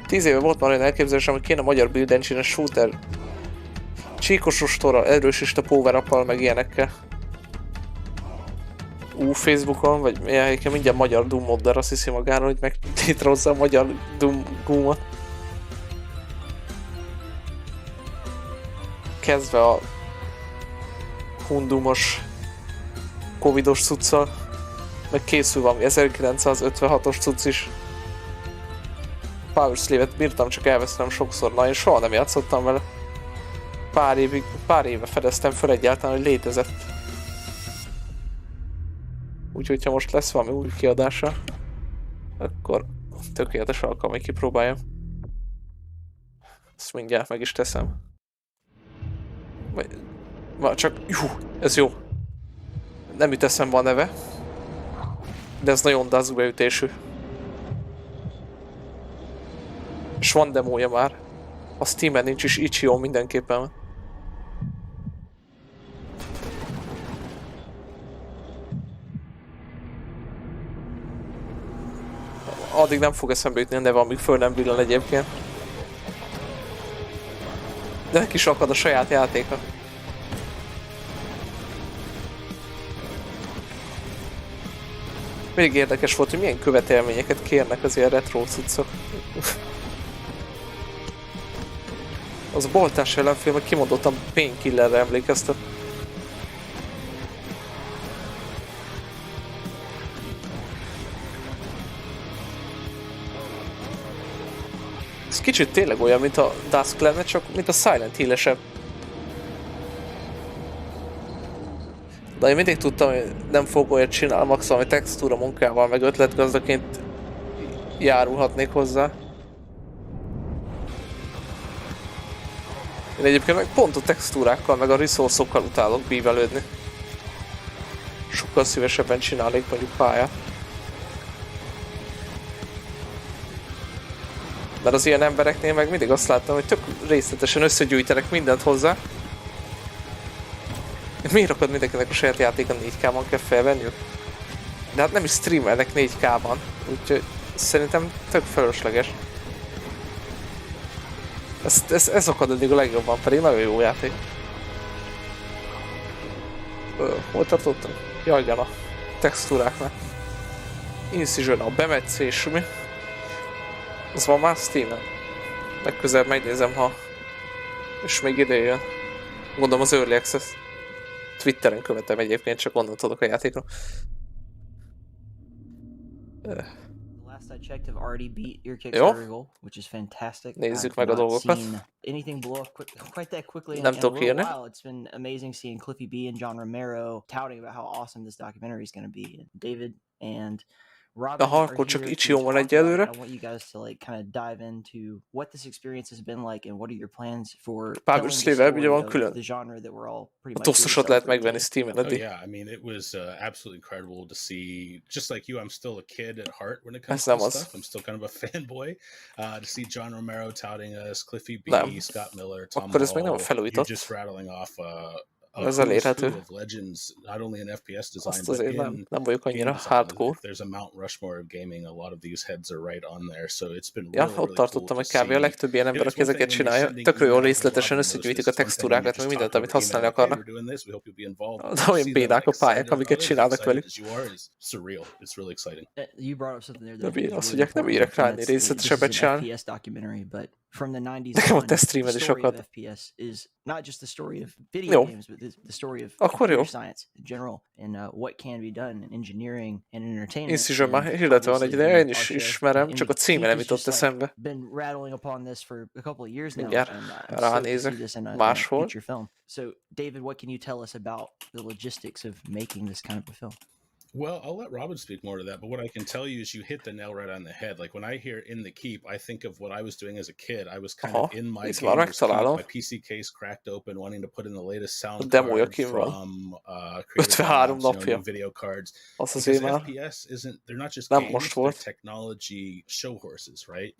Speaker 1: 10 éve volt már olyan elképzelésem, hogy kéne magyar build engine-es shooter. Csíkos ostorral, erősista power-uppal, meg ilyenekkel. Facebookon, vagy milyen mindjárt magyar Doom modder azt hiszi magára, hogy meg létrehozza a magyar Doom-ot. Kezdve a hundumos covidos cuccal, meg készül valami 1956-os cucc is. Power Slave-et bírtam, csak elvesztem sokszor, na én soha nem játszottam vele. Pár éve fedeztem fel egyáltalán, hogy létezett. Úgyhogy ha most lesz valami új kiadása, akkor tökéletes alkalom, hogy kipróbáljam. Ezt mindjárt meg is teszem. Csak... ez jó. Nem jut eszembe a neve. De ez nagyon dazú beütésű. És van demója már. A Steam-en nincs is, itch.io mindenképpen van. Addig nem fog eszembe jutni a neve, amíg föl nem villan egyébként. De neki is akad a saját játéka. Még érdekes volt, hogy milyen követelményeket kérnek az ilyen retro cuccok. Az a boltás ellenfél meg kimondottan Painkillerre emlékeztet. Ez kicsit tényleg olyan, mint a Dusk lenne, csak mint a Silent Hill-esebb. De én mindig tudtam, hogy nem fogok olyat csinálni, max valami textúra munkával, meg ötletgazdaként járulhatnék hozzá. Én egyébként meg pont a textúrákkal, meg a resource-okkal utálok bívelődni. Sokkal szívesebben csinálnék mondjuk pályát. Mert az ilyen embereknél meg mindig azt láttam, hogy tök részletesen összegyűjtenek mindent hozzá. Miért akad mindenkinek a saját játékon 4K-ban kell felvenniük? De hát nem is streamelnek 4K-ban, úgyhogy szerintem tök felesleges. Ez akad eddig a legjobban, pedig nagyon jó játék. Hol tartottam? Jaj, a textúráknál. Incision, a bemetszés, mi? Az van már Steam-en. Legközelebb megnézem, ha... és még ide jön. Gondolom az Early Access. Twitteren követem egyébként, csak onnan tudok a játékról.
Speaker 2: Last I checked, have already beat your Kickstarter goal, which is fantastic.
Speaker 1: Nézzük meg a dolgokat.
Speaker 2: Anything blow up quite that quickly
Speaker 1: Nem
Speaker 2: in a
Speaker 1: tudok
Speaker 2: little
Speaker 1: írni.
Speaker 2: while. It's been amazing seeing Cliffy B and John Romero touting about how awesome this documentary is going to be. And David and Robin
Speaker 1: Aha, akkor csak itch.io van egyelőre.
Speaker 2: I want you guys to like kind of dive into what this experience has been like and what are your plans for
Speaker 1: Power Slave ugye van külön.
Speaker 2: the genre that we're all pretty
Speaker 1: A
Speaker 2: much
Speaker 1: tosztosat lehet megvenni Steam-en eddig.
Speaker 21: Yeah, I mean, it was absolutely incredible to see. Just like you, I'm still a kid at heart when it comes
Speaker 1: Ez
Speaker 21: to
Speaker 1: nem
Speaker 21: this
Speaker 1: az.
Speaker 21: stuff. I'm still kind of a fanboy. To see John Romero touting us, Cliffy B,
Speaker 1: Nem.
Speaker 21: Scott Miller, Tom
Speaker 1: Akkor ez még nem
Speaker 21: Hall. You're
Speaker 1: felújított.
Speaker 21: just rattling off a
Speaker 1: Ez
Speaker 21: who's
Speaker 1: elérhető.
Speaker 21: who of legends, not only in FPS design,
Speaker 1: Azt
Speaker 21: but
Speaker 1: azért
Speaker 21: in
Speaker 1: nem vagyok annyira
Speaker 21: game design.
Speaker 1: hardcore.
Speaker 21: If there's a Mount Rushmore of gaming, a lot of these heads are right on there. So it's been
Speaker 1: Ja,
Speaker 21: really,
Speaker 1: ott
Speaker 21: really
Speaker 1: tartottam,
Speaker 21: cool
Speaker 1: hogy
Speaker 21: to
Speaker 1: kb. A legtöbb ilyen ember, aki ezeket csinálja, tökről jól részletesen összegyűjtik a textúrákat, meg mindent, amit használni akarnak. De olyan bénák a pályák, amiket csinálnak velük.
Speaker 2: You brought up something there
Speaker 1: Nem
Speaker 2: that
Speaker 1: azt mondják, nem írek rá ennél részletesebbet csinálni.
Speaker 2: FPS documentary, but from the 90s
Speaker 1: Nekem a
Speaker 2: on,
Speaker 1: te
Speaker 2: the
Speaker 1: streamed is
Speaker 2: story of
Speaker 1: akad.
Speaker 2: FPS is not just the story of video
Speaker 1: Jó.
Speaker 2: games, but the story of
Speaker 1: Akkor jó.
Speaker 2: computer science in general and what can be done in engineering and in entertainment.
Speaker 1: Incision már
Speaker 2: And
Speaker 1: hirdetve van egy
Speaker 2: obviously,
Speaker 1: ideje, én
Speaker 2: our
Speaker 1: is
Speaker 2: show
Speaker 1: ismerem, csak a
Speaker 2: and
Speaker 1: címe
Speaker 2: Keith
Speaker 1: nem
Speaker 2: has
Speaker 1: jutott
Speaker 2: just, like,
Speaker 1: eszembe.
Speaker 2: been rattling upon this for a couple of years now,
Speaker 1: Mindjárt
Speaker 2: and I'm stoked to
Speaker 1: ránézek.
Speaker 2: see this in a
Speaker 1: Máshol.
Speaker 2: feature film. So, David, what can you tell us about the logistics of making this kind of a film?
Speaker 21: Well, I'll let Robin speak more to that, but what I can tell you is you hit the nail right on the head. Like when I hear In the Keep, I think of what I was doing as a kid. I was kind of in my
Speaker 1: itt már
Speaker 21: gamer's keep,
Speaker 1: megtalálom.
Speaker 21: my PC case cracked open, wanting to put in the latest sound
Speaker 1: A demója
Speaker 21: card
Speaker 1: kim van.
Speaker 21: from Creative
Speaker 1: 53
Speaker 21: Labs,
Speaker 1: napja.
Speaker 21: new video cards.
Speaker 1: Az
Speaker 21: Because
Speaker 1: azért már
Speaker 21: FPS isn't, they're not just
Speaker 1: nem
Speaker 21: games,
Speaker 1: most
Speaker 21: they're
Speaker 1: volt.
Speaker 21: technology show horses, right?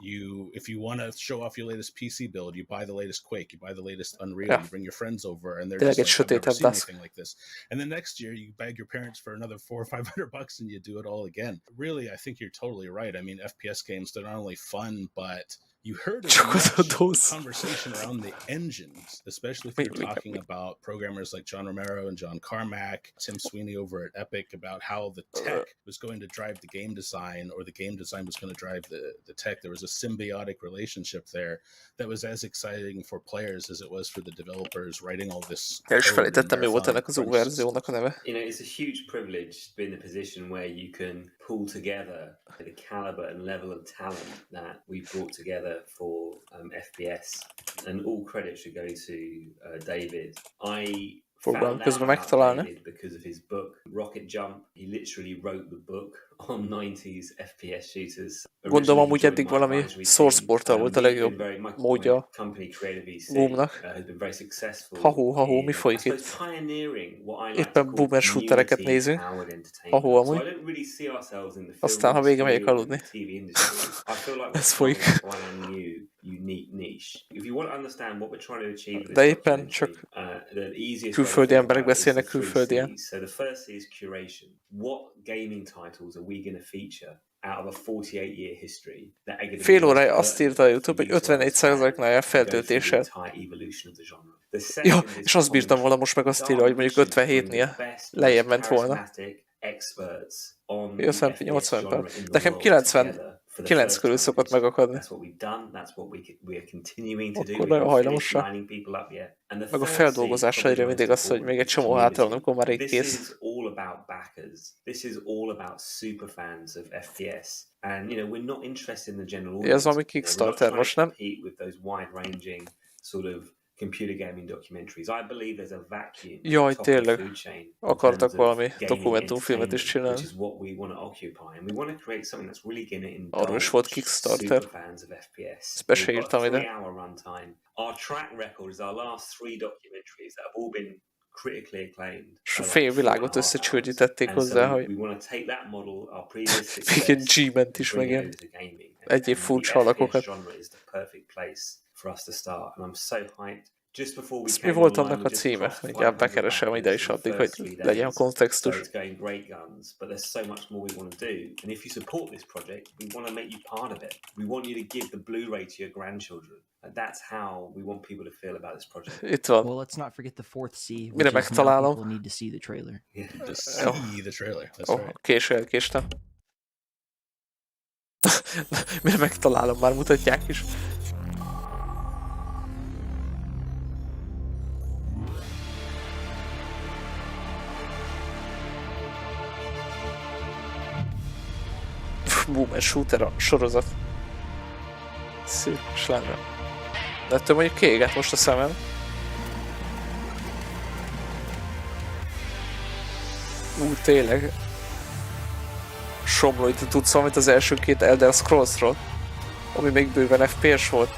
Speaker 21: If you want to show off your latest PC build, you buy the latest Quake, you buy the latest Unreal,
Speaker 1: Ja.
Speaker 21: you bring your friends over, and they're
Speaker 1: Tényleg
Speaker 21: just
Speaker 1: egy
Speaker 21: like, I've never
Speaker 1: sötétebb
Speaker 21: seen
Speaker 1: DAS.
Speaker 21: anything like this. And then next year, you beg your parents for another $400 or $500 and you do it all again. Really, I think you're totally right. I mean, FPS games, they're not only fun, but you heard
Speaker 1: a
Speaker 21: conversation around the engines, especially if you're talking about programmers like John Romero and John Carmack, Tim Sweeney over at Epic, about how the tech was going to drive the game design, or the game design was going to drive the tech. There was a symbiotic relationship there that was as exciting for players as it was for the developers writing all this.
Speaker 4: You know, it's a huge privilege to be in a position where you can pull together the caliber and level of talent that we brought together for FPS, and all credit should go to David. I found out about David because of his book Rocket Jump. He literally wrote the book on 90s FPS shooters.
Speaker 1: Gondolom amúgy eddig valami source portal volt a legjobb módja Boomnak. Ha-hó, mi folyik itt? Éppen boomer shootereket nézünk. Ha-hó amúgy. Aztán, ha vége megyek aludni. Ez folyik. De éppen csak külföldi emberek beszélnek külföldien. Fél órája azt írta a YouTube, hogy 51%-nál jár feltöltéssel. Ja, és azt bírtam volna most meg azt írja, hogy mondjuk 57-nél lejjebb ment volna. 80 perc. Nekem 99 körül szokott megakadni. Akkor nagyon hajlamosra. Meg a feldolgozásra írja mindig azt, hogy még egy csomó hátra van, amikor már rég kész. Ez valami Kickstarter most, nem?
Speaker 4: Computer gaming documentaries. I believe there's a vacuum.
Speaker 1: Jaj, tényleg. Akartak valami dokumentumfilmet is csinálni. Arról is volt Kickstarter. Ezt be se írtam ide. És a fél világot összecsődítették hozzá, hogy még egy G-ment is megjelent. Egyéb furcsa alakokat. Ez mi volt annak a címe? Mindjárt bekeresem ide is addig, hogy legyen kontextus. Itt van. Mire megtalálom? Késő elkéstem. Mire megtalálom, már mutatják is. Boomer shooter a sorozat. Szép sláger. De ettől mondjuk kiégett most a szemem. Tényleg. Somló, itt tudsz valamit az első két Elder Scrollsról, ami még bőven FPS volt.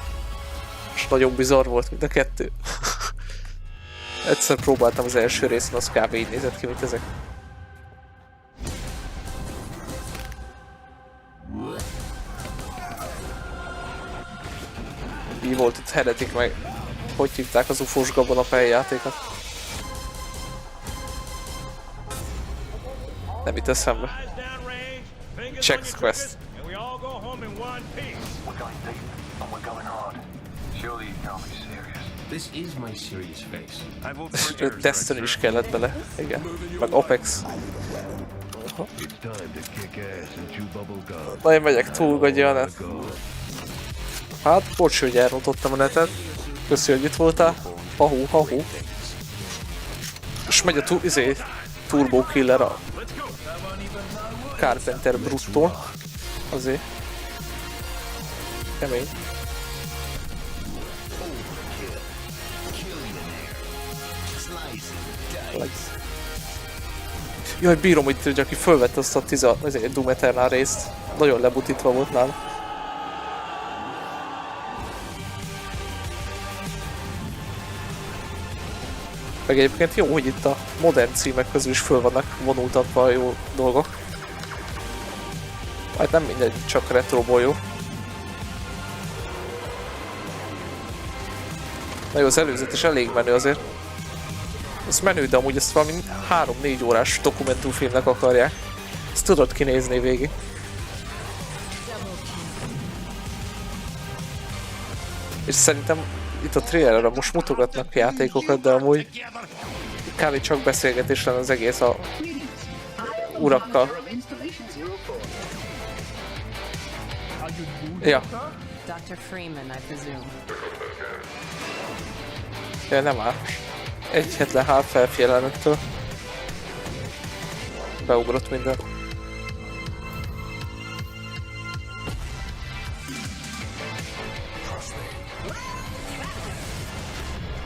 Speaker 1: És nagyon bizarr volt mind a kettő. Egyszer próbáltam az első részen, az kb. Így nézett ki, mint ezek. Mi volt itt Eredetik, meg hogy hívták az ufós gabonapely játékot? Nem itt eszembe. Check's Quest. Destiny is kellett bele, igen. Meg Apex. Na én megyek túl, Gagyanet. Hát, bocs, hogy elrontottam a netet. Köszi, hogy itt voltál. Ha-hú. És megy a Turbo Killer a Carpenter Brutto. Azért. Kemény. Jaj, bírom itt, hogy aki fölvette azt a Doom Eternal részt. Nagyon lebutítva volt nála. Meg egyébként jó, hogy itt a modern címek közül is föl vannak vonultatva a jó dolgok. Hát nem mindegy, csak retroból jó. Na jó, az előzetes elég menő azért. Ez menő, de amúgy ezt valami 3-4 órás dokumentumfilmnek akarják. Ezt tudod kinézni végig. És szerintem itt a trailerre most mutogatnak játékokat, de amúgy kb. Csak beszélgetés lenne az egész a urakkal. Ja.
Speaker 5: Dr. Freeman, I presume.
Speaker 1: Ja, nem áll. Egyetlen half-elf jelenettől. Beugrott minden.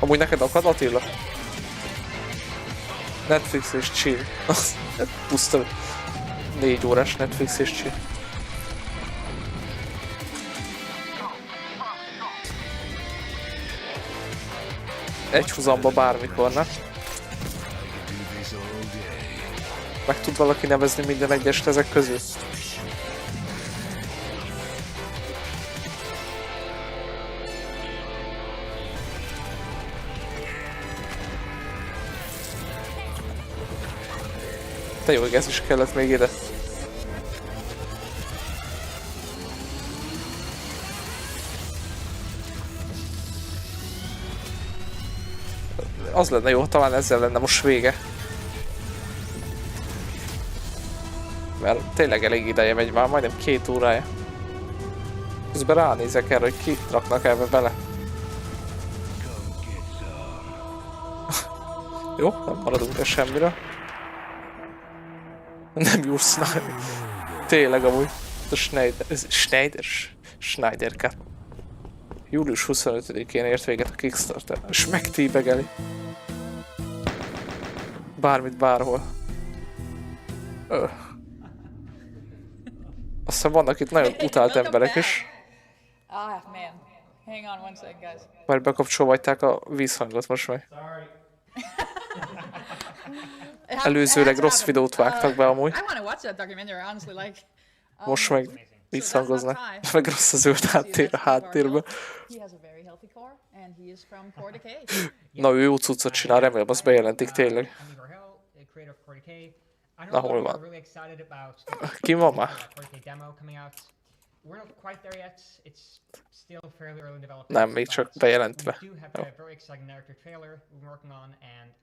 Speaker 1: Amúgy neked akad, Attila? Netflix és chill. Puszta 4 órás Netflix és chill. Egy húzamba bármikor, ne? Meg tud valaki nevezni minden egyest ezek közül? Te jó, hogy ez is kellett még ide. Az lenne jó, talán ezzel lenne most vége. Mert tényleg elég ideje megy, már majdnem 2 órája. Közben ránézek erre, hogy kit raknak ebbe bele. Jó, nem maradunk el semmiről. Nem jó Snyder. Tényleg amúgy. A Schneider Cut. Július 25-én ért véget a Kickstarter. És megtébegeli. Bármit, bárhol. Aztán vannak itt nagyon utált emberek is.
Speaker 8: Ah, man. Hang on one sec, guys.
Speaker 1: Már bekapcsolhatják a vízhangot most meg. Előzőleg rossz videót vágtak be amúgy. Most meg visszhangoznak. Meg rossz a zöld háttér a háttérben. Na, ő jó cuccot csinál, remélem azt bejelentik tényleg. Na, hol van? Ki van már? Nem, még csak bejelentve. Jó.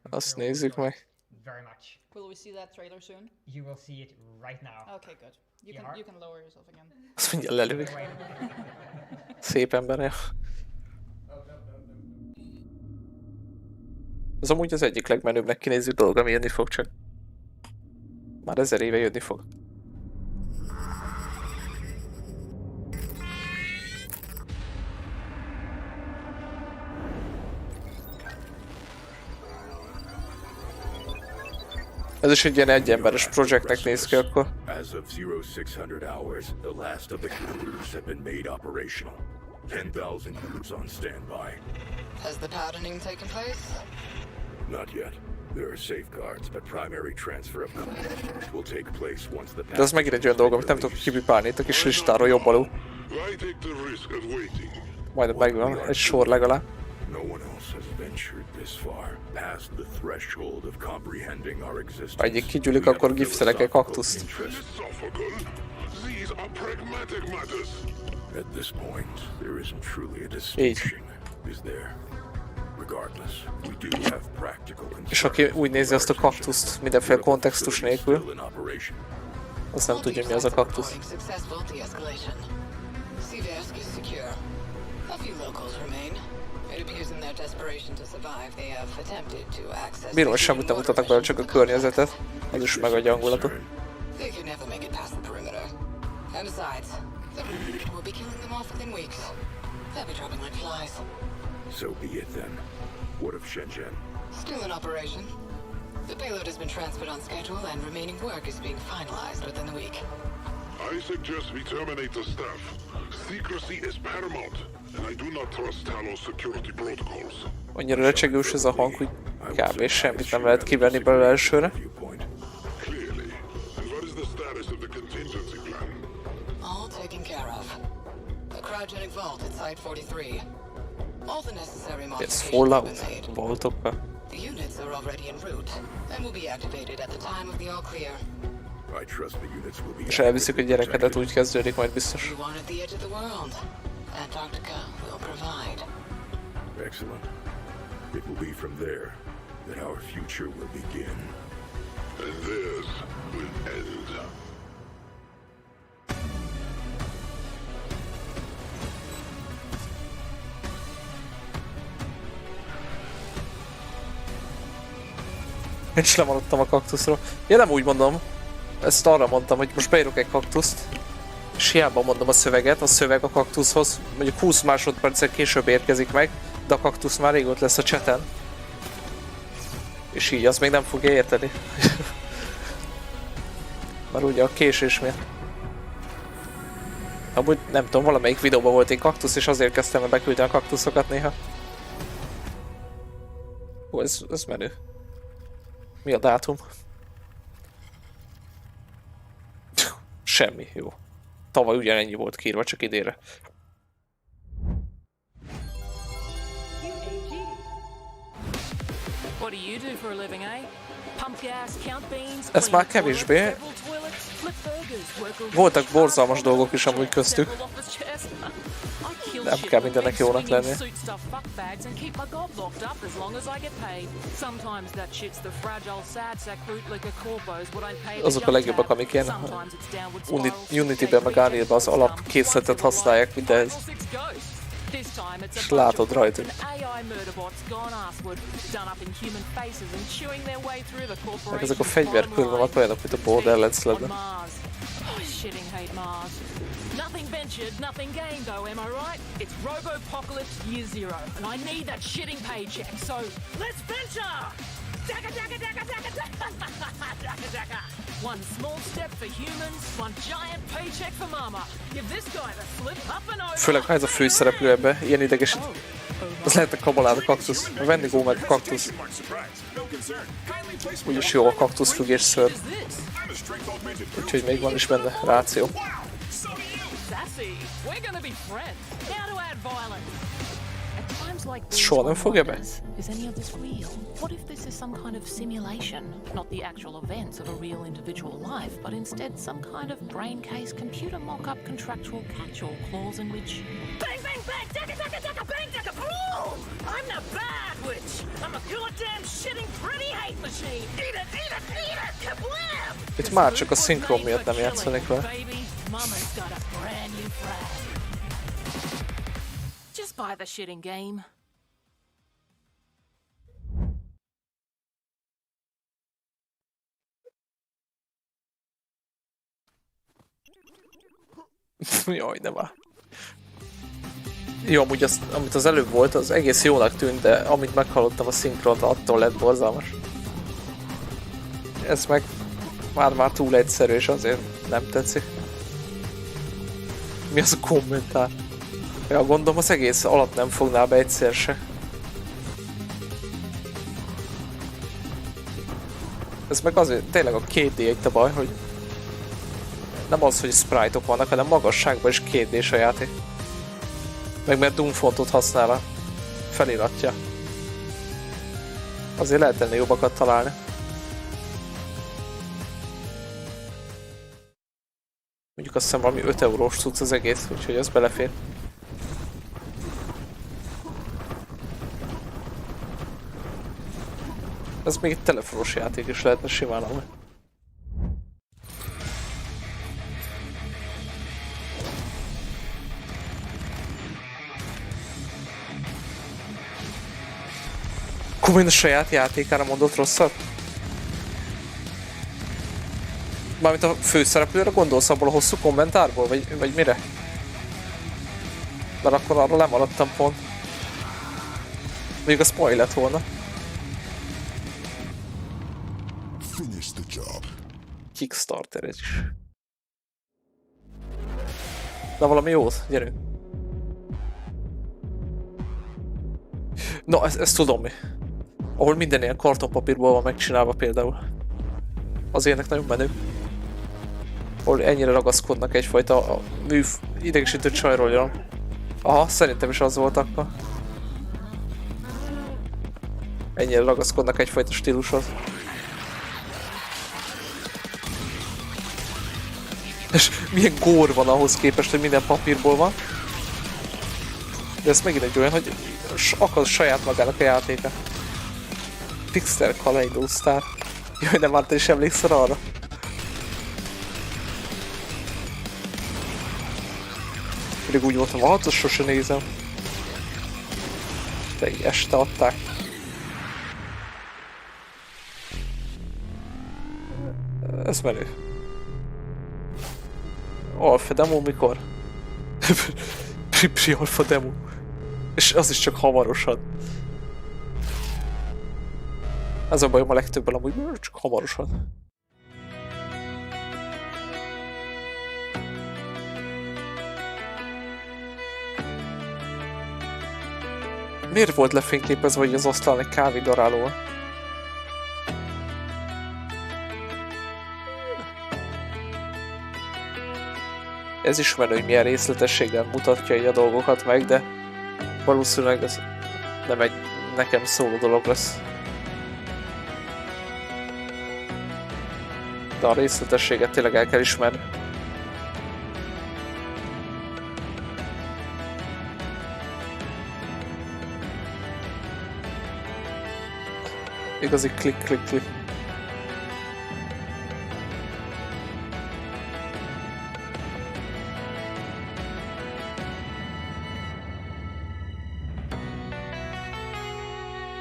Speaker 1: Azt nézzük meg.
Speaker 8: Will we see that trailer soon?
Speaker 2: You will see it right now.
Speaker 8: Okay, good. You can lower yourself again.
Speaker 1: Azt mindjárt lelődik. Szép ember, ja. Ez amúgy az egyik legmenőbbnek kinéző dolog, ami jönni fog csak. Már 1000 éve jönni fog. Ez is egy ilyen egyemberes projektnek néz ki akkor.
Speaker 11: As of 0600 hours, the last of the computers have been made operational. 10,000 units on standby.
Speaker 5: Has the patterning taken place?
Speaker 11: Not yet. There are safeguards, but primary transfer of computers will take place once the.
Speaker 1: De az megint egy olyan dolog, amit nem tudok kipipálni itt a kis listáról jobb alul. Majd megvan, egy sor legalább.
Speaker 11: No one else has ventured this far past the threshold of comprehending our existence.
Speaker 1: Ha egyik kigyűlik, akkor giftelek egy kaktuszt.
Speaker 11: At this point, there isn't truly a distinction, is there? Regardless, we do have practical concerns.
Speaker 1: És aki úgy nézi azt a kaktuszt mindenféle kontextus nélkül, azt nem tudja, mi az a kaktusz. Bírom, hogy semmit nem mutatnak bele, csak a környezetet. Ez is megadja hangulatot.
Speaker 11: So be it then. What of Shenzhen?
Speaker 5: Still in operation. The payload has been transferred on schedule and remaining work is being finalized within the week.
Speaker 22: I suggest we terminate the staff. Secrecy is paramount, and I do not trust Talos security protocols.
Speaker 1: Annyira recsegős ez a hang, hogy kb. Semmit nem lehet kivenni belőle elsőre.
Speaker 22: Clearly. And what is the status of the contingency plan?
Speaker 5: All taken care of. A cryogenic vault at Site 43. All the necessary modifications have been made.
Speaker 1: Voltokkal.
Speaker 5: The units are already en route and will be activated at the time of the all clear.
Speaker 11: I trust the units will be.
Speaker 1: És elviszik a gyerekedet, úgy kezdődik majd biztos.
Speaker 5: You want at the edge of the world. Antarctica will provide.
Speaker 11: Excellent. It will be from there that our future will begin.
Speaker 22: And theirs will end.
Speaker 1: Én is lemaradtam a kaktuszról. Én nem úgy mondom, ezt arra mondtam, hogy most beírok egy kaktuszt, és hiába mondom a szöveget, a szöveg a kaktuszhoz mondjuk 20 másodperccel később érkezik meg, de a kaktusz már régóta lesz a chaten. És így az még nem fogja érteni. Már ugye a késés miatt. Amúgy nem tudom, valamelyik videóban volt egy kaktusz, és azért kezdtem el beküldeni a kaktuszokat néha. Ó, ez menő. Mi a dátum? Semmi, jó. Tavaly ugyanennyi volt kiírva, csak idénre. Ez már kevésbé. Voltak borzalmas dolgok is amúgy köztük. Nem kell mindennek jónak lenni. Azok a legjobbak, amik ilyen Unity-ben meg Unreal-ben az alapkészletet használják mindenhez. És látod rajtuk. Meg ezek a fegyverkörvonalak olyanok, mint a Borderlands lenne. Nothing ventured, nothing gained though, am I right? It's Robopocalypse Year Zero, and I need that shitting paycheck, so let's venture! Daka daka daka daka daka daka daka! One small step for humans, one giant paycheck for mama. Give this guy the flip up and over. Főleg ha ez a főszereplő ebbe, ilyen idegesít. Az lehet a kabalád a kaktusz, a Wendigo meg a kaktusz. Úgyis jó a kaktuszfüggés ször. Úgyhogy még van is benne ráció. Soha nem fogja be?
Speaker 7: Is any of this real? What if this is some kind of simulation? Not the actual events of a real individual life, but instead some kind of brain case computer mock-up contractual catch-all clause in which... Bang, bang, bang! Daka, daka, daka, bang, daka, boom! I'm the bad witch! I'm a goddamn shitting pretty hate machine! Eat it, eat it, eat it! Kablam!
Speaker 1: Itt már csak a szinkron miatt nem játszanék vele.
Speaker 7: Mama's got a brand new friend. Just buy the shitting game.
Speaker 1: Jaj, de már. Jó, amúgy azt, amit az előbb volt, az egész jónak tűnt, de amit meghallottam a szinkront, attól lett borzalmas. Ez meg már túl egyszerű, és azért nem tetszik. Mi az a kommentár? Ja, gondolom az egész alatt nem fognál be egyszer se. Ez meg azért tényleg a 2D itt a baj, hogy nem az, hogy sprite-ok vannak, hanem magasságban is 2D-s a játék. Meg mert Doom fontot használ a feliratja. Azért lehet ennél jobbakat találni. Mondjuk azt hiszem valami 5 eurós cucc az egész, úgyhogy az belefér. Ez még egy telefonos játék is lehetne simán amúgy. Akkor mind a saját játékára mondott rosszat? Mármint a főszereplőre gondolsz abból a hosszú kommentárból, vagy mire? Mert akkor arra lemaradtam pont. Még a spoil lett volna. Kickstarter ez is. Na valami jót, gyerünk. Na, ezt tudom mi. Ahol minden ilyen kartonpapírból van megcsinálva például. Az ilyenek nagyon menő. Ahol ennyire ragaszkodnak egyfajta idegesítő csajról jön. Aha, szerintem is az volt akkor. Ennyire ragaszkodnak egyfajta stílushoz. És milyen gór van ahhoz képest, hogy minden papírból van. De ez megint egy olyan, hogy akar saját magának a játéka. Pixel Kaleidosztár. Jaj, nem már te is emlékszel arra? Pedig úgy voltam, hát azt sose nézem. De így este adták. Ez menő. Alpha demo mikor? Pre-alpha demo. És az is csak hamarosan. Ez a bajom a legtöbben amúgy, csak hamarosan. Miért volt lefényképezve, hogy az asztalon egy kávédaráló? Ez is menő, hogy milyen részletességgel mutatja így a dolgokat meg, de valószínűleg ez nem egy nekem szóló dolog lesz. De a részletességet tényleg el kell ismerni. Igazi klik.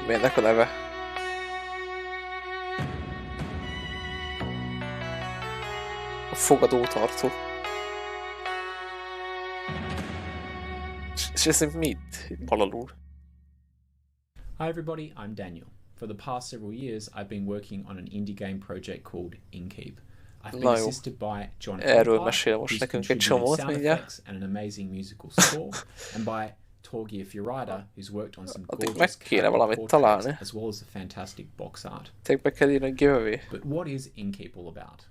Speaker 1: Mi ennek a neve? A fogadótartó. És ez mit? Balalul.
Speaker 9: Hi everybody, I'm Daniel. For the past several years, I've been working on an indie game project called Inkeep. I've been assisted by John
Speaker 1: Erről mesél most nekünk egy csomót mindjárt.
Speaker 9: And an amazing musical score, and by Torgia Furida, who's worked on some
Speaker 1: Addig meg
Speaker 9: gorgeous
Speaker 1: kéne valamit találni.
Speaker 9: as well as a fantastic box art.
Speaker 1: Be kell írni giveaway.
Speaker 9: But what is Inkeep all about?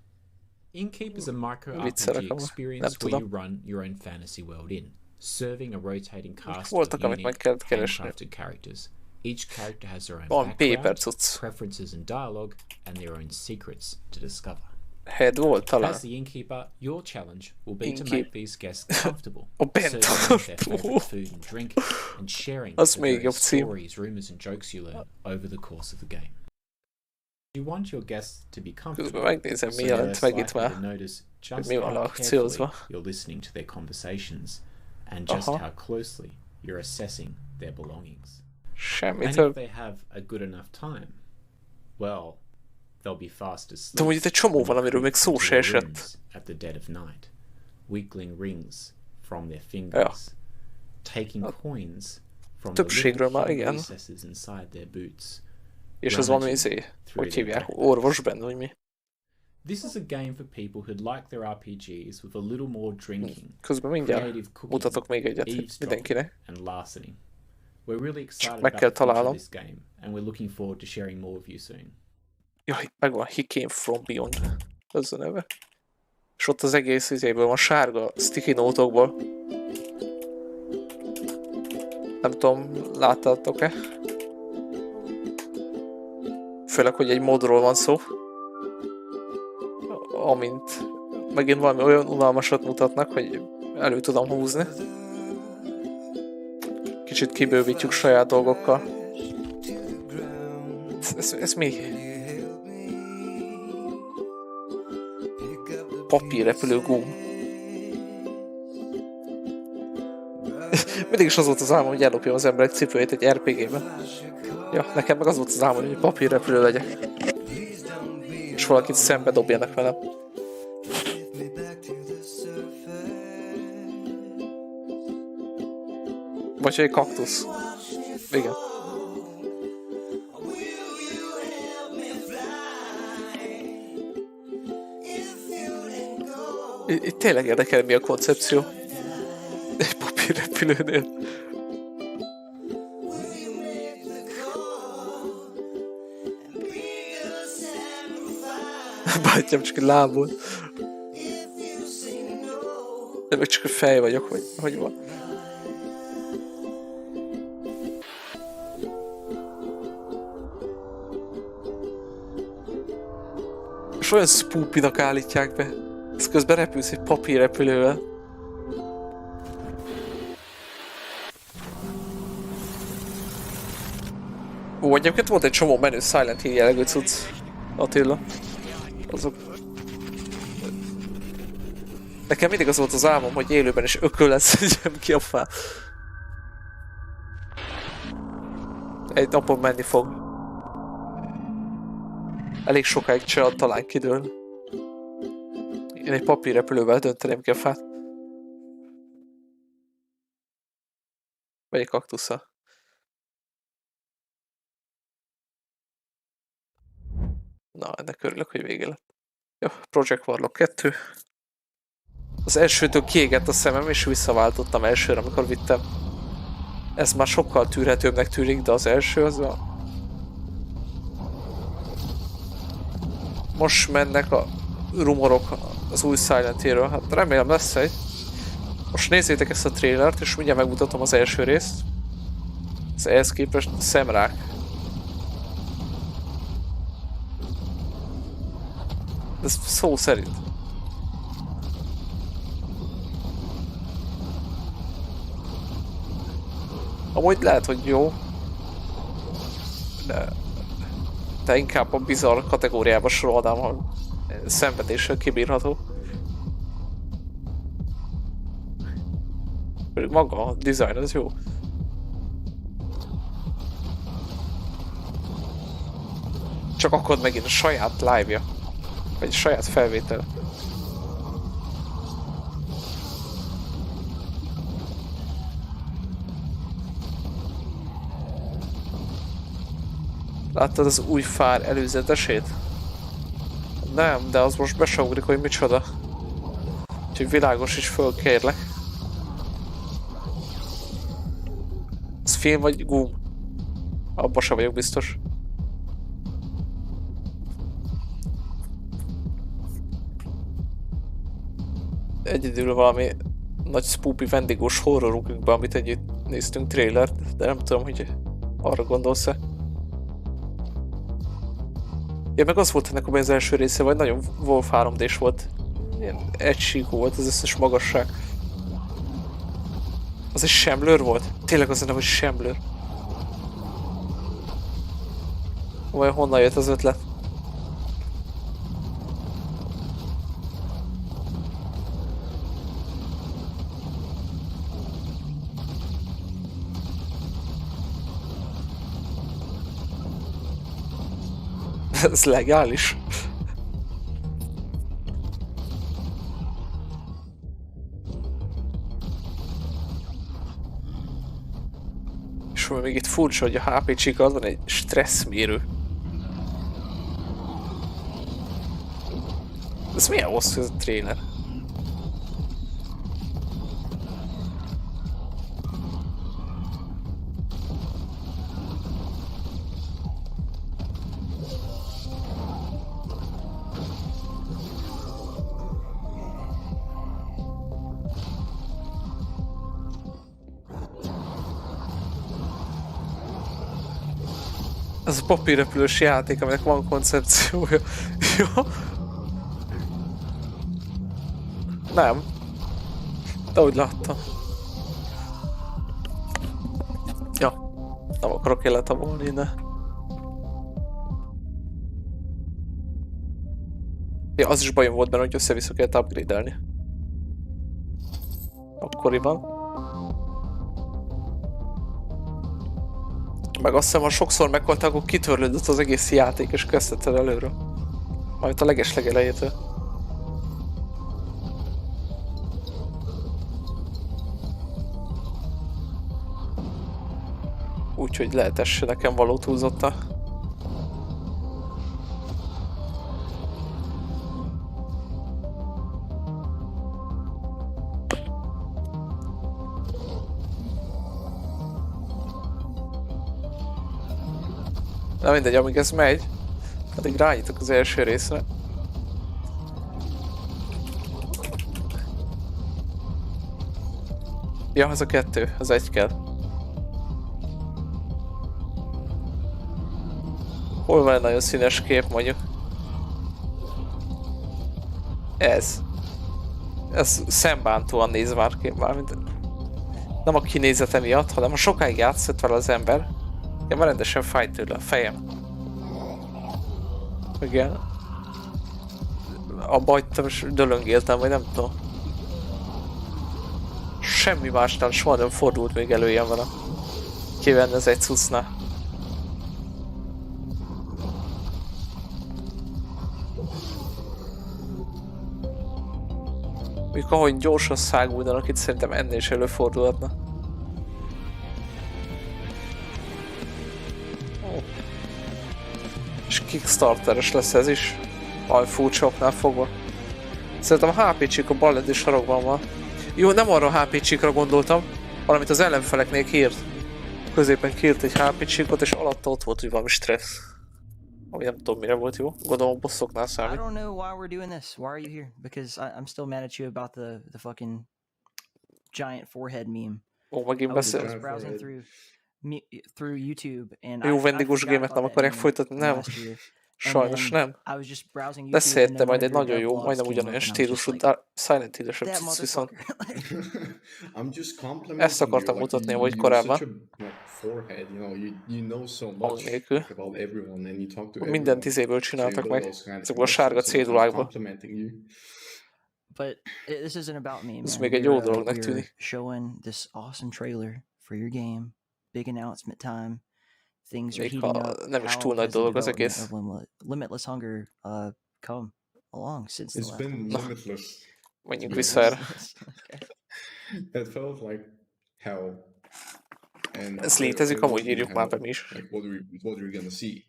Speaker 9: Inkeep is a micro
Speaker 1: Viccelek,
Speaker 9: RPG experience where you run your own fantasy world in, serving a rotating cast of unique handcrafted characters. Each character has their own background, preferences and dialogue, and their own secrets to discover. As the innkeeper, your challenge will be to make these guests comfortable, serving them their favorite food and drink, and sharing the various stories, rumors and jokes you learn over the course of the game. You want your guests to be comfortable, so they're less likely to notice just how carefully you're listening to their conversations, and just how closely you're assessing their belongings. And if they have a good enough time, well, they'll be fast asleep.
Speaker 1: De mondjuk egy csomó van, amiről még szó se esett.
Speaker 9: At the dead of night, wiggling rings from their fingers, taking coins from the little recesses inside their boots.
Speaker 1: És ez valami hogy hívják, orvos benne, vagy mi?
Speaker 9: This is a game for people who'd like their RPGs with a little more drinking,
Speaker 1: közben mindjárt mutatok még egyet mindenkinek.
Speaker 9: And larceny. We're really excited about the future of this game, and we're looking forward to sharing more with you soon.
Speaker 1: Jaj, megvan, He Came From Beyond. Ez a neve. És ott az egész izéből van sárga sticky nótokból. Nem tudom, láttátok-e? Főleg, hogy egy modról van szó. Amint megint valami olyan unalmasat mutatnak, hogy elő tudom húzni. Kicsit kibővítjük saját dolgokkal. Ez mi? Papírrepülő góm. Mindig is az volt az álmom, hogy ellopjam az emberek cipőjét egy RPG-ben. Ja, nekem meg az volt az álmom, hogy papírrepülő legyek. És valakit szembe dobjanak velem. Vagy egy kaktusz. Igen. Itt tényleg érdekel, mi a koncepció. Egy papírrepülőnél. Bátyám, csak egy láb volt. De meg csak a fej vagyok, hogy van. És olyan spoopinak állítják be. Ez közben repülsz egy papírrepülővel. Ó, egyébként volt egy csomó menő Silent Hill jellegű cucc, Attila. Azok... Nekem mindig az volt az álmom, hogy élőben is ököl lesz, ki a fát. Egy napon menni fog. Elég sokáig csinál, talán kidől. Én egy papírrepülővel dönteném ki a fát. Vagy egy kaktusza. Na, ennek örülök, hogy vége lett. Jó, Project Warlock 2. Az elsőtől kiégett a szemem, és visszaváltottam elsőre, amikor vittem. Ez már sokkal tűrhetőbbnek tűnik, de az első az a... Most mennek a rumorok az új Silent Hill-ről. Hát remélem lesz egy. Most nézzétek ezt a trailert, és mindjárt megmutatom az első részt. Ez ehhez képest szemrák. Ez szó szerint. Amúgy lehet, hogy jó. De inkább a bizarr kategóriába sorolnám, hogy szenvedéssel kibírható. Pedig maga a design az jó. Csak akkor megint a saját live-ja. Vagy a saját felvétel. Láttad az új fár előzetesét? Nem, de az most be se ugrik, hogy micsoda. Úgyhogy világos is föl, kérlek. Ez film vagy gum? Abba sem vagyok biztos. Egyedül valami nagy spoopy vendégós horrorunkba, amit együtt néztünk trailert, de nem tudom, hogy arra gondolsz-e. Ja, meg az volt ennek az első része, vagy nagyon Wolf 3D-s volt. Ilyen egysíkú volt az összes magasság. Az egy semlőr volt? Tényleg az nem, hogy semlőr. Vagy honnan jött az ötlet? Ez legális? És még itt furcsa, hogy a HP csíkon van egy stresszmérő. Ez milyen hosszú ez a trailer? Ez a papírrepülős játék, aminek van koncepciója. Jó? Nem. De úgy láttam. Ja. Nem akarok életamolni, de... Ja, az is bajom volt benne, hogy össze-vissza kellett upgrade-elni. Akkoriban. Meg azt hiszem, ha sokszor meghaltál, akkor kitörlődött az egész játék, és kezdheted előről. Majd a legeslegelejétől. Úgyhogy lehet ez se nekem való túlzotta. Na mindegy, amíg ez megy, addig rányitok az első részre. Ja, ez a kettő, az egy kell. Hol van egy nagyon színes kép, mondjuk? Ez. Ez szembántóan néz már ki, mármint nem a kinézete miatt, hanem ha sokáig játszott vele az ember, Már rendesen fáj tőle a fejem. Igen. Abba hagytam és dölöngéltem, vagy nem tudom. Semmi másnál soha nem fordult még elő ilyen van a kivenni az egy cuccnál. Mondjuk ahogy gyorsan száguldanak, itt szerintem ennél is előfordulhatna. És Kickstarteres lesz ez is. Aj, furcsoknál fogva. Szerintem a HP csík a bal ledi sarokban van. Jó, nem arra a HP csíkra gondoltam, valamit az ellenfeleknél kírt. Középen kírt egy HP csíkot, és alatta ott volt, hogy valami stressz. Ami nem tudom mire volt jó. Gondolom a bosszoknál számít.
Speaker 2: I don't know why we're doing this. Why are you here? Because I'm still mad at you about the fucking giant forehead meme.
Speaker 1: Ó, megint beszél.
Speaker 2: I was browsing through YouTube and
Speaker 1: jó vendégos gémet nem akarják folytatni? Nem. Sajnos nem. Beszéltem majd egy nagyon jó, majdnem ugyanolyan stílusú Silent Hill-esebb cucc viszont. Ezt akartam mutatni, ahogy korábban. Hang nélkül. Minden izéből csináltak meg. Ezekből a sárga cédulákból. Ez még egy jó dolognak tűnik.
Speaker 2: Things are
Speaker 1: még
Speaker 2: heating
Speaker 1: ha
Speaker 2: up.
Speaker 1: Nem is túl nagy dolog az egész.
Speaker 2: Limitless hunger come along since
Speaker 6: it's been limitless.
Speaker 1: Menjünk vissza erre.
Speaker 6: It felt like hell. And
Speaker 1: ez létezik, amúgy írjuk már be mi is.
Speaker 6: Like what are you gonna see?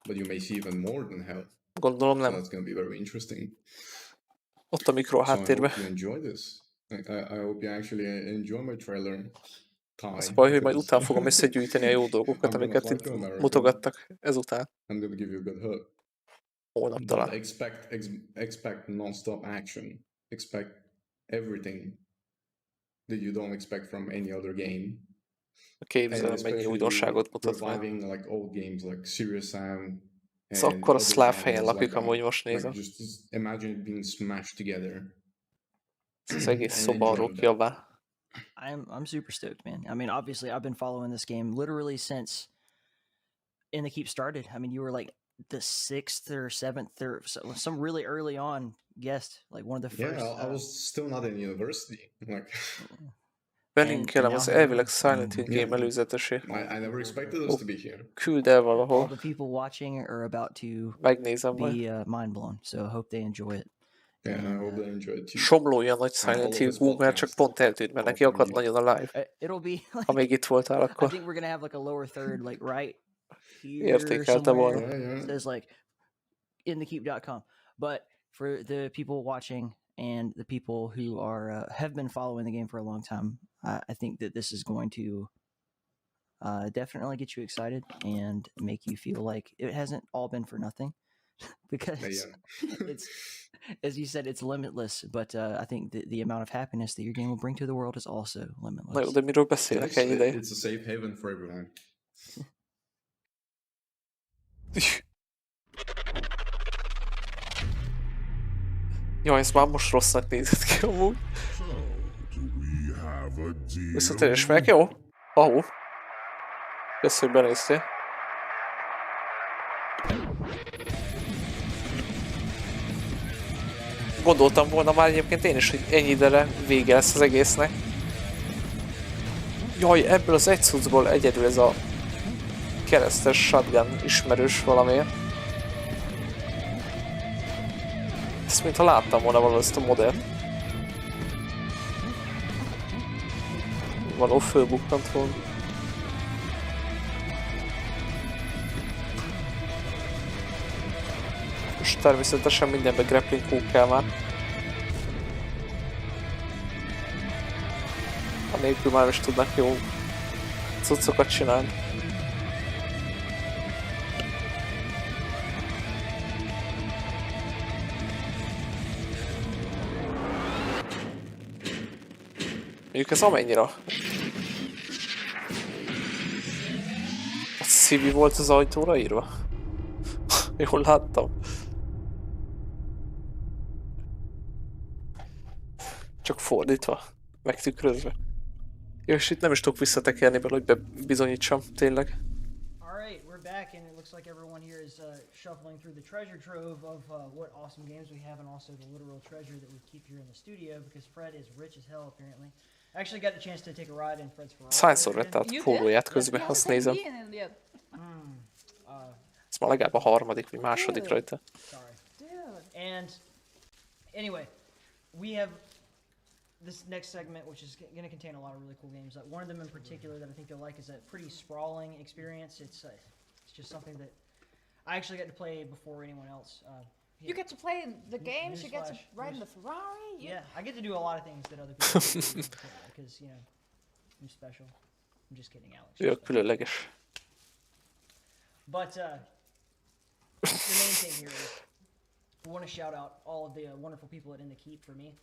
Speaker 6: But you may see even more than hell.
Speaker 1: Gondolom nem.
Speaker 6: So that's gonna be very interesting.
Speaker 1: Ott a mikro a háttérben.
Speaker 6: So I hope you enjoy this. I hope you actually enjoy my trailer.
Speaker 1: Az a baj, hogy majd után fogom összegyűjteni a jó dolgokat, amiket itt mutogattak ezután. Holnap talán.
Speaker 6: Expect non-stop action. Expect everything that you don't expect from any other game.
Speaker 1: Képzelem, mennyi újdonságot mutat meg.
Speaker 6: Like old games like Serious Sam.
Speaker 1: Ez akkor a szláv helyen lakik, amúgy most nézem.
Speaker 6: Just imagine it being smashed together.
Speaker 1: Ez az egész szoba arról kiabál.
Speaker 2: I'm super stoked, man. I mean, obviously, I've been following this game literally since In the Keep started. I mean, you were like the 6th or 7th or some really early on guest, like one of the first.
Speaker 6: Yeah, I was still not in university. Like,
Speaker 1: belinkelem az elvileg Silent Hill game előzetesé.
Speaker 6: I never expected us to be here.
Speaker 1: Küld el valahol.
Speaker 2: All the people watching are about to
Speaker 1: megnézem
Speaker 2: be mind blown, so I hope they enjoy it.
Speaker 6: Yeah, I hope they enjoy it too.
Speaker 1: Somlója nagy Silent Hill Google, csak pont eltűnt, mert neki akadt nagyon a live.
Speaker 2: It'll be like,
Speaker 1: ha még itt voltál akkor.
Speaker 2: I think we're gonna have like a lower third, like right here
Speaker 1: értékelte volna.
Speaker 2: It says like inthekeep.com. But for the people watching and the people who are have been following the game for a long time, I think that this is going to definitely get you excited and make you feel like it hasn't all been for nothing. Because it's, as you said, it's limitless, but I think the amount of happiness that your game will bring to the world is also limitless.
Speaker 1: Na jó, de miről beszélek ennyi ideje?
Speaker 6: It's a safe haven for everyone.
Speaker 1: Jaj, ez már most rossznak nézett ki amúgy. Visszatérés meg, jó? Ahó. Kösz, hogy benéztél. Gondoltam volna már egyébként én is, hogy ennyi idere vége lesz az egésznek. Jaj, ebből az egy cuccból egyedül ez a keresztes shotgun ismerős valamiért. Ezt mintha láttam volna valahol ezt a modellt. Való fölbukkant volna. És természetesen mindenben grappling hook kell már. Anélkül már is tudnak jó cuccokat csinálni. Mondjuk ez amennyira... A CV volt az ajtóra írva? Jól láttam. Csak fordítva, megtükrözve. Jó, és itt nem is tudok visszatekerni belőle, hogy bebizonyítsam, tényleg.
Speaker 2: we're back, and it looks like everyone here is shuffling through the treasure trove of what awesome games we have, and also the literal treasure that we keep here in the studio, because Fred is rich as hell, apparently. I actually got the chance to take a ride in Fred's Ferrari.
Speaker 1: Szányszor vett át a pólóját közben, azt nézem. Ez már legalább a harmadik, vagy második rajta.
Speaker 2: Sorry. And anyway, we have this next segment, which is going to contain a lot of really cool games. One of them in particular that I think you'll like is a pretty sprawling experience. It's just something that I actually got to play before anyone else.
Speaker 8: You get to play in the games. You get to ride in the Ferrari.
Speaker 2: Yeah, I get to do a lot of things that other people do because I'm special. I'm just kidding, Alex.
Speaker 1: You're különleges.
Speaker 2: But the main thing here is we want to shout out all of the wonderful people at In the Keep for me.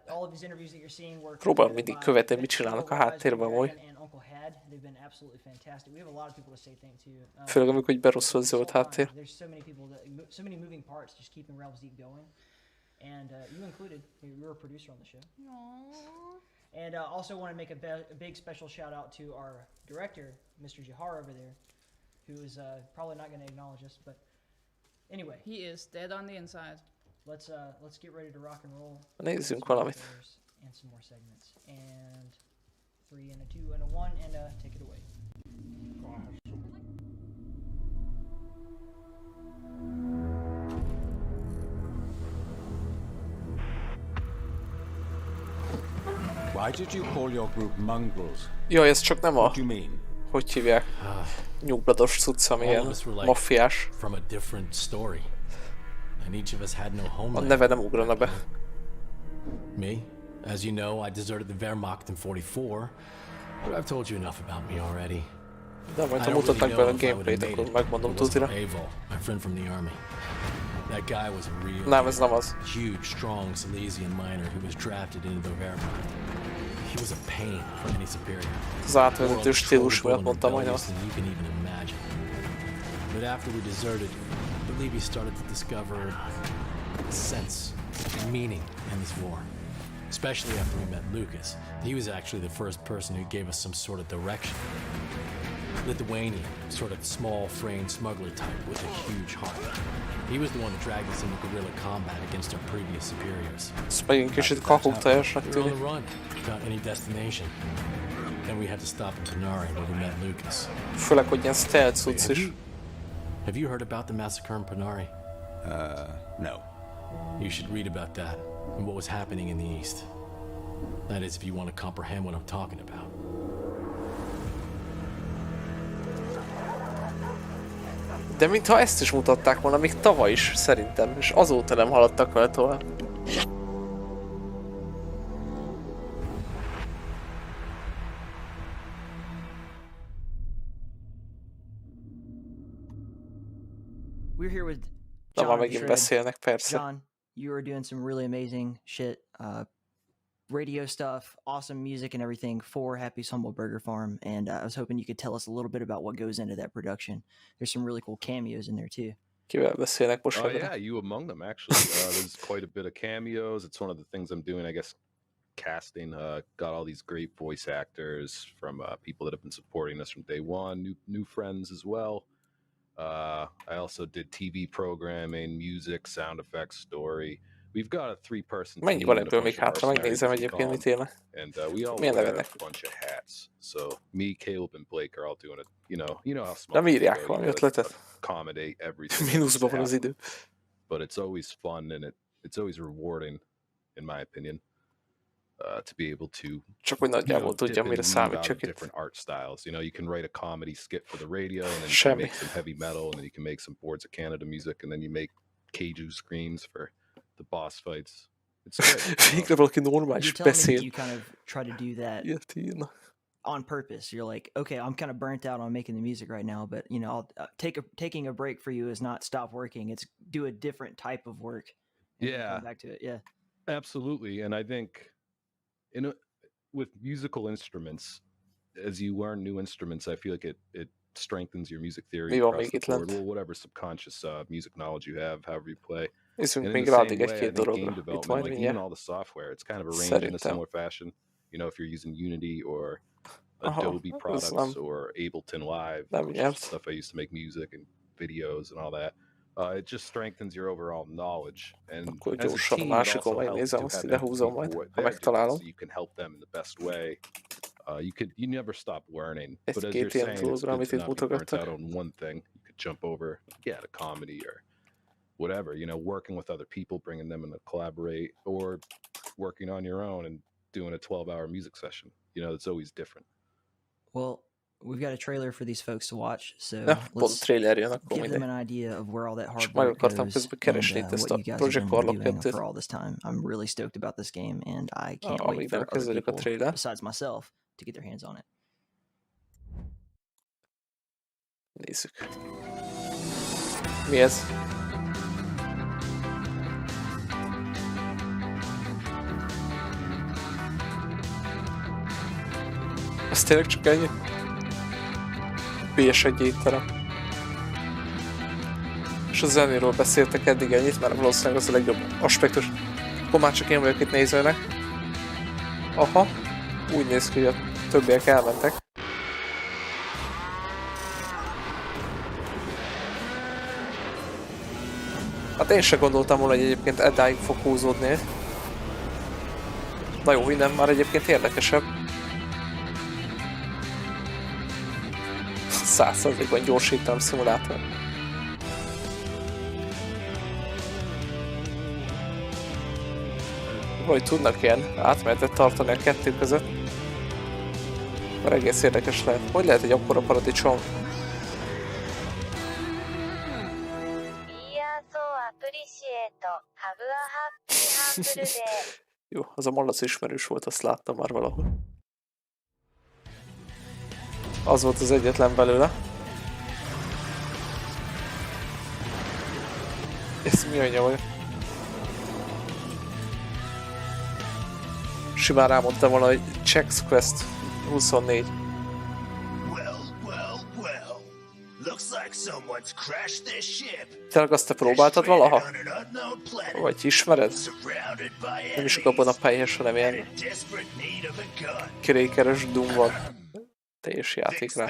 Speaker 2: All of these interviews that you're seeing were
Speaker 1: próbálom mindig követni, mit csinálnak a háttérben, vagy. Főleg amikor így berosszul zöld háttér.
Speaker 2: There's so many moving parts just keeping Realms Deep going. And you included. You were a producer on the show. Aww. And also want to make a big special shout out to our director, Mr. Jahar over there, who is probably not going to acknowledge us, but anyway.
Speaker 8: He is dead on the inside.
Speaker 2: Let's get ready to rock and roll.
Speaker 1: Nézzünk valamit.
Speaker 2: And some more segments. And 3 and a 2 and a 1 and take it away.
Speaker 10: Why did you call your group mongrels?
Speaker 1: Jaj, ez csak nem a... Hogy hívják? Nyugbados cucc, ami ilyen maffiás.
Speaker 12: From a different story. And each of us had no homeland.
Speaker 1: A neve nem ugrana be.
Speaker 12: Me? As you know, I deserted the Wehrmacht in 44, but I've told you enough about me already.
Speaker 1: De majd ha mutatnak bele a gameplayt, akkor megmondom tutira.
Speaker 12: My friend from the army. That guy was a real
Speaker 1: nem, ez nem az.
Speaker 12: Huge, strong Silesian miner who was drafted into the Wehrmacht. He was a pain for any superior.
Speaker 1: Az átvezető stílus miatt mondtam majdnem.
Speaker 12: You can even imagine. But after we deserted, I believe he started to discover a sense, meaning in this war. Especially after we met Lucas. He was actually the first person who gave us some sort of direction. Lithuanian, sort of small-framed smuggler type with a huge heart. He was the one that dragged us into guerrilla combat against our previous superiors.
Speaker 1: Megint kicsit kakultajosnak
Speaker 12: tűnik. We were on the run, without any destination. Then we had to stop in Panari where we met Lucas.
Speaker 1: Főleg, hogy ilyen stealth cucc is.
Speaker 12: Have you heard about the massacre in Panari?
Speaker 10: No.
Speaker 12: You should read about that and what was happening in the East. That is, if you want to comprehend what I'm talking about.
Speaker 1: De mintha ezt is mutatták volna, még tavaly is szerintem, és azóta nem haladtak vele tovább.
Speaker 2: We're here with
Speaker 1: Na, már megint beszélnek, persze.
Speaker 2: John, you are doing some really amazing shit, radio stuff, awesome music and everything for Happy's Humble Burger Farm, and I was hoping you could tell us a little bit about what goes into that production. There's some really cool cameos in there too.
Speaker 1: Kivel beszélnek most?
Speaker 23: Oh yeah, you among them actually. There's quite a bit of cameos. It's one of the things I'm doing, I guess, casting. Got all these great voice actors from people that have been supporting us from day one, new friends as well. I also did TV programming, music, sound effects, story. We've got a 3-person
Speaker 1: Mennyi van ebből még hátra? Megnézem egyébként, mit élnek.
Speaker 23: And we all wear a bunch of hats. So me, Caleb, and Blake are all doing it. You know how small.
Speaker 1: Nem írják valami ötletet.
Speaker 23: Accommodate everything.
Speaker 1: Mínuszban van az idő.
Speaker 23: But it's always fun and it's always rewarding, in my opinion. To be able to
Speaker 1: csak hogy nagyjából tudjam, mire számít csak itt.
Speaker 23: Different art styles. You can write a comedy skit for the radio, and then you can make some heavy metal, and then you can make some Boards of Canada music, and then you make kaiju screams for the boss fights. It's great.
Speaker 1: Végre valaki normális beszél.
Speaker 2: You kind of try to do that on purpose. You're like, okay, I'm kind of burnt out on making the music right now, but taking a break for you is not stop working. It's do a different type of work.
Speaker 23: Yeah.
Speaker 2: Come back to it. Yeah.
Speaker 23: Absolutely, and I think. With musical instruments, as you learn new instruments, I feel like it strengthens your music theory across the board. Well, whatever subconscious music knowledge you have, however you play. And in the same way, I think game development, like even all the software, it's kind of arranged in a similar fashion. If you're using Unity or Adobe products or Ableton Live, which is stuff I used to make music and videos and all that. It just strengthens your overall knowledge, and as a team, it also helps to have empathy for what they're doing, so you can help them in the best way. You never stop learning, but as you're saying, it's good to not be burnt out on one thing. You could jump over, to comedy or whatever, working with other people, bringing them in to collaborate, or working on your own and doing a 12-hour music session. It's always different.
Speaker 2: Well, we've got a trailer for these folks to watch, so let's give them an idea of where all that hard work goes and what you guys have been doing for all this time. I'm really stoked about this game, and I can't wait for other people, besides myself, to get their hands on it.
Speaker 1: Nézzük. Mi ez? Ez tényleg csak ennyi? PS1 étterem. És a zenéről beszéltek eddig ennyit, mert valószínűleg az a legjobb aspektus. Akkor már csak én vagyok itt nézőnek. Aha, úgy néz ki, hogy a többiek elmentek. Hát én se gondoltam volna, hogy egyébként edáig fog húzódni. Na jó, innen már egyébként érdekesebb. 100%-ban gyorsítom szimulátor. Vagy tudnak ilyen átmenetet tartani a kettő között. Már egész érdekes lehet. Hogy lehet egy akkora paradicsom? Jó, az a malac ismerős volt, azt láttam már valahol. Az volt az egyetlen belőle. Ez mi anyja vagy? Simán rámondtam volna, hogy Checks Quest 24. Tényleg azt te próbáltad valaha? Vagy ismered? Nem is abban a pályás, hanem ilyen kerékeres Doom van. Teljes játék rá.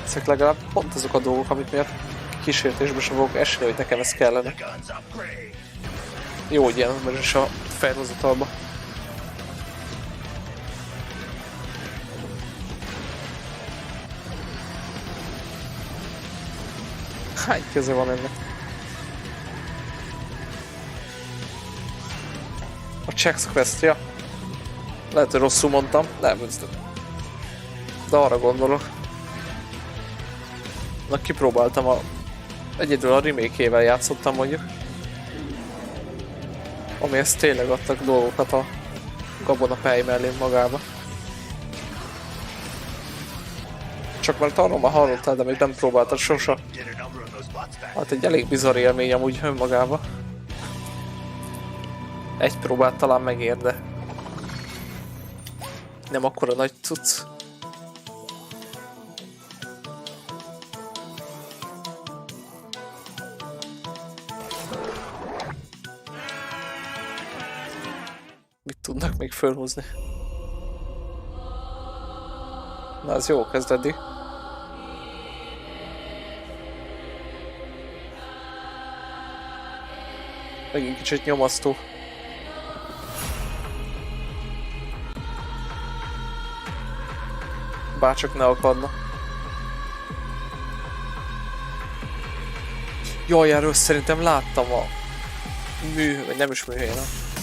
Speaker 1: Ezek legalább pont azok a dolgok, amik miatt kísértésbe sem fogok esni, hogy nekem ez kellene. Jó, hogy ilyen, mert is a felhozatalba. Hány keze van ennek? A Checks Quest-ja. Lehet, hogy rosszul mondtam. Nem, de arra gondolok. Na, kipróbáltam egyedül a remake-ével játszottam mondjuk. Amihez tényleg adtak dolgokat a gabonapály mellé magába. Csak mert arról már hallottál, de még nem próbáltad sose. Hát egy elég bizarr élmény amúgy önmagába. Egy próbát talán megér, de nem akkora nagy cucc. Mit tudnak még fölhozni? Na, ez jó kezd eddig. Megint kicsit nyomasztó. Bárcsak ne akadna. Jaj, erről szerintem láttam a vagy nem is műhelyen,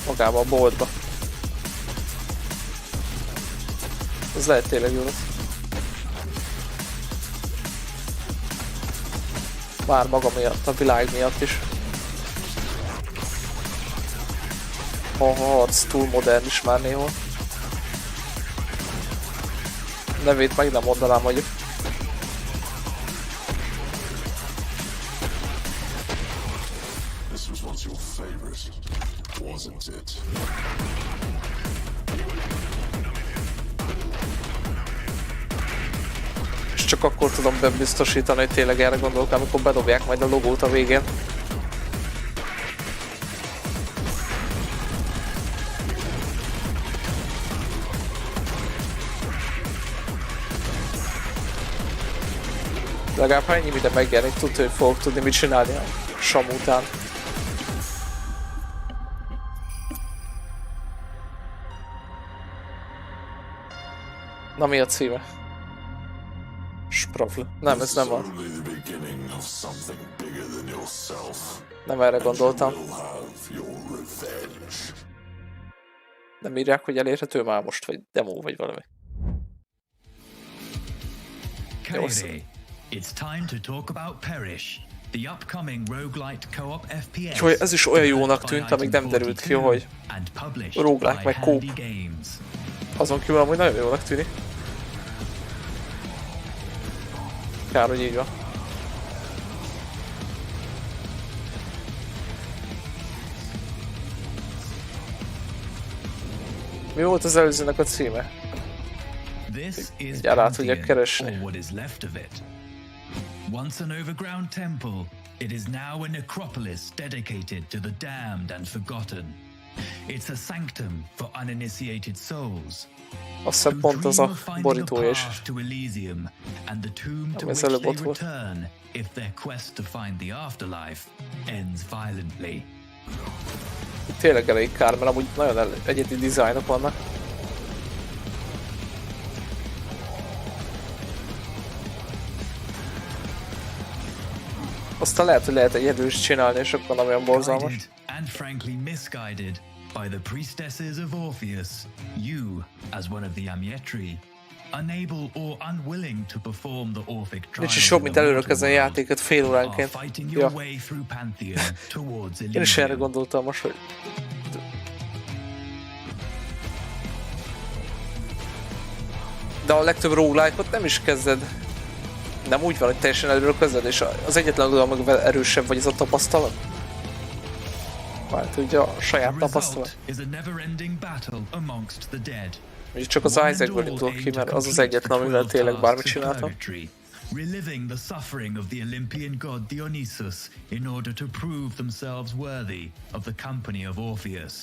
Speaker 1: magában a boltba. Ez lehet tényleg jó lesz. Már maga miatt, a világ miatt is. A harc túl modern is már néhol. Nevét meg nem mondanám mondjuk.
Speaker 11: This was once your favorite, wasn't it?
Speaker 1: csak akkor tudom bebiztosítani, hogy tényleg erre gondolok, amikor bedobják majd a logót a végén. Legalább ha ennyi minden megjelenik, tudja, hogy fogok tudni mit csinálni a sam után. Na mi a címe? Sprafl. Nem, ez nem van. Nem erre gondoltam. Nem írják, hogy elérhető már most, vagy demo, vagy valami. Jó,
Speaker 13: it's time to talk about Perish, the upcoming roguelite co-op FPS.
Speaker 1: Úgyhogy ez is olyan jónak tűnt, amíg nem derült ki, hogy roguelike meg co-op. Azon kívül amúgy nagyon jónak tűnik. Kár, hogy így van. Mi volt az előzőnek a címe? Így rá tudják keresni.
Speaker 13: Once an overground temple, it is now a necropolis dedicated to the damned and forgotten. It's a sanctum for uninitiated souls.
Speaker 1: Azt hiszem pont az a borítója is. Ez előbb ott volt.
Speaker 13: If their quest to find the afterlife ends violently.
Speaker 1: Tényleg elég kár, mert amúgy nagyon egyedi dizájnok vannak. Aztán lehet, hogy lehet egyedül is csinálni, és akkor nem olyan borzalmas.
Speaker 13: And frankly misguided by the priestesses of Orpheus, you, as one of the Amietri, unable or unwilling to perform the Orphic trials.
Speaker 1: Nincs is jobb, mint előre kezdeni a játékot fél óránként. Ja. Én is erre gondoltam most, hogy... De a legtöbb roguelike-ot nem is kezded. Nem úgy van, hogy teljesen előre kezded, és az egyetlen dolog, amivel erősebb vagy, ez a tapasztalat. Mert ugye a saját tapasztalat. Ugye csak az Isaacből indul ki, mert az az egyetlen, amivel tényleg bármit csináltam.
Speaker 13: Reliving the suffering of the Olympian god Dionysus in order to prove themselves worthy of the company of Orpheus.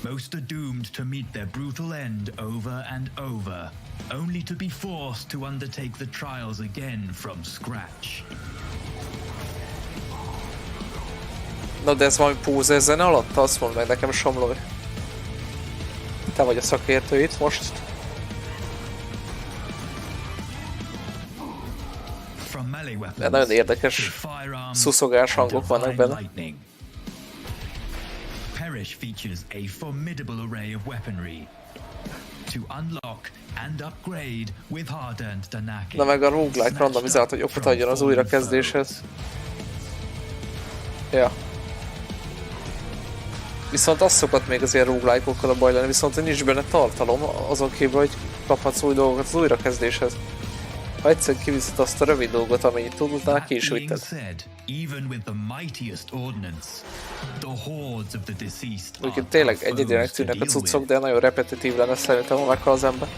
Speaker 13: Most are doomed to meet their brutal end over and over, only to be forced to undertake the trials again from scratch.
Speaker 1: Na de ez valami pózer zene alatt? Azt mondd meg nekem, Somlói. Te vagy a szakértő itt most. De nagyon érdekes szuszogás hangok vannak benne.
Speaker 13: Perish features a formidable array of weaponry to unlock and upgrade with hardened Danaki.
Speaker 1: Na meg a roguelike randomizált, hogy okot adjon az újrakezdéshez. Ja. Viszont az szokott még az ilyen roguelike-okkal a baj lenni, viszont nincs benne tartalom, azon kívül, hogy kaphatsz új dolgokat az újrakezdéshez. Ha egyszer kiviszed azt a rövid dolgot, amennyit tud, utána ki is vitted. Úgyhogy tényleg egyedileg tűnnek a cuccok, de nagyon repetitív lenne szerintem, ha meghal az ember.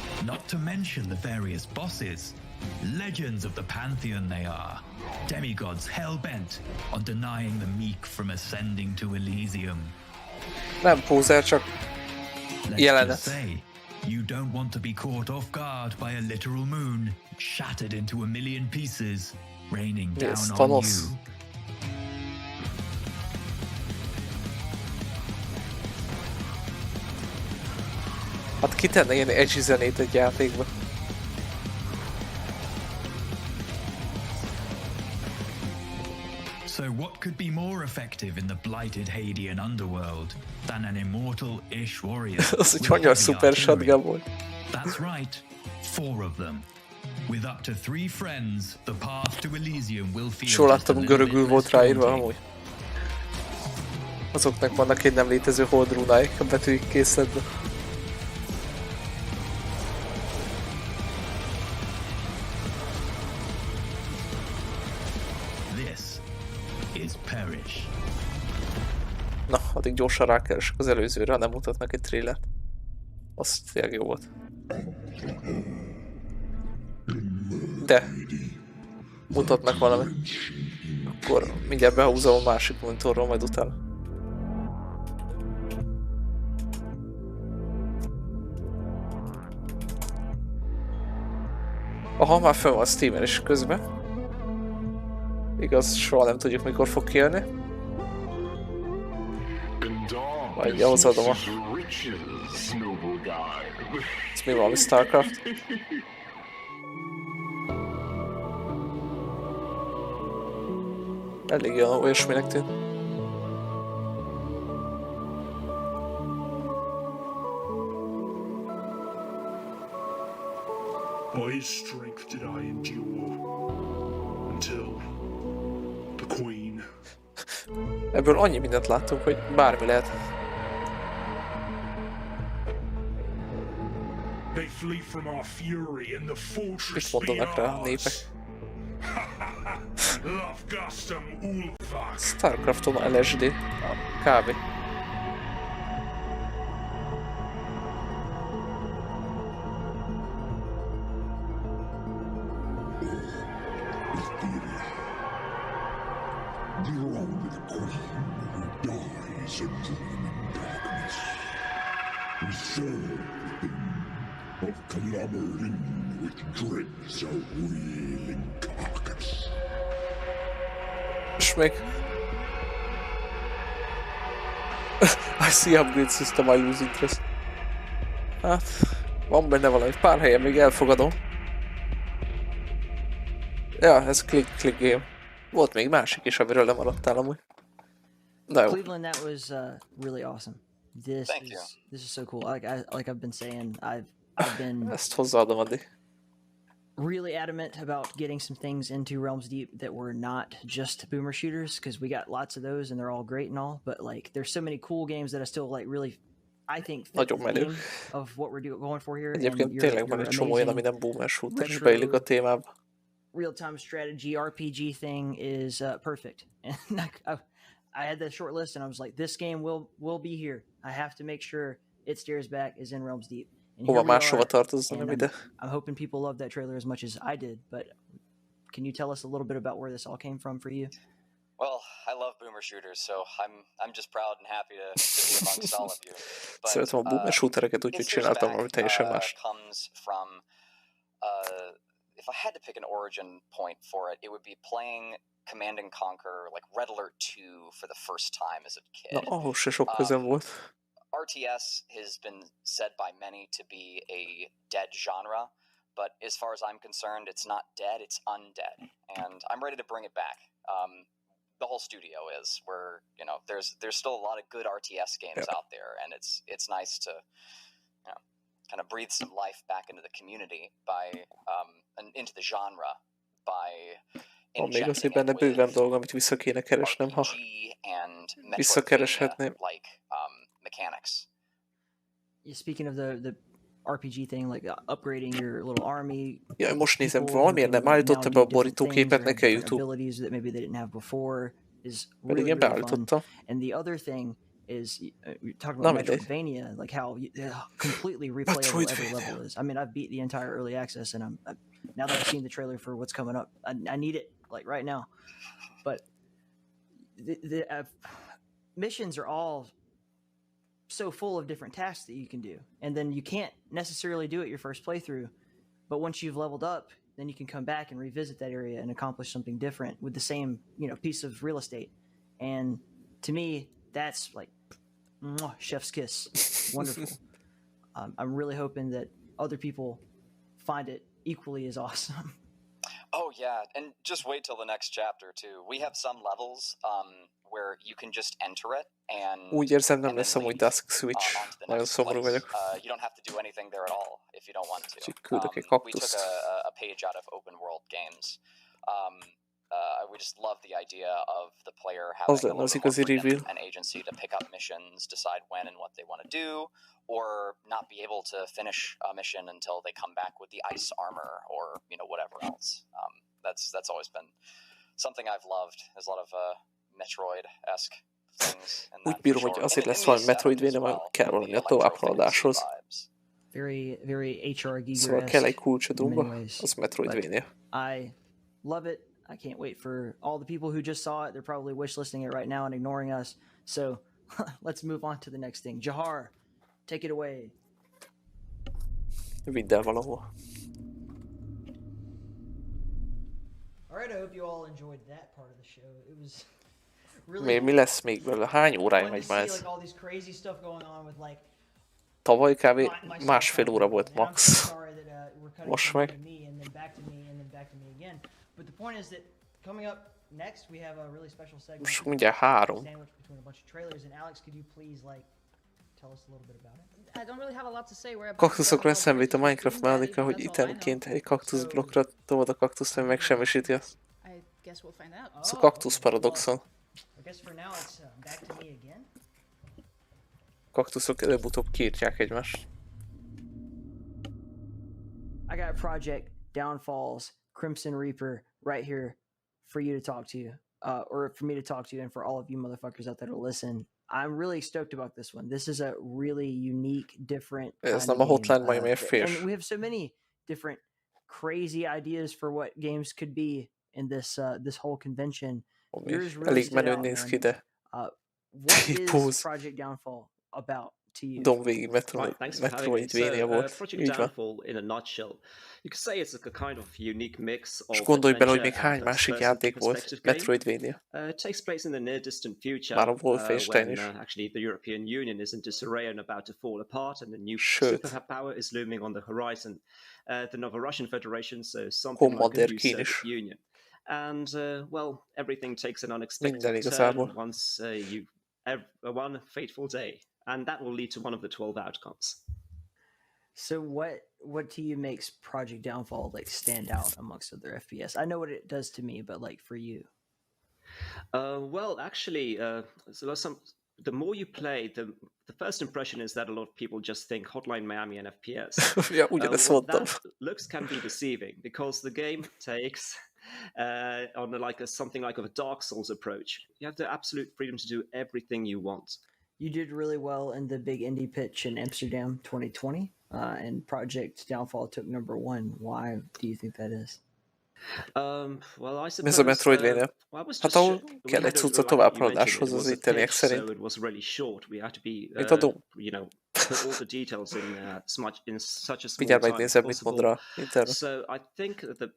Speaker 13: Legends of the pantheon they are. Demigods hell-bent on denying the meek from ascending to Elysium.
Speaker 1: Nem pózer, csak jelenet.
Speaker 13: You don't want to be caught off guard by a literal moon, shattered into a million pieces, raining down on you.
Speaker 1: Hát ki tenne ilyen edgy zenét egy játékba?
Speaker 13: So what could be more effective in the blighted Hadean underworld than an immortal-ish warrior?
Speaker 1: Az egy hanyar szuper shotgun volt.
Speaker 13: That's right, 4 of them. With up to 3 friends, the path to Elysium will feel.
Speaker 1: Sól láttam, görögül volt ráírva amúgy. Azoknak vannak egy nem létező holdrunáik a betűik készletben. Na, addig gyorsan rákeresek az előzőre, nem mutatnak egy trailert. Az tényleg jó volt. te mutat meg valami. Akkor mindjárt behúzom a másik monitorról majd utána. Aha, már fönn van Steamen is közben. Igaz, soha nem tudjuk, mikor fog kijönni. Majd hozadom a... Ez mi valami Starcraft? Elég olyasminek tűnt.
Speaker 22: By his strength did I endure until the Queen.
Speaker 1: Ebből annyi mindent láttunk, hogy bármi lehet.
Speaker 22: They flee from our fury and the fortress.
Speaker 1: Mit mondanak rá a népek? Starcraftom LSD. Kb.
Speaker 22: Of clamoring with dread's a wailing carcass.
Speaker 1: És még... I see upgrade system, I lose interest. Hát... Van benne valami, pár helyen még elfogadom. Ja, ez click game. Volt még másik is, amiről lemaradtál amúgy. Na jó.
Speaker 2: Cleveland, that was really awesome. This is so cool. Like I've been saying, I've been
Speaker 1: ezt hozzáadom addig.
Speaker 2: Really adamant about getting some things into Realms Deep that were not just boomer shooters, because we got lots of those and they're all great and all, but like there's so many cool games that I still like really, I think, fit the theme of what we're going for here.
Speaker 1: Egyébként tényleg van egy csomó olyan, ami nem boomer shooter, és beillik a témába.
Speaker 2: Real-time strategy RPG thing is perfect. And I had that short list and I was like, this game will be here. I have to make sure It Stares Back is in Realms Deep.
Speaker 1: Hova máshova tartozzon, nem ide.
Speaker 2: I'm hoping people love that trailer as much as I did, but can you tell us a little bit about where this all came from for you?
Speaker 14: Well, I love boomer shooters, so I'm just proud and happy to be amongst all of you.
Speaker 1: Szeretem a boomer shootereket, úgyhogy csináltam valami teljesen más.
Speaker 14: Comes from if I had to pick an origin point for it, it would be playing Command and Conquer, like Red Alert 2 for the first time as a kid.
Speaker 1: Na, ahhoz se sok közöm volt.
Speaker 14: RTS has been said by many to be a dead genre, but as far as I'm concerned, it's not dead, it's undead, and I'm ready to bring it back. The whole studio is, where, you know, there's still a lot of good RTS games out there, and it's nice to, you know, kind of breathe some life back into the community by and into the genre by
Speaker 1: még azért benne bőven dolog, amit vissza kéne keresnem, ha visszakereshetném.
Speaker 14: Mechanics.
Speaker 2: Speaking of the RPG thing, like upgrading your little army.
Speaker 1: Ja, most nézem, valamiért nem állította be a borítóképet neki a YouTube.
Speaker 2: Abilities that maybe they didn't have before is
Speaker 1: really, really fun.
Speaker 2: And the other thing is, you're talking about Metroidvania, like how completely replayable every level is. I mean, I've beat the entire early access, and I'm now that I've seen the trailer for what's coming up, I need it like right now. But the missions are all so full of different tasks that you can do, and then you can't necessarily do it your first playthrough, but once you've leveled up, then you can come back and revisit that area and accomplish something different with the same, you know, piece of real estate. And to me, that's like chef's kiss. Wonderful. I'm really hoping that other people find it equally as awesome.
Speaker 14: Oh yeah, and just wait till the next chapter too. We have some levels where you can just enter it and
Speaker 1: úgy érzem, nem lesz amúgy Dusk Switch. Nagyon szomorú vagyok.
Speaker 14: You don't have to do anything there at all if you don't want to.
Speaker 1: Küldök egy
Speaker 14: We
Speaker 1: kaktuszt.
Speaker 14: took a page out of open world games. We just love the idea of the player having a little bit more freedom and agency to pick up missions, decide when and what they want to do, or not be able to finish a mission until they come back with the ice armor or, you know, whatever else. That's always been something I've loved. There's a lot of Metroid-esque things.
Speaker 1: Úgy bírom, hogy azért lesz valami Metroidvania, mert kell valami a továbbhaladáshoz.
Speaker 2: very HR geeker.
Speaker 1: Szóval kell egy kulcsadóba, az Metroidvania.
Speaker 2: I love it. I can't wait for all the people who just saw it. They're probably wishlisting it right now and ignoring us. So let's move on to the next thing. Jahar, take it away.
Speaker 1: Vidd el valahol.
Speaker 2: All right, I hope you all enjoyed that part of the show. It was really
Speaker 1: Mi lesz még belőle? Hány órája megy már ez?
Speaker 2: like all this crazy stuff going on with like
Speaker 1: Tavaly kb. Másfél óra volt max. Most meg.
Speaker 2: But the point is that coming up next we have a really special segment.
Speaker 1: Most mindjárt 3.
Speaker 2: Sandwich between a bunch of trailers, and Alex, could you please like tell us a little bit about it?
Speaker 8: I don't really have a lot to say.
Speaker 1: Kaktuszokra eszembe a Minecraft mechanika, hogy itemként egy kaktuszblokkra dobod a kaktuszt, hogy megsemmisíti azt.
Speaker 8: I guess we'll find out.
Speaker 1: Ez a kaktusz paradoxon.
Speaker 2: I guess for now it's back to me again.
Speaker 1: Kaktuszok előbb-utóbb kiírtják egymást.
Speaker 2: I got Project Downfall's Crimson Reaper right here for you to talk to, or for me to talk to, and for all of you motherfuckers out there to listen. I'm really stoked about this one. This is a really unique, different.
Speaker 1: Ez nem a Hotline Miami F-fél.
Speaker 2: And we have so many different crazy ideas for what games could be in this this whole convention. Yours really
Speaker 1: elég
Speaker 2: stood
Speaker 1: menőn
Speaker 2: out,
Speaker 1: néz
Speaker 2: man.
Speaker 1: ki, de
Speaker 2: What is Project Downfall about to you?
Speaker 1: Dom végig
Speaker 15: Thanks for having me.
Speaker 1: Metroidvania volt.
Speaker 15: Project Downfall in a nutshell. You could say it's a kind of unique mix of
Speaker 1: És gondolj bele, hogy még
Speaker 15: adventure
Speaker 1: hány
Speaker 15: and
Speaker 1: másik
Speaker 15: first-person
Speaker 1: játék volt
Speaker 15: perspective
Speaker 1: Metroidvania.
Speaker 15: It takes place in the near distant future,
Speaker 1: Már a Wolfenstein
Speaker 15: when
Speaker 1: is.
Speaker 15: actually the European Union is in disarray and about to fall apart, and a new
Speaker 1: Sőt.
Speaker 15: superpower is looming on the horizon. The Novo-Russian Federation, so something like a
Speaker 1: Commander
Speaker 15: new
Speaker 1: Keen is.
Speaker 15: Soviet Union. And well, everything takes an unexpected
Speaker 1: Minden
Speaker 15: turn
Speaker 1: igazából.
Speaker 15: once one fateful day, and that will lead to one of the 12 outcomes.
Speaker 2: So what to you makes Project Downfall like stand out amongst other FPS? I know what it does to me, but like for you.
Speaker 15: Well, actually, the more you play, the first impression is that a lot of people just think Hotline Miami and FPS.
Speaker 1: Ja, ugyanezt mondtam.
Speaker 15: That looks can be deceiving because the game takes on something like a Dark Souls approach. You have the absolute freedom to do everything you want.
Speaker 2: You did really well in the big indie pitch in Amsterdam 2020, and Project Downfall took #1. Why do you think that is?
Speaker 15: Well, I suppose,
Speaker 1: Ez a Metroidvania. Hát ahol kell egy cuccot továbbhaladáshoz az itteniek szerint.
Speaker 15: So it was really short. We had to be,
Speaker 1: Mit adom?
Speaker 15: put all the details in such a small
Speaker 1: Mindjárt
Speaker 15: time
Speaker 1: megnézem,
Speaker 15: as
Speaker 1: mit mond
Speaker 15: possible.
Speaker 1: rá internet.
Speaker 15: So I think the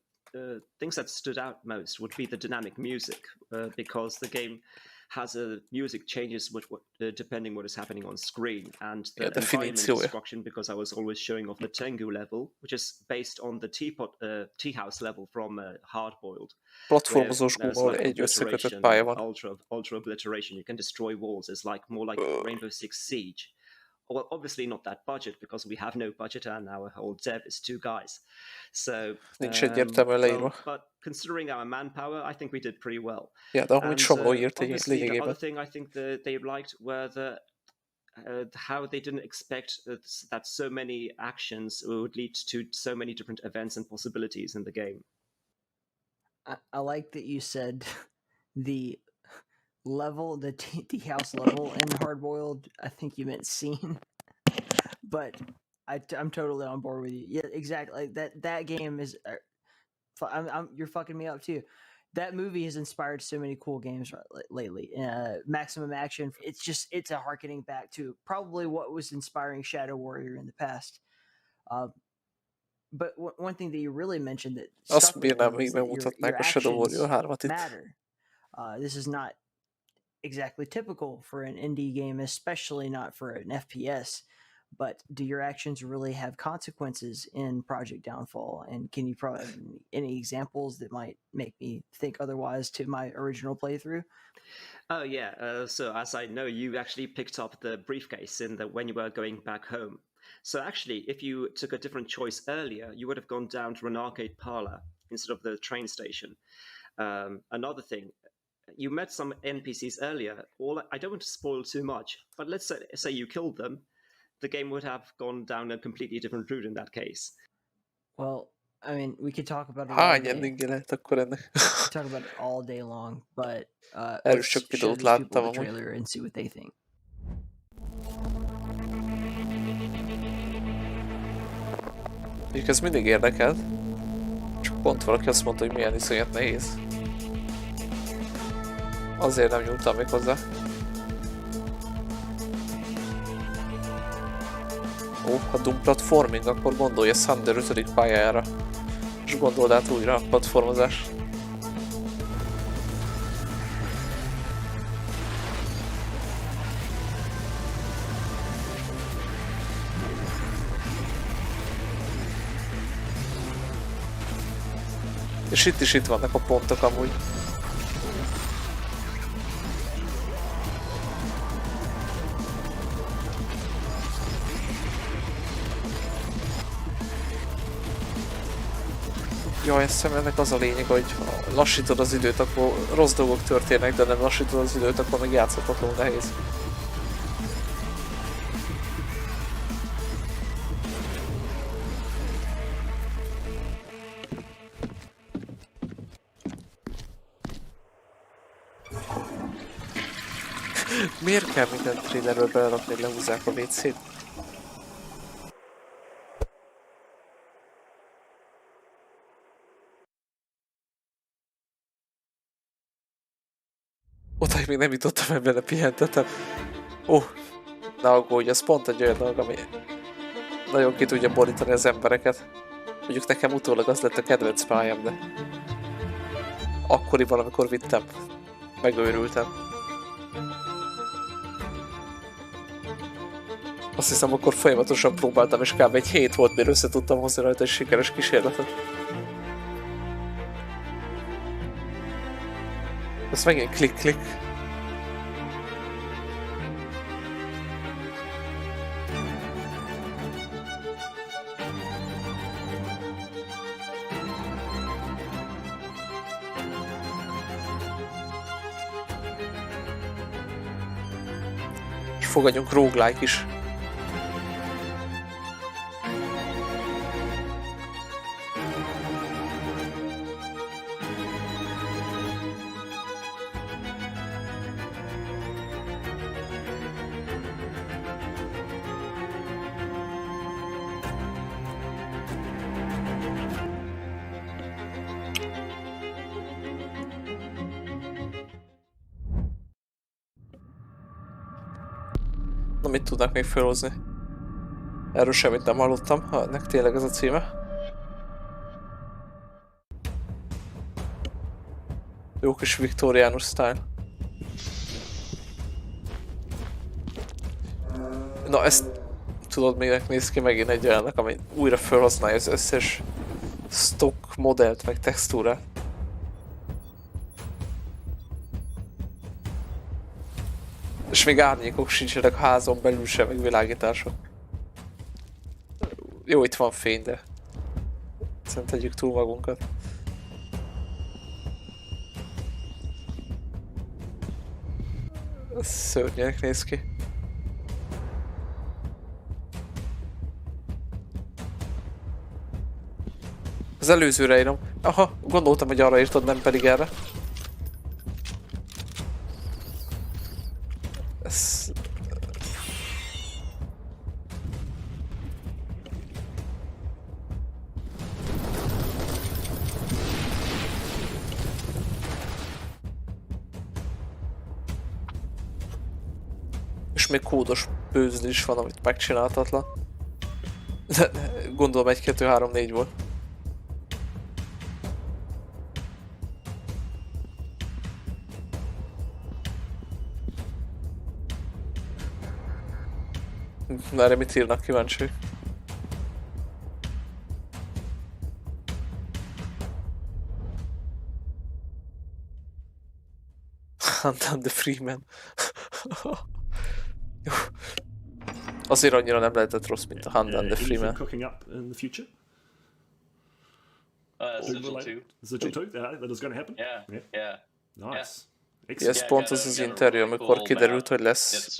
Speaker 15: things that stood out most would be the dynamic music, because the game has a music changes depending what is happening on screen, and the environment destruction, because I was always showing off the Tengu level, which is based on the tea house level from Hardboiled.
Speaker 1: Platformozós gummal egy összekötött pálya van.
Speaker 15: Ultra obliteration. You can destroy walls. It's like more like Rainbow Six Siege. Well, obviously not that budget, because we have no budget and our whole dev is 2 guys. So,
Speaker 1: nincs egyértelműen leírva.
Speaker 15: but considering our manpower, I think we did pretty well.
Speaker 1: Ja, de ahogy Somló írt egy
Speaker 15: The
Speaker 1: lényegében.
Speaker 15: other thing I think that they liked were how they didn't expect that so many actions would lead to so many different events and possibilities in the game.
Speaker 2: I like that you said the level, the tea house level in Hardboiled. I think you meant scene, but I'm totally on board with you. Yeah, exactly. That game is. You're fucking me up too. That movie has inspired so many cool games lately. Maximum Action. It's a harkening back to probably what was inspiring Shadow Warrior in the past. But one thing that you really mentioned that
Speaker 1: Azt bírnám, még bemutatnák a Shadow Warrior 3-at itt.
Speaker 2: Matter. This is not exactly typical for an indie game, especially not for an FPS. But do your actions really have consequences in Project Downfall? And can you provide any examples that might make me think otherwise to my original playthrough?
Speaker 15: Oh yeah. So as I know, you actually picked up the briefcase when you were going back home. So actually, if you took a different choice earlier, you would have gone down to an arcade parlor instead of the train station. Another thing, you met some NPCs earlier. I don't want to spoil too much, but let's say you killed them. The game would have gone down a completely different route in that case.
Speaker 2: Well, I mean, we could talk about it
Speaker 1: Hány endingje lehet akkor ennek?
Speaker 2: Talk about it all day long, but
Speaker 1: erről sok videót láttam amúgy.
Speaker 2: Trailer and see what they think.
Speaker 1: Úgyhogy ez mindig érdekelt. Csak pont valaki azt mondta, hogy milyen iszonyat nehéz. Azért nem nyúltam még hozzá. Ó, ha Doom platforming, akkor gondolja Thunder 5. pályájára. És gondold át újra a platformozás. És itt is itt vannak a pontok amúgy. Jaj, ezt hiszem, ennek az a lényeg, hogy ha lassítod az időt, akkor rossz dolgok történnek, de nem lassítod az időt, akkor meg játszhatatlanul nehéz. Miért kell minden trailerről belerakni, hogy lehúzzák a WC-t? Odáig még nem jutottam, ebben pihentetem. Ne aggódj, ez pont egy olyan dolog, ami nagyon ki tudja borítani az embereket. Mondjuk nekem utólag az lett a kedvenc pályám, de akkoriban, amikor vittem, megőrültem. Azt hiszem, akkor folyamatosan próbáltam, és kb. Egy hét volt, mire össze tudtam hozni rajta egy sikeres kísérletet. Ez megint klik-klik. És fogadjunk roguelike is. Na, mit tudnak még felhozni? Erről semmit nem hallottam, ha ennek tényleg ez a címe. Jó kis viktoriánus style. Na, ezt tudod, minek néz ki megint egy olyannak, ami újra felhasználja az összes stock modellt, meg textúrát. És még árnyékok sincsenek a házon belül sem, meg világítások. Jó, itt van fény, de szerintem tegyük túl magunkat. Ez szörnyűnek néz ki. Az előzőre írom. Aha, gondoltam, hogy arra írtad, nem pedig erre. Ez... És még kódos bőzli is van, amit megcsináltatlan. De gondolom 1, 2, 3, 4 volt. Erre mit írnak, kíváncsi? Hunt the Freeman. Azért annyira nem lehetett rossz, mint a Hunt the Freeman.
Speaker 3: Cooking up in the future?
Speaker 16: Sigil 2.
Speaker 3: Sigil 2? That is going to happen?
Speaker 16: Yeah.
Speaker 3: Nice.
Speaker 1: Ez pont az az interjú, amikor kiderült, hogy lesz...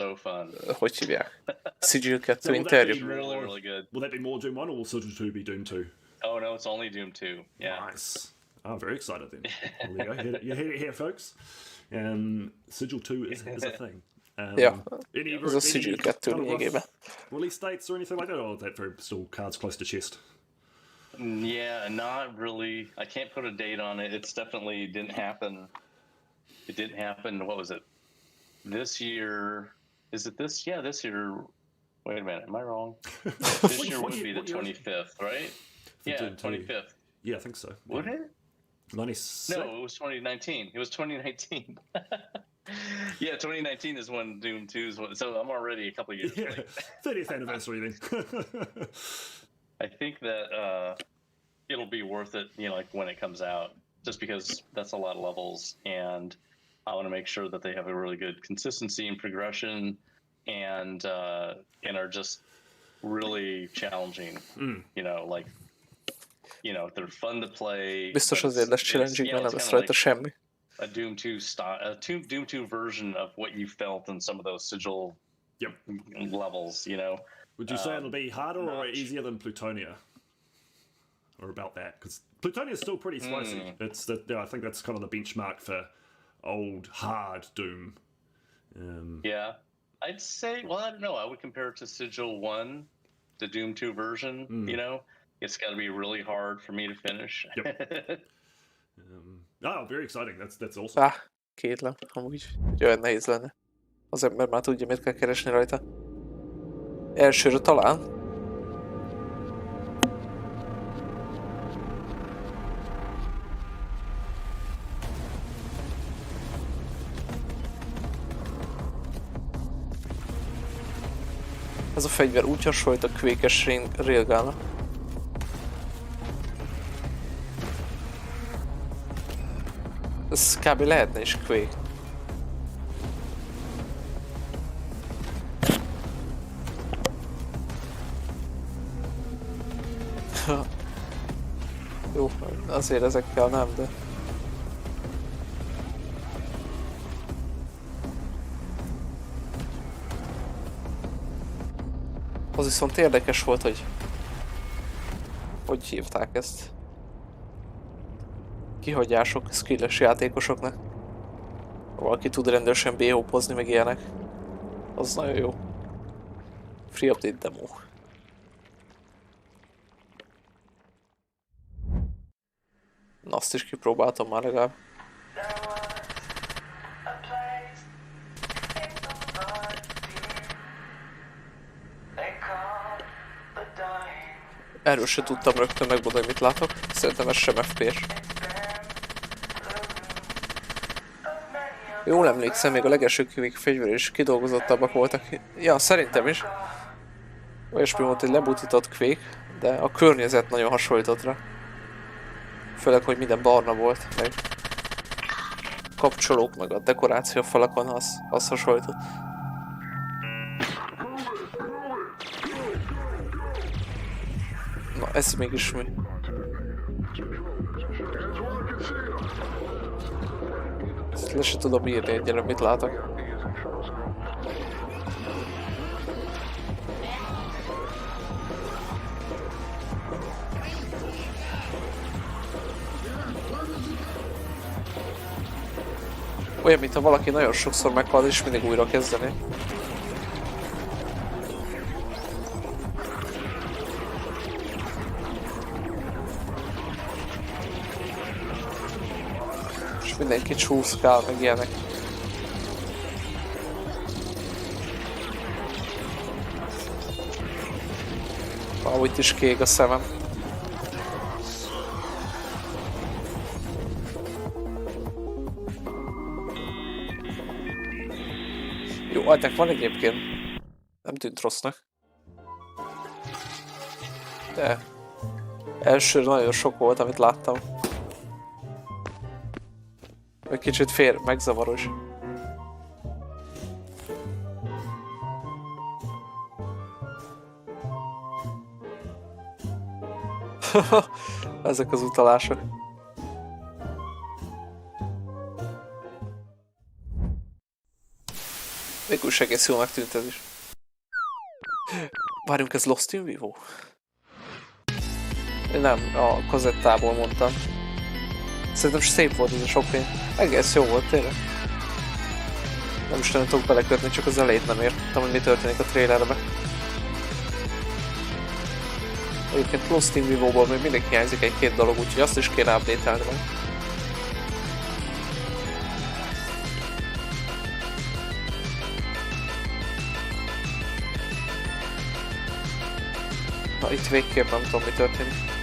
Speaker 1: Hogy hívják? Sigil 2 interjú.
Speaker 3: Will that be more Doom 1 or will Sigil 2 be Doom 2?
Speaker 16: Oh no, it's only Doom 2. Yeah.
Speaker 3: Nice. I'm very excited then. Well, there you go. You heard it here, folks. Sigil 2 is a thing.
Speaker 1: Ja, ez a Sigil 2 lényegében.
Speaker 3: Release dates or anything like that, or is that very still cards close to chest?
Speaker 16: Yeah, not really. I can't put a date on it. It's definitely didn't happen. It didn't happen. What was it? This year? Is it this? Yeah, this year. Wait a minute. Am I wrong? This year would be the 25th, right? Yeah, 25th.
Speaker 3: Yeah, I think so.
Speaker 16: Would it?
Speaker 3: 96?
Speaker 16: No, it was 2019. It was 2019. Yeah, 2019 is when Doom 2 is. So I'm already a couple of years late.
Speaker 3: 30th anniversary then.
Speaker 16: I think that it'll be worth it, you know, like when it comes out, just because that's a lot of levels, and I want to make sure that they have a really good consistency and progression, and are just really challenging. You know, like, you know, they're fun to play.
Speaker 1: Biztos azért lesz challenging, mert nem lesz rajta semmi.
Speaker 16: A Doom 2 Doom 2 version of what you felt in some of those sigil levels, you know.
Speaker 3: Would you say it'll be harder or easier than Plutonia? Or about that? Because Plutonia is still pretty spicy. It's I think that's kind of the benchmark for old, hard Doom.
Speaker 16: Yeah. I'd say, well, I don't know. I would compare it to Sigil 1, the Doom 2 version, you know. It's got to be really hard for me to finish.
Speaker 3: Oh, very exciting. That's awesome.
Speaker 1: Kétlem, amúgy olyan nehéz lenne. Az ember már tudja, mit kell keresni rajta. Elsőre talán. Ez a fegyver úgy hasonlít a Quake-es railgunnak. Ez kb. Lehetne is Quake. Jó, azért ezekkel nem, de... Az viszont érdekes volt, hogy hívták ezt. Kihagyások skilles játékosoknak. Valaki tud rendesen BO-pozni, meg ilyenek. Az nagyon jó. Free update demo. Na, azt is kipróbáltam már legalább. Erről se tudtam rögtön megmondani, mit látok. Szerintem ez sem FPS. Jól emlékszem, még a legelső Quake fegyver is kidolgozottabbak voltak. Ja, szerintem is. Olyasmi volt, hogy lebutított Quake, de a környezet nagyon hasonlított rá. Főleg, hogy minden barna volt, meg kapcsolók, meg a dekoráció falakon, az hasonlított. Na, ez mégis mi? Ezt le se tudom írni egyre, mit látok. Olyan, mintha valaki nagyon sokszor meghal és mindig újra kezdeni. És mindenki csúszkál, meg ilyenek. Ahogy is kék a szemem. Jó, attack van egyébként. Nem tűnt rossznak. De... elsőre nagyon sok volt, amit láttam. Egy kicsit megzavaros. Ezek az utalások. Végül egész jónak tűnt ez is. Várjunk, ez Lost in Vivo? Nem, a kazettából mondtam. Szerintem szép volt ez a sok fény. Egész jó volt tényleg. Nem is nem tudok belekötni, csak az elejét nem értettem, hogy mi történik a trailerbe. Egyébként plusz Team Vivo-ból még mindig hiányzik egy-két dolog, úgyhogy azt is kéne update-elni meg. Na itt végképp nem tudom, mi történik.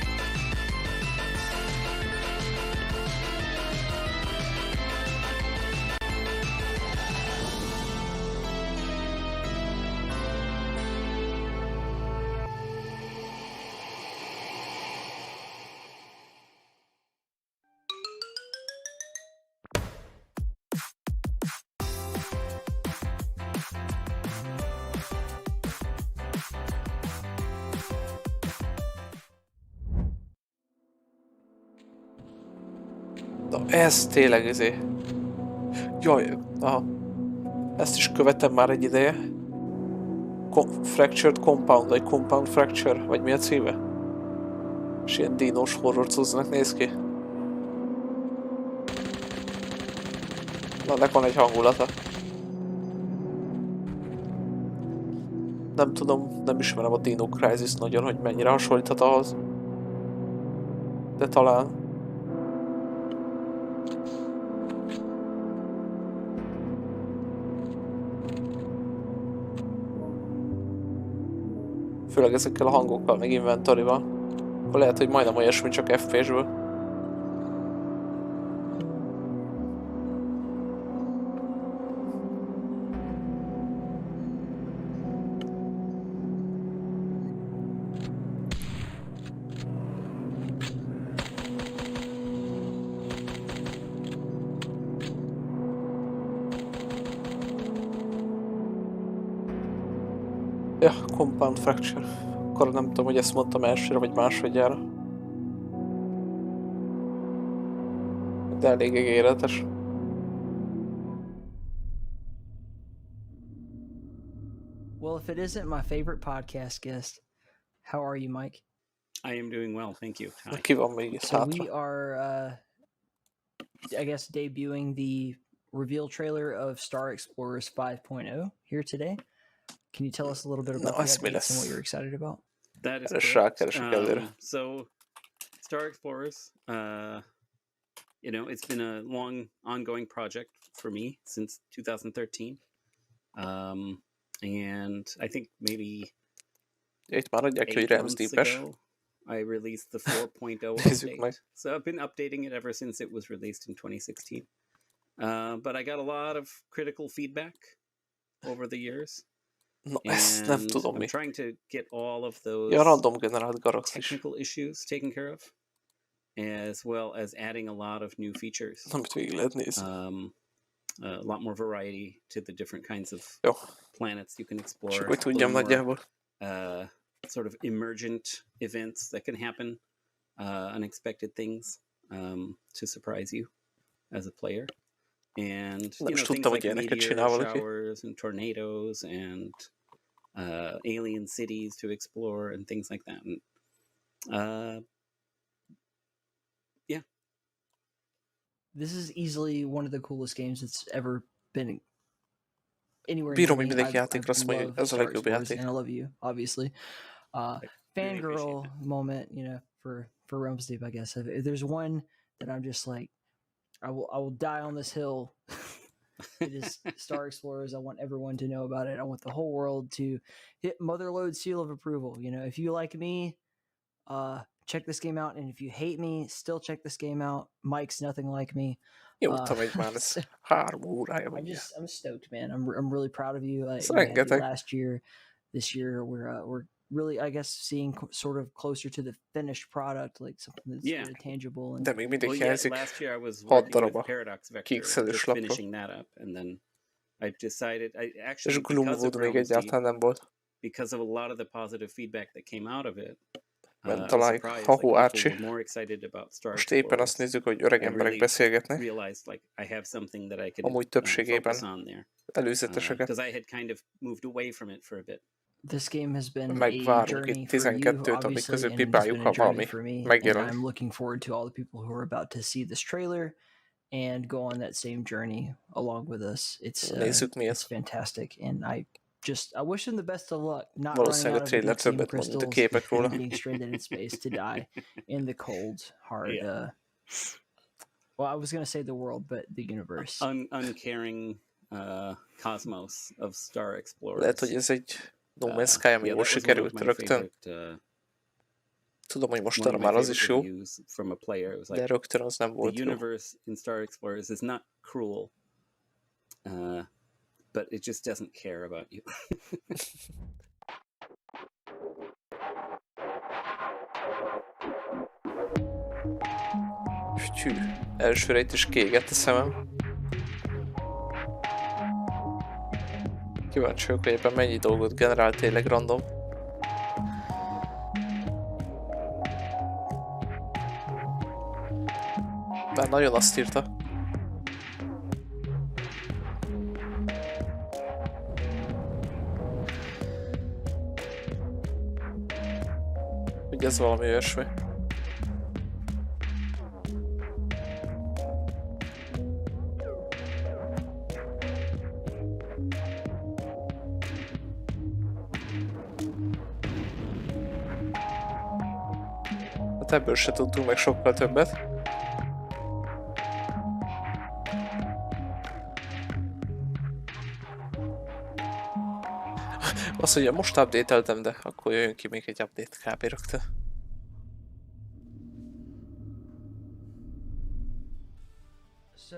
Speaker 1: Ez tényleg izé. Jaj, aha. Ezt is követem már egy ideje. Fractured Compound, vagy Compound Fracture, vagy mi a címe? És ilyen dínos horror cuccnak néz ki. Na, ennek van egy hangulata. Nem tudom, nem ismerem a Dino Crisis nagyon, hogy mennyire hasonlíthat ahhoz. De talán. Főleg ezekkel a hangokkal, meg inventory-val. Akkor lehet, hogy majdnem olyasmi, csak FPS-ből. Ja, Compound Fracture. Akkor nem tudom, hogy ezt mondtam elsőre, vagy másodjára. De elég ígéretes.
Speaker 2: Well, if it isn't my favorite podcast guest, how are you, Mike?
Speaker 17: I am doing well, thank you. Hi.
Speaker 1: Ki van még
Speaker 2: So we are, I guess, debuting the reveal trailer of Star Explorers 5.0 here today. Can you tell us a little bit about the updates and what you're excited about?
Speaker 17: That is correct. So, Star Explorers, you know, it's been a long, ongoing project for me since 2013. And I think maybe 8
Speaker 1: Realms Deepet.
Speaker 17: ago, I released the 4.0 update. So I've been updating it ever since it was released in 2016. But I got a lot of critical feedback over the years.
Speaker 1: No, ezt nem tudom mi.
Speaker 17: I'm trying to get all of those
Speaker 1: Ja, random generált galaxis.
Speaker 17: technical issues taken care of, as well as adding a lot of new features.
Speaker 1: Amit végig lehet nézni.
Speaker 17: A lot more variety to the different kinds of planets you can explore.
Speaker 1: Csak hogy tudjam nagyjából.
Speaker 17: Sort of emergent events that can happen, unexpected things to surprise you as a player. And you know, things like meteor showers and tornadoes and alien cities to explore and things like that. And yeah,
Speaker 2: this is easily one of the coolest games that's ever been anywhere.
Speaker 1: Bírom, hogy mindenki játékra azt mondja, hogy ez a legjobb játék.
Speaker 2: And I love you, obviously. Fangirl moment, you know, for Realms Deep, I guess. If there's one that I'm just like, I will die on this hill. It is Star Explorers. I want everyone to know about it. I want the whole world to hit Motherlode seal of approval. You know, if you like me, check this game out, and if you hate me, still check this game out. Mike's nothing like me. I'm stoked, man. I'm really proud of you. Last year, this year we're really, I guess, seeing sort of closer to the finished product, like something that's really tangible. And
Speaker 17: last year I was working with Paradox Vector, just finishing that up, and then I decided I actually because of a lot of the positive feedback that came out of it.
Speaker 1: Találjuk Hahu Ácsi. Most éppen azt nézzük, hogy öreg emberek beszélgetnek. Amúgy többségében előzeteseket.
Speaker 2: This game has been a journey for you, obviously, and it's been a journey for me. And I'm looking forward to all the people who are about to see this trailer and go on that same journey along with us. It's fantastic, and just I wish him the best of luck. Not running
Speaker 1: Valószínűleg
Speaker 2: out
Speaker 1: a
Speaker 2: of
Speaker 1: trailer
Speaker 2: adaxium
Speaker 1: többet mond, mint a
Speaker 2: crystals
Speaker 1: képek róla.
Speaker 2: and being stranded in space to die in the cold, hard. Well, I was gonna say the world, but the universe.
Speaker 17: Uncaring cosmos of Star Explorers.
Speaker 1: Lehet, hogy ez egy No Man's Sky, ami jól sikerült rögtön. Tudom, hogy mostanra már az is jó, de rögtön az nem volt
Speaker 17: jó.
Speaker 1: The
Speaker 17: universe in Star Explorers is not cruel, but it just doesn't care about you.
Speaker 1: Hű, elsőre itt is kiégett a szemem. Kíváncsi vagyok, hogy éppen mennyi dolgot generál tényleg random. Bár nagyon azt írta. Hogy ez valami olyasmi. Hát ebből se tudtunk meg sokkal többet. Azt mondja, most update-eltem, de akkor jöjjön ki még egy update kb. Rögtön.
Speaker 2: So,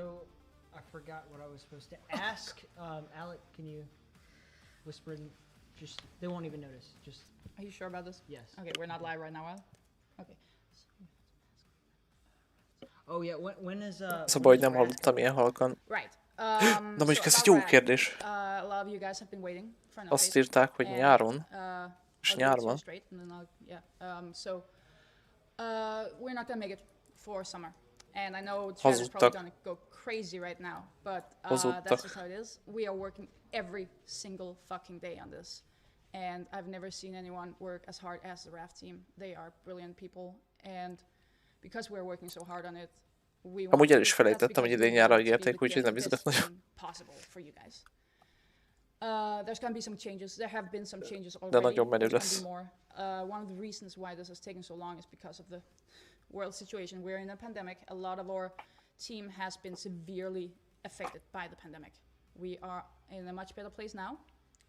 Speaker 2: I forgot what I was supposed to ask. Alec, can you whisper in, just, they won't even notice, just...
Speaker 8: Are you sure about this?
Speaker 2: Yes.
Speaker 8: Okay, we're not live right now, Al? Okay.
Speaker 2: Oh yeah, when is...
Speaker 1: Szóval, hogy nem hallottam ilyen halkan.
Speaker 8: Right.
Speaker 1: Na mondjuk ez egy jó kérdés.
Speaker 8: A lot of you guys have been waiting for an
Speaker 1: Azt írták, hogy nyáron. És nyár van.
Speaker 8: We're not gonna make it for summer. And I know Chad is probably gonna go crazy right now, but that's just how it is. We are working every single fucking day on this. And I've never seen anyone work as hard as the Raft team. They are brilliant people, and because we're working so hard on it,
Speaker 1: amúgy el is felejtettem, hogy idén nyárra ígérték, úgyhogy nem izgat nagyon.
Speaker 8: There's gonna be some changes. There have been some changes already.
Speaker 1: De nagyon menő lesz.
Speaker 8: One of the reasons why this has taken so long is because of the world situation. We're in a pandemic. A lot of our team has been severely affected by the pandemic. We are in a much better place now.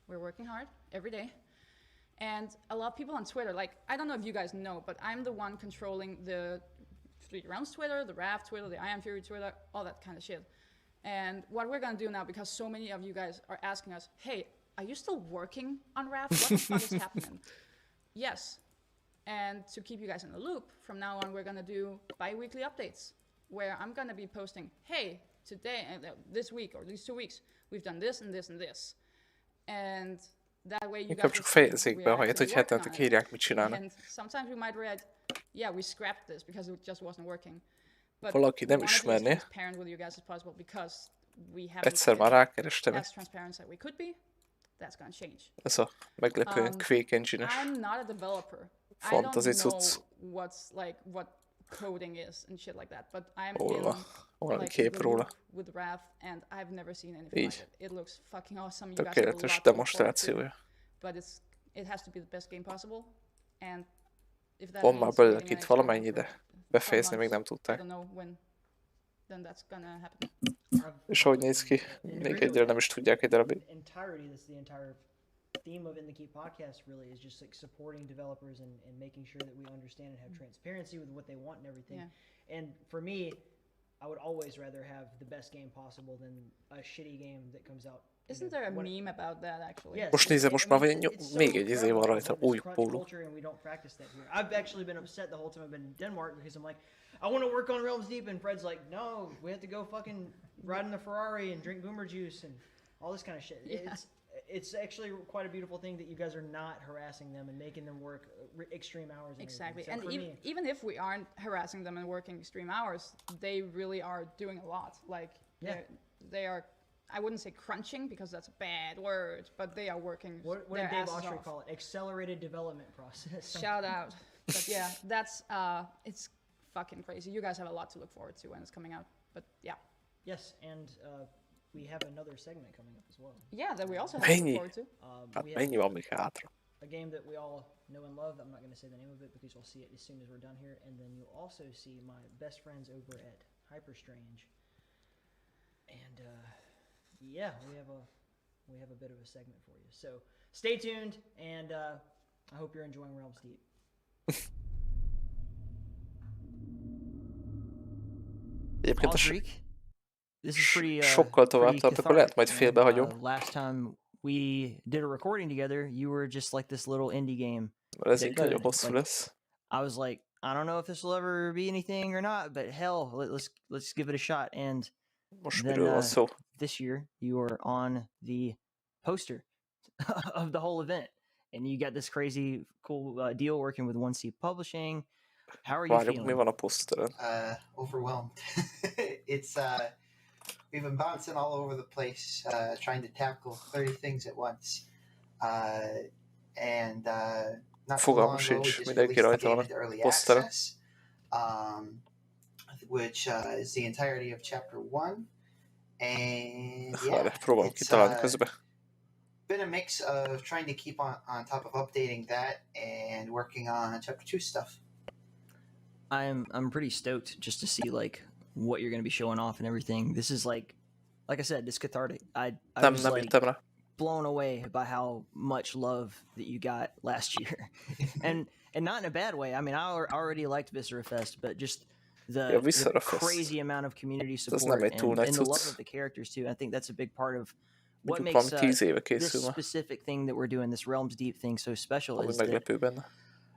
Speaker 8: We're working hard every day. And a lot of people on Twitter, like, I don't know if you guys know, but I'm the one controlling the 3D Realms Twitter, the Raft Twitter, the I Am Fury Twitter, all that kind of shit. And what we're gonna do now, because so many of you guys are asking us, hey, are you still working on Raft? What the fuck is happening? Yes. And to keep you guys in the loop, from now on, we're gonna do bi-weekly updates, where I'm gonna be posting, hey, today, this week, or these 2 weeks, we've done this and this and this. And that way you
Speaker 1: inkább csak fejezzék be, ahelyett, hogy hetente kérják, mit csinálnak.
Speaker 8: And sometimes we might write, yeah, we scrapped this because it just wasn't working. But
Speaker 1: valaki nem ismerné. Egyszer már rákerestem. Ez a meglepően Quake engine-es fantasy cucc.
Speaker 8: Coding is and shit like that, but I'm
Speaker 1: valami kép róla.
Speaker 8: With Raft, and I've never seen anything like it. It looks fucking awesome. You guys have a lot to look
Speaker 1: demonstrációja.
Speaker 8: But it has to be the best game possible, and if that
Speaker 1: van már belőle itt valamennyi, de befejezni még nem tudták.
Speaker 8: Then that's gonna happen.
Speaker 1: És hogy néz ki? Még egyre nem is tudják egy darabig.
Speaker 2: Theme of In the Keep podcast really is just like supporting developers and making sure that we understand and have transparency with what they want and everything. Yeah. And for me, I would always rather have the best game possible than a shitty game that comes out.
Speaker 8: Isn't there a meme about that actually?
Speaker 2: Yes,
Speaker 1: most nézem, most már még egy izé van rajta, új póló.
Speaker 2: I've actually been upset the whole time I've been in Denmark because I'm like, I want to work on Realms Deep, and Fred's like, no, we have to go fucking ride in the Ferrari and drink boomer juice and all this kind of shit. Yeah. It's actually quite a beautiful thing that you guys are not harassing them and making them work extreme hours.
Speaker 8: Exactly, and even if we aren't harassing them and working extreme hours, they really are doing a lot. Like, they are, I wouldn't say crunching because that's a bad word, but they are working.
Speaker 2: What did Dave Oshry call it? Accelerated development process.
Speaker 8: Shout out. But yeah, that's, it's fucking crazy. You guys have a lot to look forward to when it's coming out, but yeah.
Speaker 2: Yes, and we have another segment coming up as well.
Speaker 8: Yeah, that we also have to look forward to.
Speaker 1: Hát mennyi van még hátra?
Speaker 2: A game that we all know and love. I'm not going to say the name of it because you'll see it as soon as we're done here, and then you'll also see my best friends over at Hyperstrange. And yeah, we have a bit of a segment for you. So stay tuned, and I hope you're enjoying Realms Deep. This is pretty
Speaker 1: sokkal tovább tart, akkor lehet majd félbehagyom.
Speaker 2: Last time we did a recording together, you were just like this little indie game.
Speaker 1: Ez így nagyon hosszú lesz.
Speaker 2: I was like, I don't know if this will ever be anything or not, but hell, let's give it a shot. And then this year you were on the poster of the whole event, and you got this crazy cool deal working with 1C Publishing. How are you feeling?
Speaker 1: Mi van a poszteren?
Speaker 18: Overwhelmed. It's we've been bouncing all over the place, trying to tackle 30 things at once. And not so long ago, we just released the game into early access, which is the entirety of Chapter 1. And yeah, it's been a mix of trying to keep on top of updating that and working on Chapter 2 stuff.
Speaker 2: I'm pretty stoked just to see like what you're going to be showing off and everything. This is like I said, it's cathartic. I was like blown away by how much love that you got last year, and not in a bad way. I mean, I already liked Viscera Fest, but just the crazy amount of community support and the love of the characters too. I think that's a big part of what makes this specific thing that we're doing, this Realms Deep thing, so special. Is that,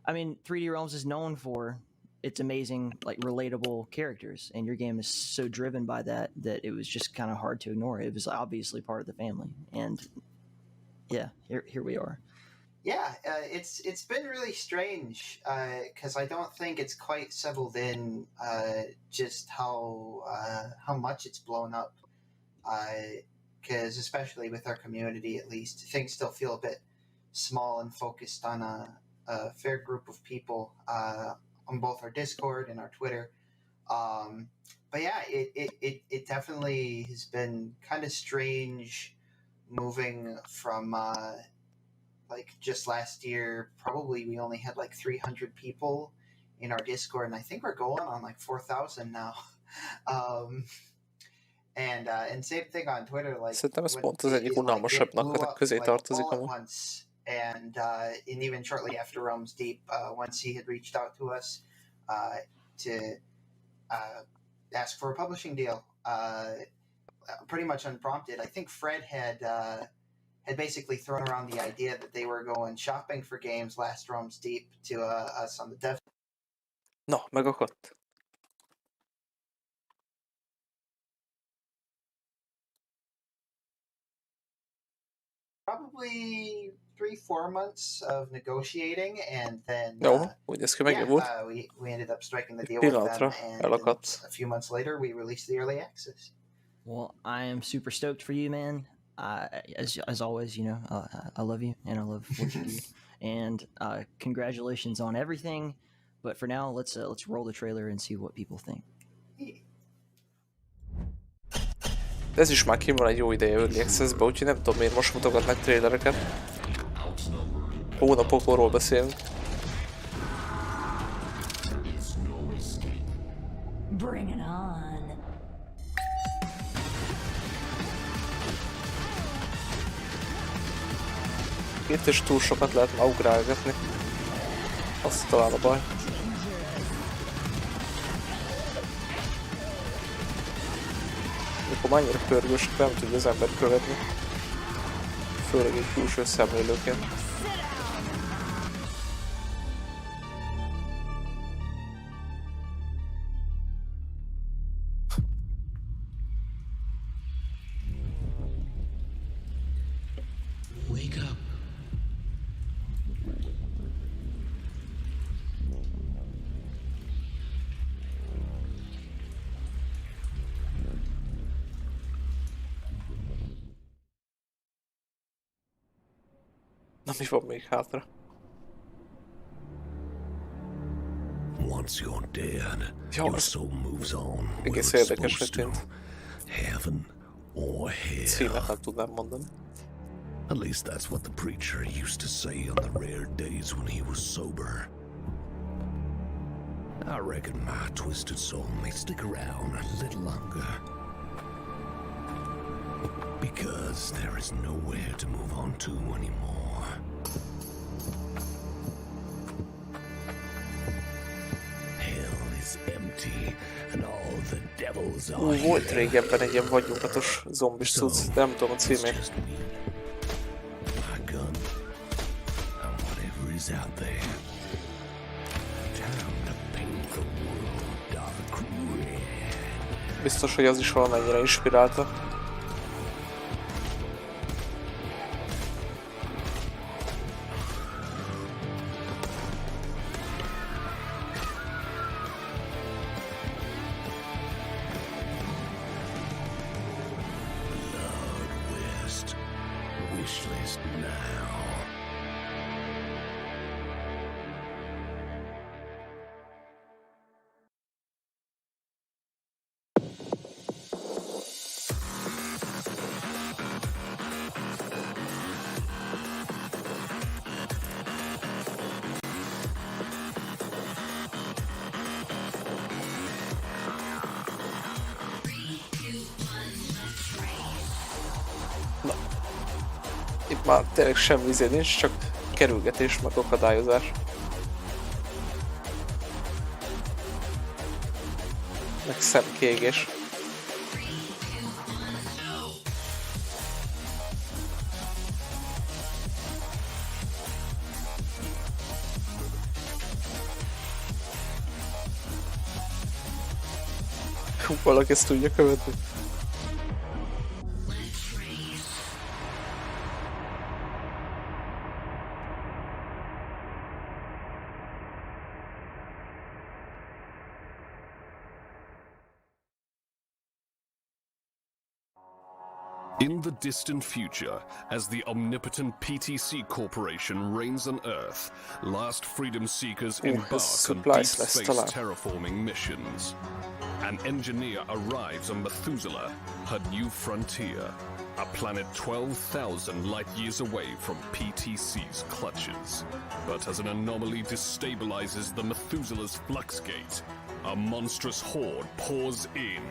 Speaker 2: I mean, 3D Realms is known for its amazing, like, relatable characters, and your game is so driven by that it was just kind of hard to ignore. It was obviously part of the family, and yeah, here we are.
Speaker 18: Yeah, it's been really strange because I don't think it's quite settled in just how much it's blown up. Because especially with our community, at least, things still feel a bit small and focused on a fair group of people on both our Discord and our Twitter. But yeah, it definitely has been kind of strange moving from like just last year. Probably we only had like 300 people in our Discord, and I think we're going on like 4,000 now. And same thing on Twitter. Like,
Speaker 1: szerintem ez pont az egyik unalmasabbnak közé tartozik amúgy.
Speaker 18: And even shortly after Realms Deep, once he had reached out to us to ask for a publishing deal, pretty much unprompted. I think Fred had basically thrown around the idea that they were going shopping for games last Realms Deep to us on the dev.
Speaker 1: No, megakadt.
Speaker 18: Probably 3-4 months of negotiating, and then we ended up striking the deal with them, and a few months later we released the early access.
Speaker 2: Well, I am super stoked for you, man. As always, you know, I love you and I love what you do, and congratulations on everything. But for now, let's roll the trailer and see what people think.
Speaker 1: Ez is már kim van egy jó ideje Early Access-be, úgyhogy nem tudom miért most mutogatnak trailereket. Hónapokról beszélünk.
Speaker 19: Bring it on.
Speaker 1: Itt is túl sokat lehet már ugrálgatni. Azt talán a baj. Mikor annyira pörgősök, nem tudja az ember követni. Főleg egy külső szemlélőként.
Speaker 19: Wake up.
Speaker 1: Na, mi van még hátra?
Speaker 11: Once you're dead, your soul moves on.
Speaker 1: Egész érdekes történt.
Speaker 11: Heaven Or hell.
Speaker 1: Címet nem tudnám mondani.
Speaker 11: At least that's what the preacher used to say on the rare days when he was sober. I reckon my twisted soul may stick around a little longer. Because there is nowhere to move on to anymore. Hell is empty, and all the devils are here.
Speaker 1: Volt régebben egy ilyen vagyunkatos zombis cucc, de nem tudom a címét.
Speaker 11: Out there. Time to paint the world dark red.
Speaker 1: Biztos, hogy az is valamennyire inspirálta.
Speaker 11: Bloodwest wishlist now.
Speaker 1: Itt már tényleg semmi izé nincs, csak kerülgetés, meg akadályozás. Meg szemkiégés. Valaki ezt tudja követni.
Speaker 4: In the distant future, as the omnipotent PTC Corporation reigns on Earth, last freedom seekers embark on deep space terraforming missions. An engineer arrives on Methuselah, her new frontier, a planet 12,000 light years away from PTC's clutches. But as an anomaly destabilizes the Methuselah's flux gate, a monstrous horde pours in.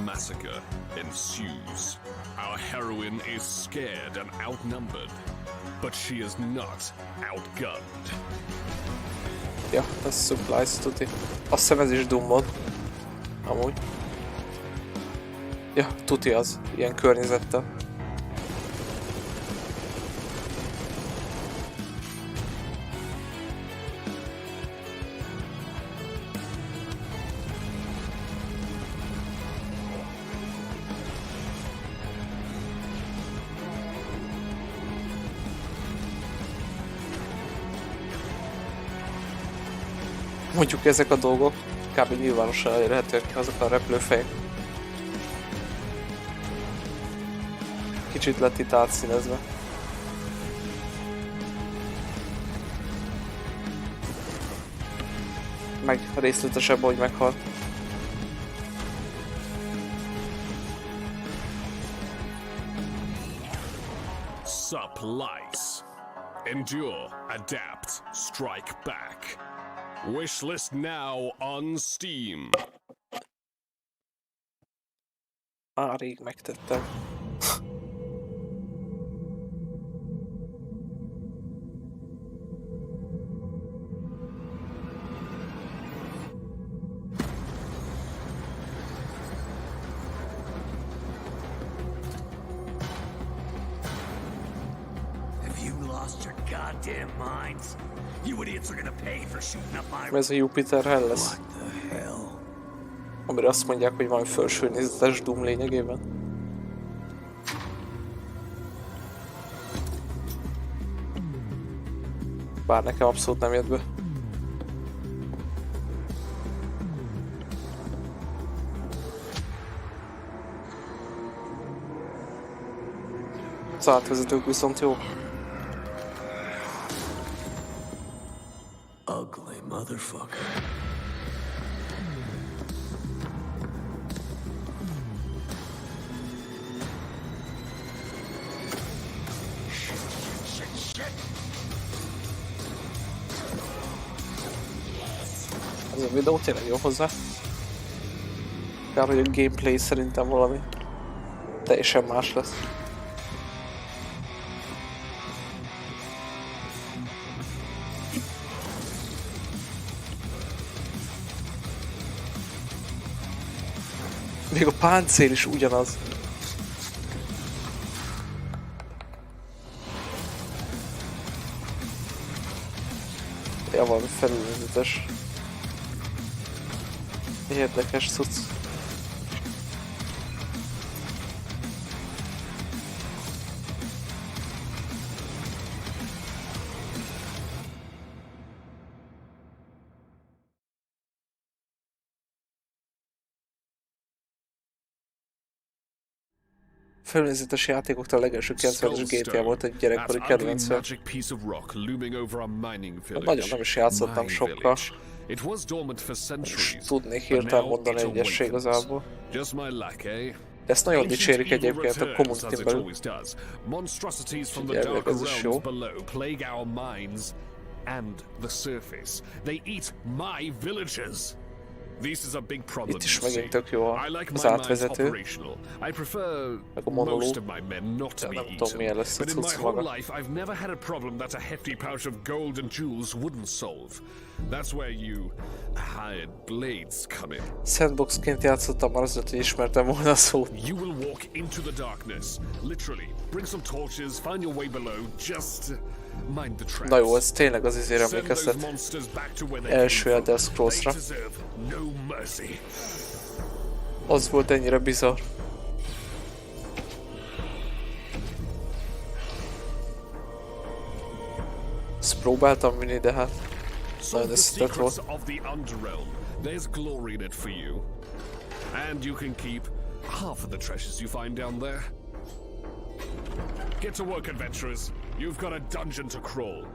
Speaker 4: Massacre ensues. Our heroine is scared and outnumbered, but she is not outgunned.
Speaker 1: Ja, ez supplies tuti. Azt hiszem ez is Doom-mod. Amúgy. Ja, tuti az. Ilyen környezettel. Mondjuk ezek a dolgok kb. Nyilvánosan elérhetőek, azok a repülőfejek. Kicsit lett itt átszínezve. Meg részletesebb, ahogy meghalt.
Speaker 4: Supplies. Endure, adapt, strike back. Wishlist now on Steam.
Speaker 1: Rég megtettem.
Speaker 11: You idiots are gonna pay for shooting up my...
Speaker 1: Ez a Jupiter hell lesz. Amire azt mondják, hogy valami felső nézetes Doom lényegében. Bár nekem abszolút nem jött be. Az átvezetők viszont jó.
Speaker 11: Ugly motherfucker.
Speaker 1: Ez a videó tényleg jó hozzá. Kár, hogy a gameplay szerintem valami teljesen más lesz. Még a páncél is ugyanaz. Ja, valami felületes. Érdekes cucc. Felületes játékoktól a legelső 90-es GTA volt egy gyerekkori kedvencem. Nagyon nem is játszottam sokkal. És tudnék hirtelen mondani egyesre igazából. Ezt nagyon dicsérik egyébként a community-n belül. Úgyhogy ez is jó. Itt is megint tök jó az átvezető, meg a monológ, de nem tudom milyen lesz a cucc maga. Sandboxként játszottam már azért, hogy ismertem volna a szót. Na jó, ez tényleg az izére emlékeztet. Első Elder Scrolls-ra. Az volt ennyire bizarr. Ezt próbáltam vinni, de hát nagyon összetett volt.
Speaker 4: Get to work, adventurers. You've got a dungeon to crawl.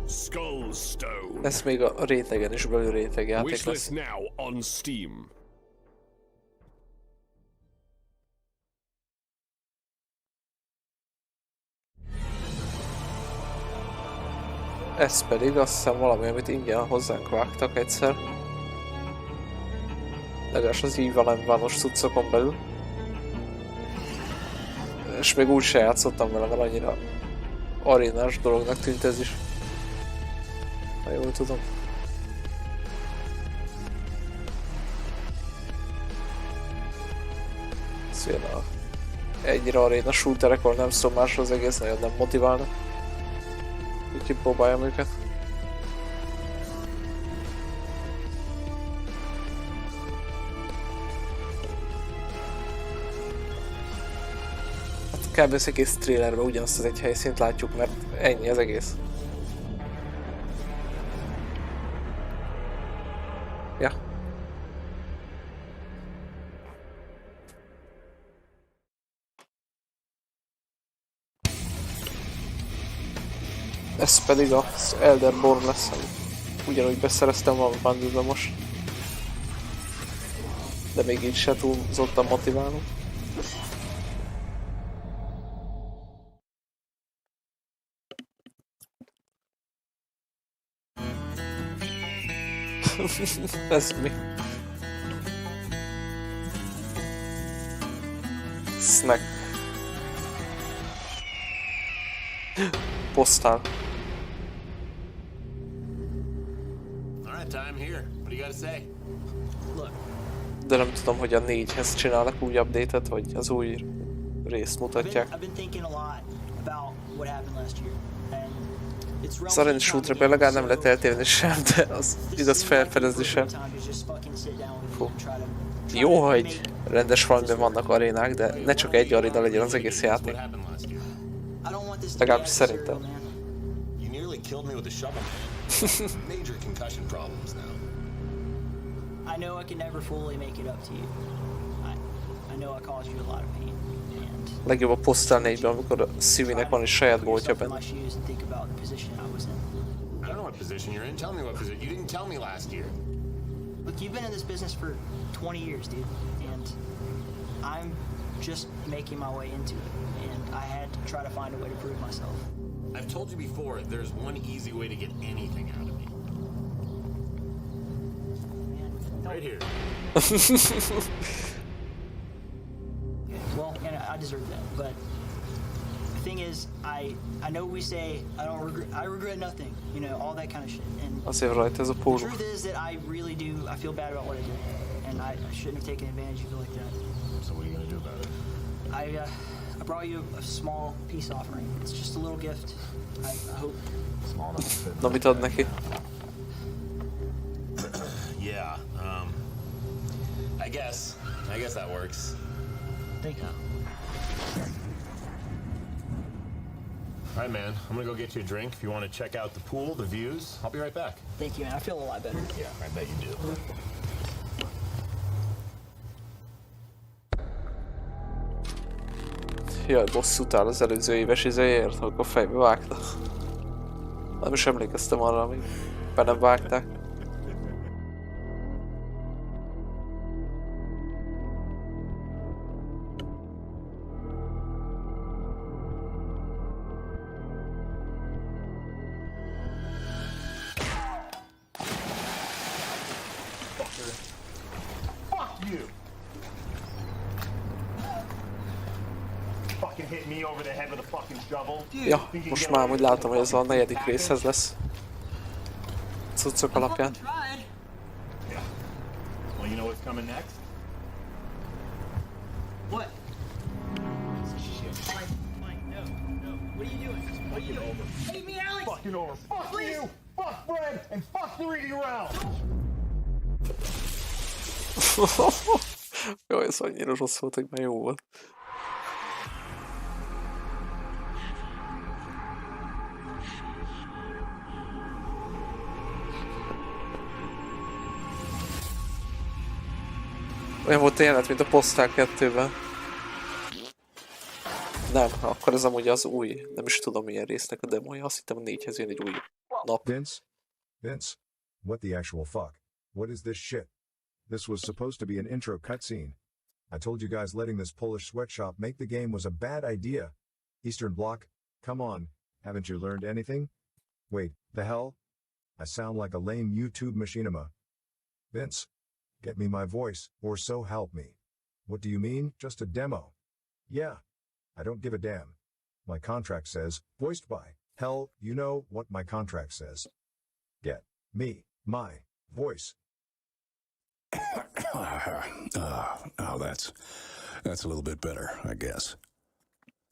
Speaker 4: Skullstone.
Speaker 1: Ez még a rétegen is belül rétegjáték lesz.
Speaker 4: Now on Steam.
Speaker 1: Ez pedig azt hiszem valami, amit ingyen hozzánk vágtak egyszer. Legalábbis az ívalemvános cuccokon belül. És még úgy se játszottam vele, mert annyira arénás dolognak tűnt ez is. Ha jól tudom. Ez ilyen ennyire aréna shooterek, ahol nem szól másról az egész, nagyon nem motiválnak. Úgy kipróbáljam őket. Kb. Az egész trailerben ugyanazt az egy helyszínt látjuk, mert ennyi az egész. Ja. Ez pedig az Elderborn lesz, amit ugyanúgy beszereztem valami bundle most. De még így se túlzottan motiválom. Ez mi? Snack. Posztál. De nem tudom, hogy a 4-hez csinálnak új update-et, vagy az új részt mutatják. Az arena shooterben legalább nem lehet eltérni sem, de az igaz felfedezni sem. Fú. Jó, hogy rendes valamiben vannak arénák, de ne csak egy aréna legyen az egész játék. Legalábbis szerintem. Legjobb a Postal 4-ben, amikor a Civinek van is saját boltja benne.
Speaker 5: What position you're in? Tell me what position. You didn't tell me last year.
Speaker 2: Look, you've been in this business for 20 years, dude, and I'm just making my way into it, and I had to try to find a way to prove myself.
Speaker 5: I've told you before, there's one easy way to get anything out of me. Right here.
Speaker 2: Well, and I deserve that, but the thing is, I know we say I regret nothing, you know, all that kind of shit. And the truth is that I really do. I feel bad about what I did, and I shouldn't have taken advantage of you like that.
Speaker 5: So what are you gonna do about it?
Speaker 2: I brought you a small peace offering. It's just a little gift. I hope.
Speaker 5: Small enough to fit.
Speaker 1: Na mit ad neki?
Speaker 5: Yeah. I guess that works.
Speaker 2: Thank you.
Speaker 5: All right, man. I'm gonna go get you a drink. If you want to check out the pool, the views, I'll be right back.
Speaker 2: Thank you, man. I feel a lot better.
Speaker 5: Yeah, I bet you do.
Speaker 1: Jaj, bosszút áll az előző éves izéért, akkor fejbe vágta. Nem is emlékeztem arra, amíg be nem vágták. Ja, most már úgy látom, hogy ez a 4. részhez lesz. Cuccok alapján.
Speaker 5: Well, you know what's coming next?
Speaker 2: What? Mike, no. What are you doing? What are you doing? Leave me, Alex!
Speaker 5: Fucking over. Fuck you! Fuck Fred! And fuck the reading around!
Speaker 1: Jó, ez annyira rossz volt, hogy már jó volt. Olyan volt a jelenet, mint a Postal 2-ben. Nem, akkor ez amúgy az új, nem is tudom milyen résznek a demója, azt hittem a 4-hez jön egy új nap.
Speaker 7: Vince, what the actual fuck? What is this shit? This was supposed to be an intro cutscene. I told you guys letting this Polish sweatshop make the game was a bad idea. Eastern Bloc, come on, haven't you learned anything? Wait, the hell? I sound like a lame YouTube machinima. Vince, get me my voice, or so help me. What do you mean? Just a demo? Yeah, I don't give a damn. My contract says, voiced by. Hell, you know what my contract says. Get me my voice.
Speaker 11: Oh, that's a little bit better, I guess.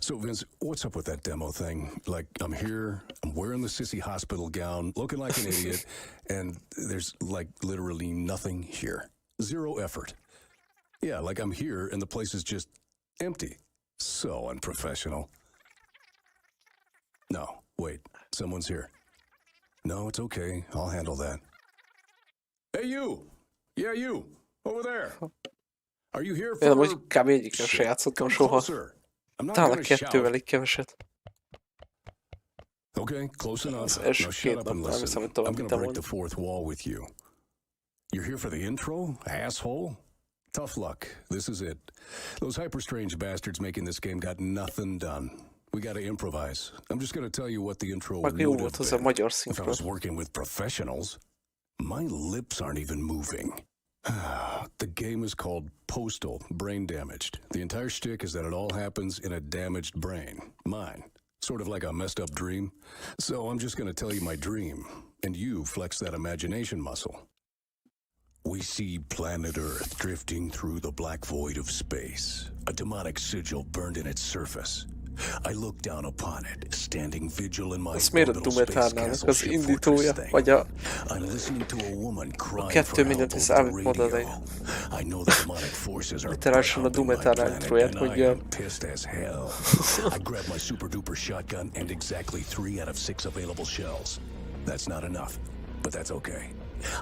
Speaker 11: So, Vince, what's up with that demo thing? Like, I'm here, I'm wearing the sissy hospital gown, looking like an idiot, and there's, like, literally nothing here. Zero effort. Yeah, like I'm here and the place is just empty. So unprofessional. No, wait, someone's here. No, it's okay, I'll handle that. Hey, you! Yeah, you! Over there! Are you here for...
Speaker 1: Én amúgy kb. Egyikkel se játszottam soha. Talán a 2-vel így keveset.
Speaker 11: Okay, close enough.
Speaker 1: Az első
Speaker 11: now shut
Speaker 1: 2
Speaker 11: up and
Speaker 1: nap, nem hiszem, hogy tovább
Speaker 11: I'm gonna
Speaker 1: vittem
Speaker 11: break
Speaker 1: volna.
Speaker 11: the fourth wall with you. You're here for the intro, asshole? Tough luck. This is it. Those hyper-strange bastards making this game got nothing done. We gotta improvise. I'm just gonna tell you what the intro would have been if I was working with professionals. My lips aren't even moving. The game is called Postal, Brain Damaged. The entire shtick is that it all happens in a damaged brain. Mine. Sort of like a messed up dream. So I'm just gonna tell you my dream, and you flex that imagination muscle. We see planet Earth drifting through the black void of space, a demonic sigil burned in its surface. I look down upon it, standing vigil in my orbital space castle ship fortress thing. I'm listening to a woman crying for help over the radio. I know the demonic forces are bound my planet, and I am pissed as hell. I grab my super-duper shotgun and exactly 3 out of 6 available shells. That's not enough, but that's okay.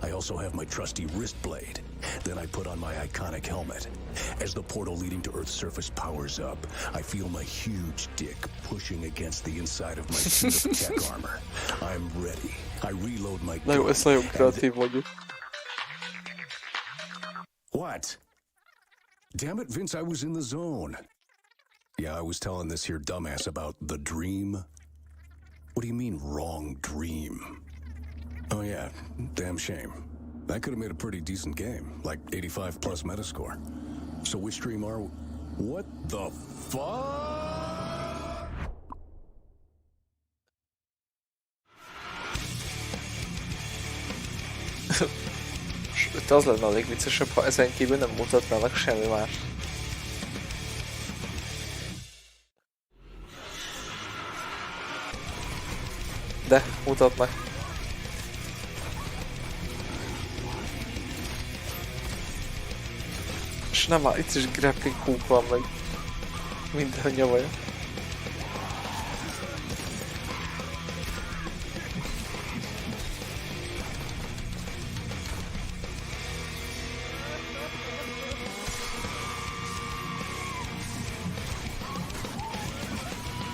Speaker 11: I also have my trusty wrist blade. Then I put on my iconic helmet. As the portal leading to Earth's surface powers up, I feel my huge dick pushing against the inside of my suit of tech armor. I'm ready. I reload my gun. What? Damn it, Vince, I was in the zone. Yeah, I was telling this here dumbass about the dream. What do you mean, wrong dream? Oh yeah, damn shame. That could have made a pretty decent game, like 85 plus Metascore. So which dream are we? What the fuck?
Speaker 1: Sőt, az lenne a legviccesebb, ha ezen kívül nem mutatnának semmi más. De, mutatnak. És nem már itt is grappling hook van, meg minden nyavaja.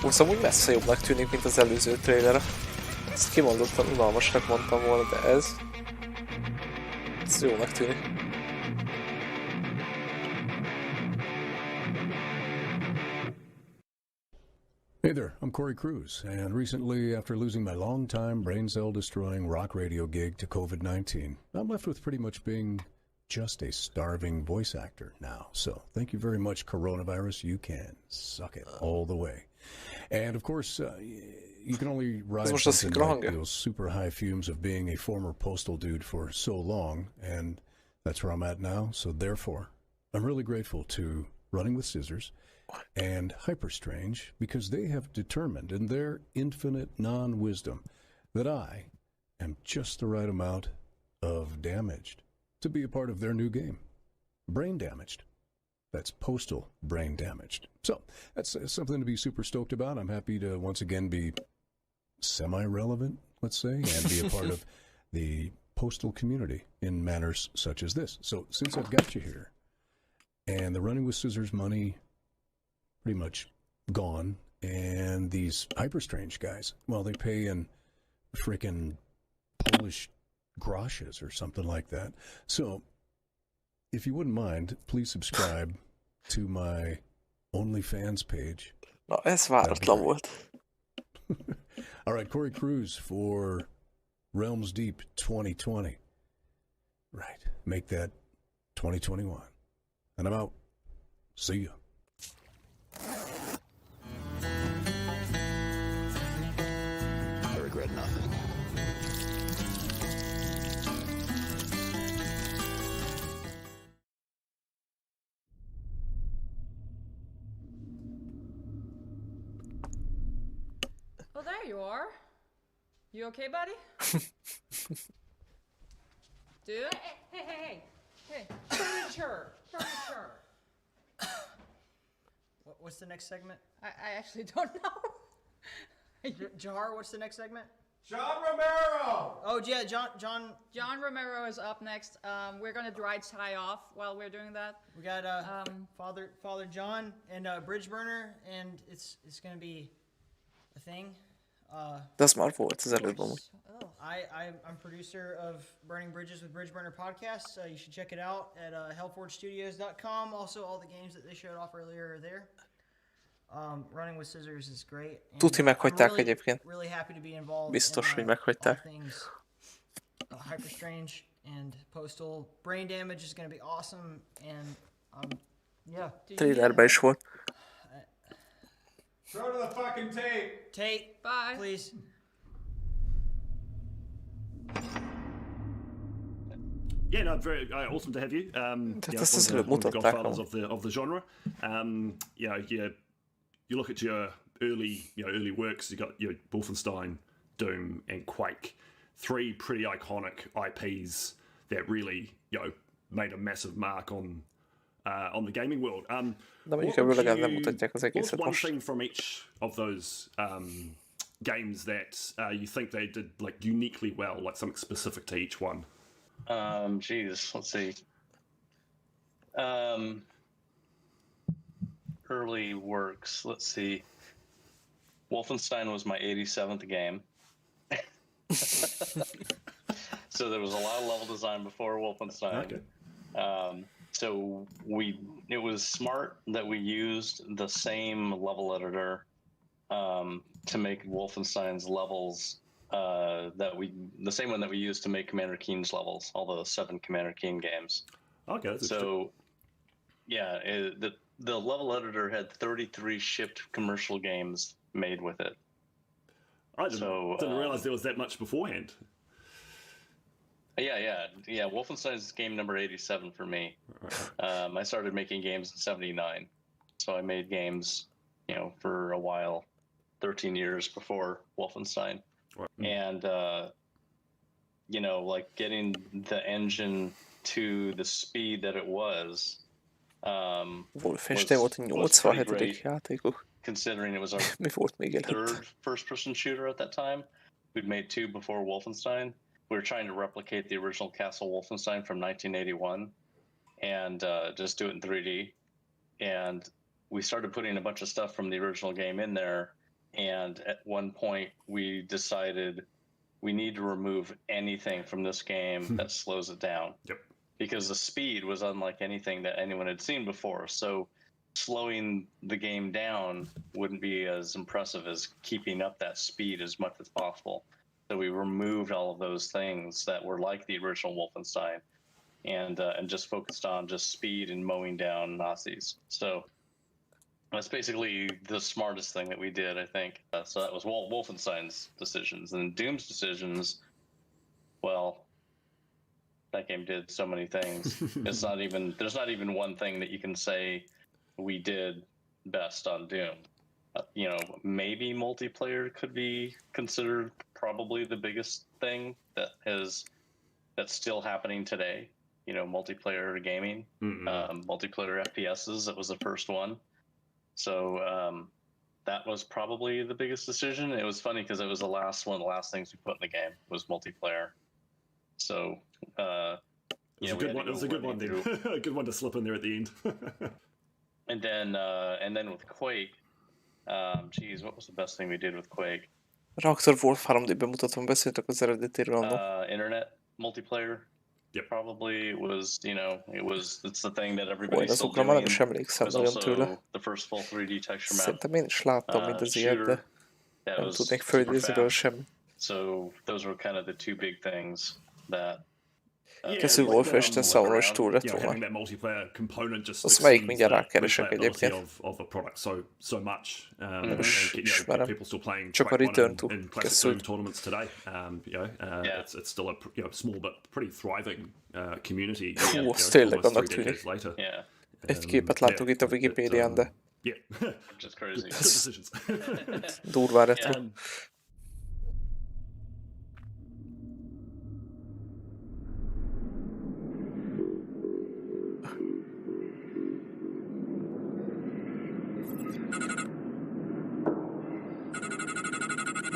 Speaker 1: Most amúgy messze jobbnak tűnik, mint az előző trailer. Ezt kimondottan unalmasnak mondtam volna, de ez jónak tűnik.
Speaker 11: Hey there, I'm Corey Cruz, and recently, after losing my long-time brain cell-destroying rock radio gig to COVID-19, I'm left with pretty much being just a starving voice actor now. So, thank you very much, coronavirus. You can suck it all the way. And of course, you can only ride something like those super high fumes of being a former postal dude for so long, and that's where I'm at now. So therefore, I'm really grateful to Running with Scissors and Hyperstrange, because they have determined in their infinite non-wisdom that I am just the right amount of damaged to be a part of their new game. Brain damaged. That's postal brain damaged. So that's something to be super stoked about. I'm happy to once again be semi-relevant, let's say, and be a part of the postal community in manners such as this. So since I've got you here, and the Running with Scissors money pretty much gone, and these Hyperstrange guys, well, they pay in freaking Polish groszy or something like that. So if you wouldn't mind, please subscribe to my OnlyFans page.
Speaker 1: Na, ez váratlan volt.
Speaker 11: All right, Corey Cruz for Realms Deep 2020. Right, make that 2021. And I'm out. See ya.
Speaker 9: I regret nothing.
Speaker 8: Oh, there you are. You okay, buddy? Dude? Hey. Furniture.
Speaker 2: What's the next segment?
Speaker 8: I actually don't know.
Speaker 2: Jahar, what's the next segment?
Speaker 20: John Romero!
Speaker 2: Oh, yeah, John
Speaker 8: Romero is up next. We're gonna dry tie off while we're doing that.
Speaker 2: We got Father John and Bridge Burner, and it's gonna be a thing.
Speaker 1: De az már volt az előbb amúgy.
Speaker 2: I'm producer of Burning Bridges with Bridge Burner podcast. You should check it out at hellforgestudios.com. Also, all the games that they showed off earlier are there. Running with Scissors is great.
Speaker 1: Tuti meghagyták egyébként.
Speaker 2: Really happy to be involved.
Speaker 1: Biztos, hogy meghagyták.
Speaker 2: Hyperstrange and Postal. Brain Damage is going to be awesome, and yeah.
Speaker 1: Trailerben is volt.
Speaker 20: Throw to the fucking tape.
Speaker 2: Tape.
Speaker 8: Bye.
Speaker 2: Please.
Speaker 3: Yeah, no, very awesome to have you. One of the godfathers of the genre. You look at your early works. You got Wolfenstein, Doom, and Quake. 3 pretty iconic IPs that really made a massive mark on the gaming world. What's one thing from each of those games that you think they did like uniquely well, like something specific to each one?
Speaker 16: Let's see. Early works. Let's see. Wolfenstein was my 87th game. So there was a lot of level design before Wolfenstein.
Speaker 3: Okay.
Speaker 16: So it was smart that we used the same level editor to make Wolfenstein's levels. The same one that we used to make Commander Keen's levels, all the 7 Commander Keen games.
Speaker 3: Okay, that's
Speaker 16: so. Yeah, the level editor had 33 shipped commercial games made with it.
Speaker 3: I didn't realize there was that much beforehand.
Speaker 16: Yeah. Wolfenstein's game number 87 for me. I started making games in 79, so I made games, for a while, 13 years before Wolfenstein, and like getting the engine to the speed that it was.
Speaker 1: Wolfenstein volt a 87. játékok.
Speaker 16: Considering it was our
Speaker 1: Mi volt még előtt?
Speaker 16: third first-person shooter at that time. We'd made 2 before Wolfenstein. We were trying to replicate the original Castle Wolfenstein from 1981 and just do it in 3D. And we started putting a bunch of stuff from the original game in there. And at one point, we decided we need to remove anything from this game that slows it down.
Speaker 3: Yep.
Speaker 16: Because the speed was unlike anything that anyone had seen before. So slowing the game down wouldn't be as impressive as keeping up that speed as much as possible. So we removed all of those things that were like the original Wolfenstein and just focused on just speed and mowing down Nazis. So that's basically the smartest thing that we did, I think. So that was Wolfenstein's decisions. And Doom's decisions, well, that game did so many things. There's not even one thing that you can say we did best on Doom. Maybe multiplayer could be considered probably the biggest thing that's still happening today. Multiplayer gaming, multiplayer FPSs. That was the first one. So that was probably the biggest decision. It was funny because it was one of the last things we put in the game was multiplayer. So
Speaker 3: it was a good one then. A good one to slip in there at the end.
Speaker 16: and then with Quake, what was the best thing we did with Quake?
Speaker 1: Reaktor Wolf 3D bemutatón beszéltek az eredetiről annak.
Speaker 16: Internet multiplayer. Yep. Probably it's the thing that everybody's still doing.
Speaker 1: Nem is emlékszem nagyon tőle.
Speaker 16: The first full 3D texture map.
Speaker 1: Szerintem én is láttam mindezért, de nem tudnék fölidézni róla semmi.
Speaker 16: So those were kind of the 2 big things that
Speaker 1: Kezdő Wolfenstein számomra is túl lett volna. Azt melyik mindjárt rákeresek egyébként. Nem is ismerem. Csak a Return to készült. Hú, az tényleg annak tűnik. Egy képet látok itt a Wikipédián, de... Durván retro.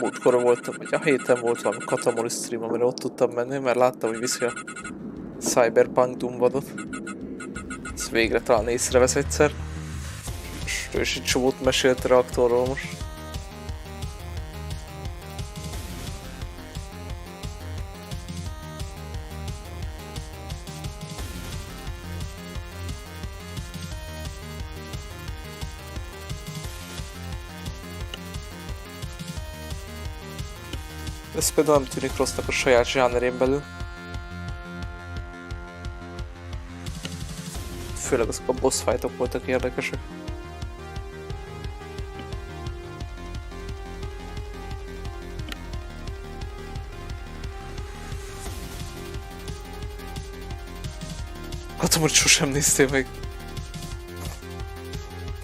Speaker 1: Múltkor voltam, vagy a héten volt valami Katamari stream, amire ott tudtam menni, mert láttam, hogy viszi a Cyberpunk Doom-vadot. Ezt végre talán észrevesz egyszer. És ő is egy csomót mesélt a reaktorról most. Ez például nem tűnik rossznak a saját zsánerén belül. Főleg azok a boss fightok voltak érdekesek. Hát amúgy sosem néztél meg.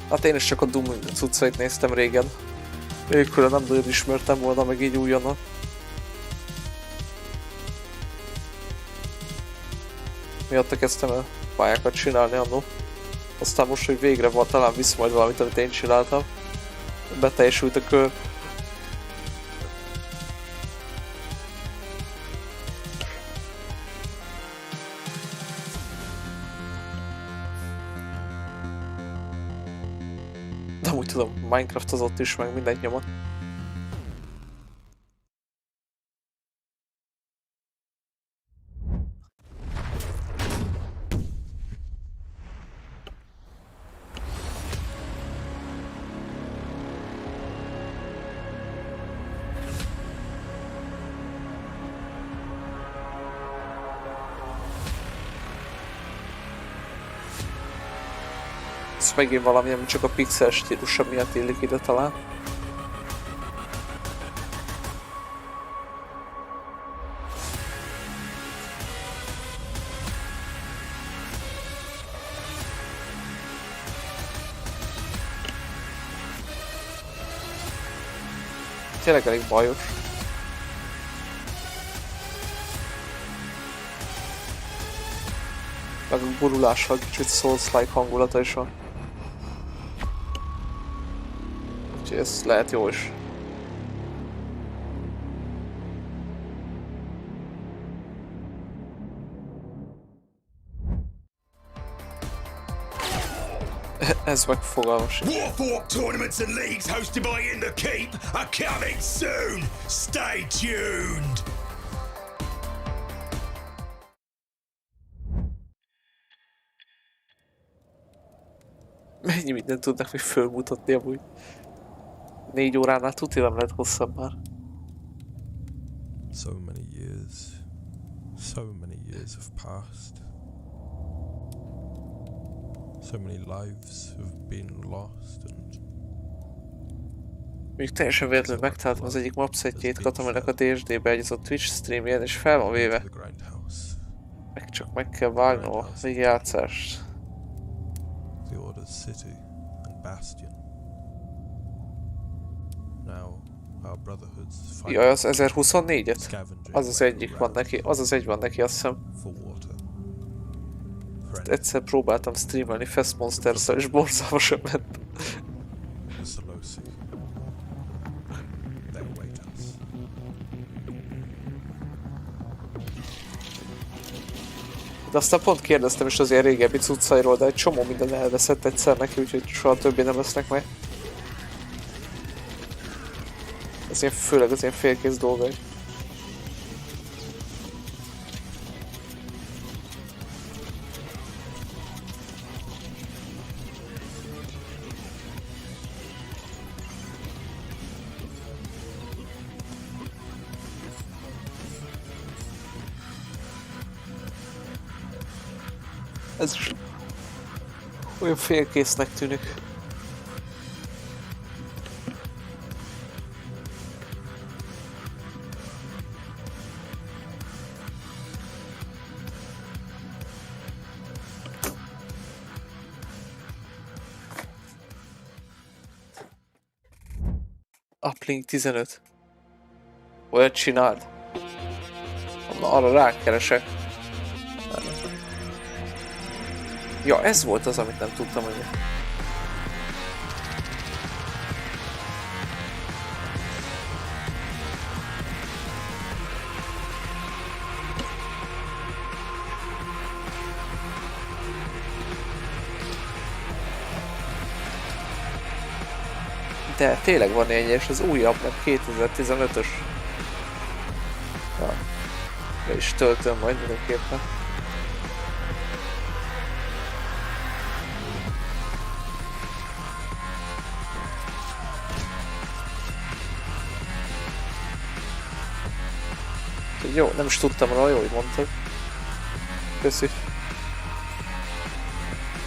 Speaker 1: Hát én is csak a Doom cuccait néztem régen. Nélküle nem nagyon ismertem volna meg így újonnan. Miatta kezdtem el pályákat csinálni annó. Aztán most, hogy végre van, talán visz majd valamit, amit én csináltam. Beteljesült a kör. De úgy tudom, Minecraft az ott is, meg mindent nyomott. Ez megint valami, ami csak a pixel stílusa miatt illik ide talán. Tényleg elég bajos. Meg a gurulással kicsit Souls-like hangulata is van. Úgyhogy ez lehet jó is. Ez meg fogalmas.
Speaker 6: Warfork tournaments and leagues hosted by In the Keep are coming soon. Stay tuned.
Speaker 1: Mennyi mindent tudnak még fölmutatni amúgy. 4 óránál tuti nem lehet hosszabb már.
Speaker 10: So many years have passed. So many lives have been lost and...
Speaker 1: Még teljesen véletlenül megtaláltam az egyik mapszetjét Kataminak a DSD-be egyezott Twitch streamjén, és fel van véve. Meg csak meg kell vágnom a játszást.
Speaker 10: The Order's city and bastion. Now our brotherhoods fight.
Speaker 1: Jaj, az 1024-et? Az az egyik van neki, az az egy van neki, azt hiszem. Egyszer próbáltam streamelni Fast Monsters-szel, és borzalmasan ment. De aztán pont kérdeztem is az ilyen régebbi cuccairól, de egy csomó minden elveszett egyszer neki, úgyhogy soha többé nem lesznek meg. Ez ilyen, főleg az ilyen félkész dolgai. Ez is olyan félkésznek tűnik. Uplink 15. Olyat csináld. Arra rákeresek. Ja, ez volt az, amit nem tudtam, hogy... De tényleg van ennyi, és az újabb, nem 2015-ös. Ja. Be is töltöm majd mindenképpen. Jó, nem is tudtam róla, jó, hogy mondtad. Köszi.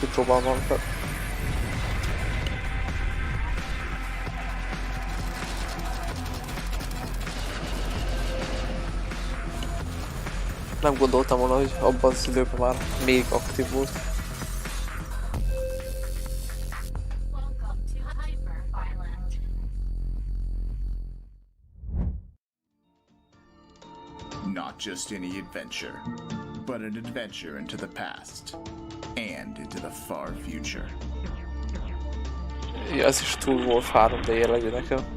Speaker 1: Kipróbálom magunkat. Nem gondoltam volna, hogy abban az időben már még aktív volt.
Speaker 21: Not just any adventure, but an adventure into the past and into the far future.
Speaker 1: Ja, ez is túl Wolf 3D jellegű nekem.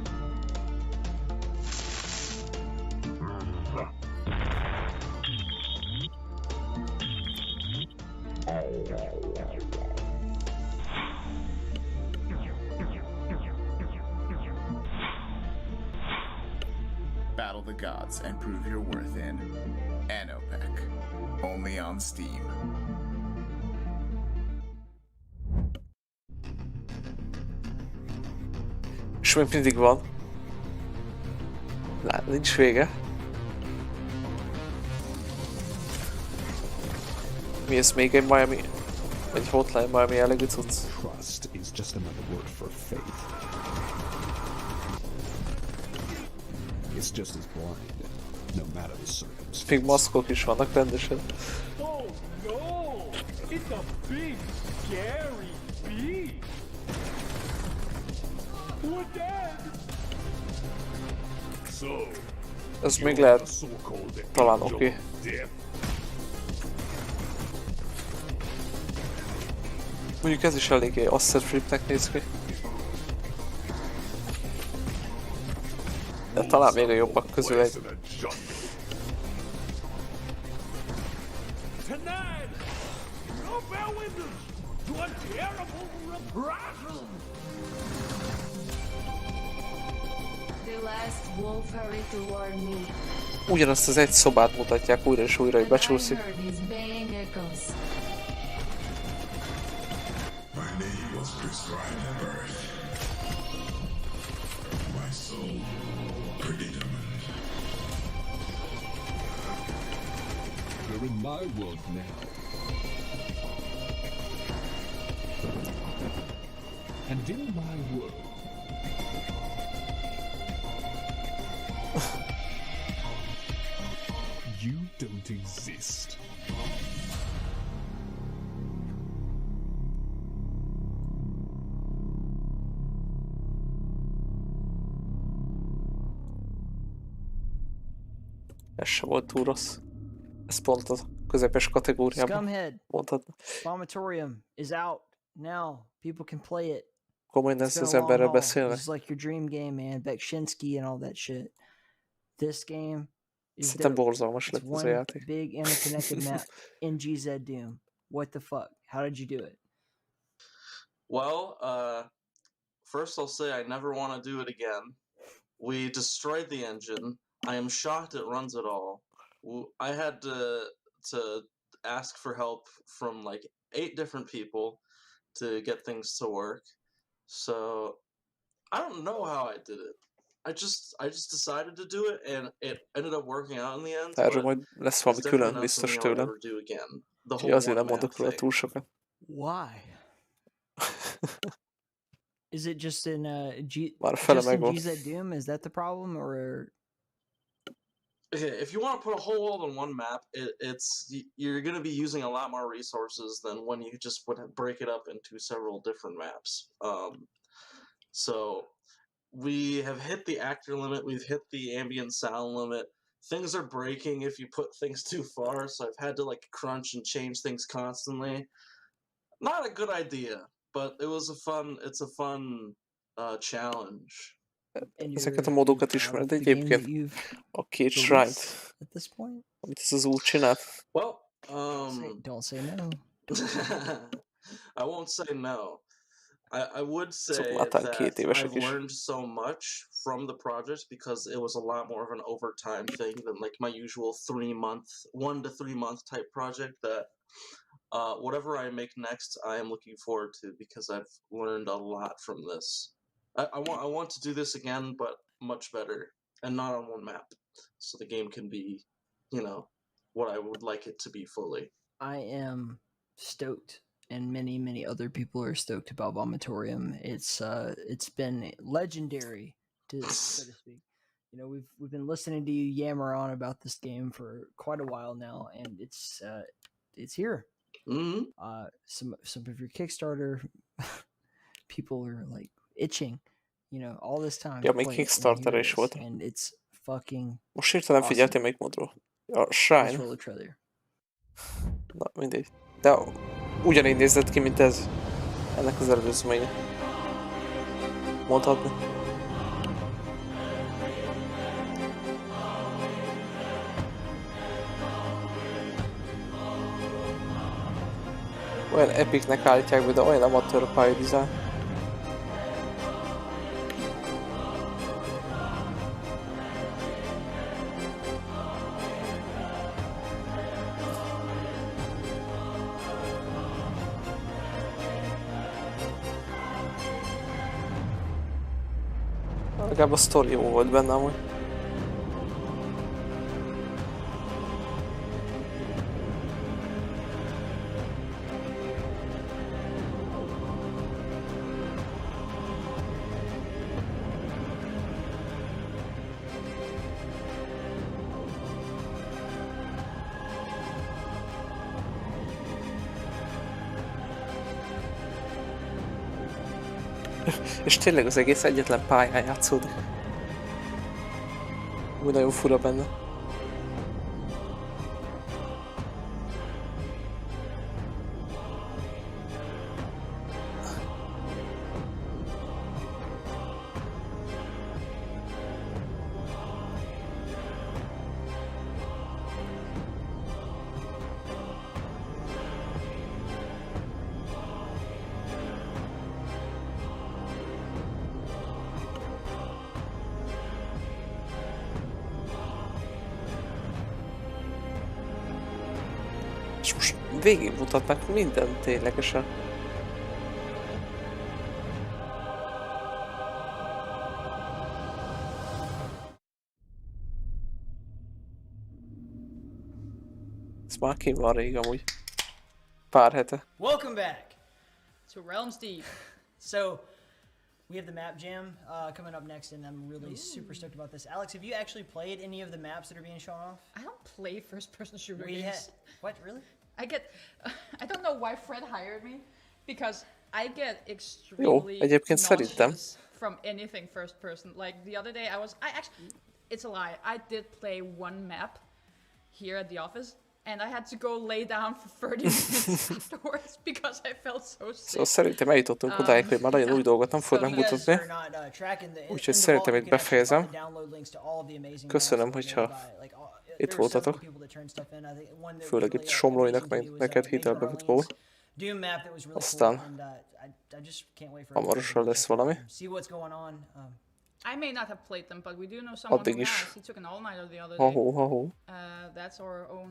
Speaker 21: Battle the gods and prove your worth in Anopec, only on Steam.
Speaker 1: És még mindig van. Nincs vége. Mi ez, még egy Miami? Vagy hotline valami jellegű cucc.
Speaker 11: Trust is just another word for faith. It's just as blind, no matter the circumstances.
Speaker 1: Még maszkok is vannak rendesen.
Speaker 20: Oh no! It's a big, scary bee! We're dead!
Speaker 21: So,
Speaker 1: Ez még lehet talán oké. Mondjuk ez is eléggé asset flipnek néz ki. De talán még a jobbak közül egy. Ugyanazt az egy szobát mutatják újra és újra, hogy becsúszik.
Speaker 4: You're in my world now. And in my world, you don't exist.
Speaker 1: Ez se volt túl rossz. Ez pont a közepes kategóriában
Speaker 2: Scumhead.
Speaker 1: mondhatna.
Speaker 2: Vomitorium is out now. People can play it.
Speaker 1: Komolyan
Speaker 2: It's been
Speaker 1: az
Speaker 2: a long
Speaker 1: emberrel
Speaker 2: haul.
Speaker 1: beszélnek.
Speaker 2: This is like your dream game, man. Beksinski and all that shit. This game is
Speaker 1: Szerintem
Speaker 2: dope.
Speaker 1: borzalmas
Speaker 2: It's
Speaker 1: lett ez a
Speaker 2: one
Speaker 1: játék.
Speaker 2: big interconnected map in GZ Doom. What the fuck? How did you do it?
Speaker 12: Well, first I'll say I never want to do it again. We destroyed the engine. I am shocked it runs at all. I had to ask for help from like 8 different people to get things to work. So I don't know how I did it. I just decided to do it, and it ended up working out in the end.
Speaker 1: Erről majd lesz valami külön biztos tőlem. Úgyhogy azért nem mondok róla túl sokat.
Speaker 2: Why? Is it just in
Speaker 1: Már fele
Speaker 2: just in
Speaker 1: megvan.
Speaker 2: GZ Doom? Is that the problem, or?
Speaker 12: Okay, if you want to put a whole world on one map, you're going to be using a lot more resources than when you just would break it up into several different maps. So we have hit the actor limit, we've hit the ambient sound limit. Things are breaking if you put things too far, so I've had to like crunch and change things constantly. Not a good idea, but it's a fun challenge.
Speaker 1: Ezeket a módokat ismered egyébként? A két shrine-t, amit ez az út csinált?
Speaker 12: Well,
Speaker 2: don't say no.
Speaker 12: I won't say no. I would say
Speaker 1: Szóval
Speaker 12: that
Speaker 1: évesek
Speaker 12: I've
Speaker 1: is.
Speaker 12: learned so much from the project because it was a lot more of an overtime thing than like my usual 1 to 3 month type project that whatever I make next, I am looking forward to because I've learned a lot from this. I want to do this again, but much better and not on one map, so the game can be, what I would like it to be fully.
Speaker 2: I am stoked, and many other people are stoked about Vomitorium. It's been legendary, so to speak. We've been listening to you yammer on about this game for quite a while now, and it's here.
Speaker 12: Mm-hmm.
Speaker 2: Some of your Kickstarter people are like itching, all this time.
Speaker 1: Ja, még Kickstarter is volt.
Speaker 2: And it's fucking
Speaker 1: Most hirtelen figyeltél még modról. A Shrine.
Speaker 2: roller trailer.
Speaker 1: Na, mindegy. De ugyanígy nézett ki, mint ez. Ennek az előzménye. Mondhatni. Olyan epicnek állítják be, de olyan amatőr a pályadizájn. Legalább a sztori jó volt benne amúgy. És tényleg az egész egyetlen pályán játszódik. Úgy nagyon fura benne. És most végigmutatnak minden ténylegesen. Ez már kim van rég amúgy. Pár hete.
Speaker 2: Welcome back to Realms Deepet. So, we have the map jam coming up next, and I'm really super stoked about this. Alex, have you actually played any of the maps that are being shown off?
Speaker 8: I don't play first-person shooter
Speaker 2: We
Speaker 8: games.
Speaker 2: What, really?
Speaker 8: I don't know why Fred hired me, because I get extremely
Speaker 1: nauseous
Speaker 8: from anything first-person. Like the other day, it's a lie. I did play one map here at the office, and I had to go lay down for 30 minutes afterwards because I felt so sick.
Speaker 1: Szóval szerintem eljutottunk odáig, hogy már nagyon új dolgot nem fognak mutatni. Úgyhogy szerintem itt befejezem. Köszönöm, hogyha itt voltatok. Főleg itt Somlóinak, meg neked hitelbe vett ból. Aztán hamarosan lesz valami.
Speaker 8: I may not have played them, but we do know someone who has. He took an all-nighter the other day.
Speaker 1: Ha-hó.
Speaker 8: That's our own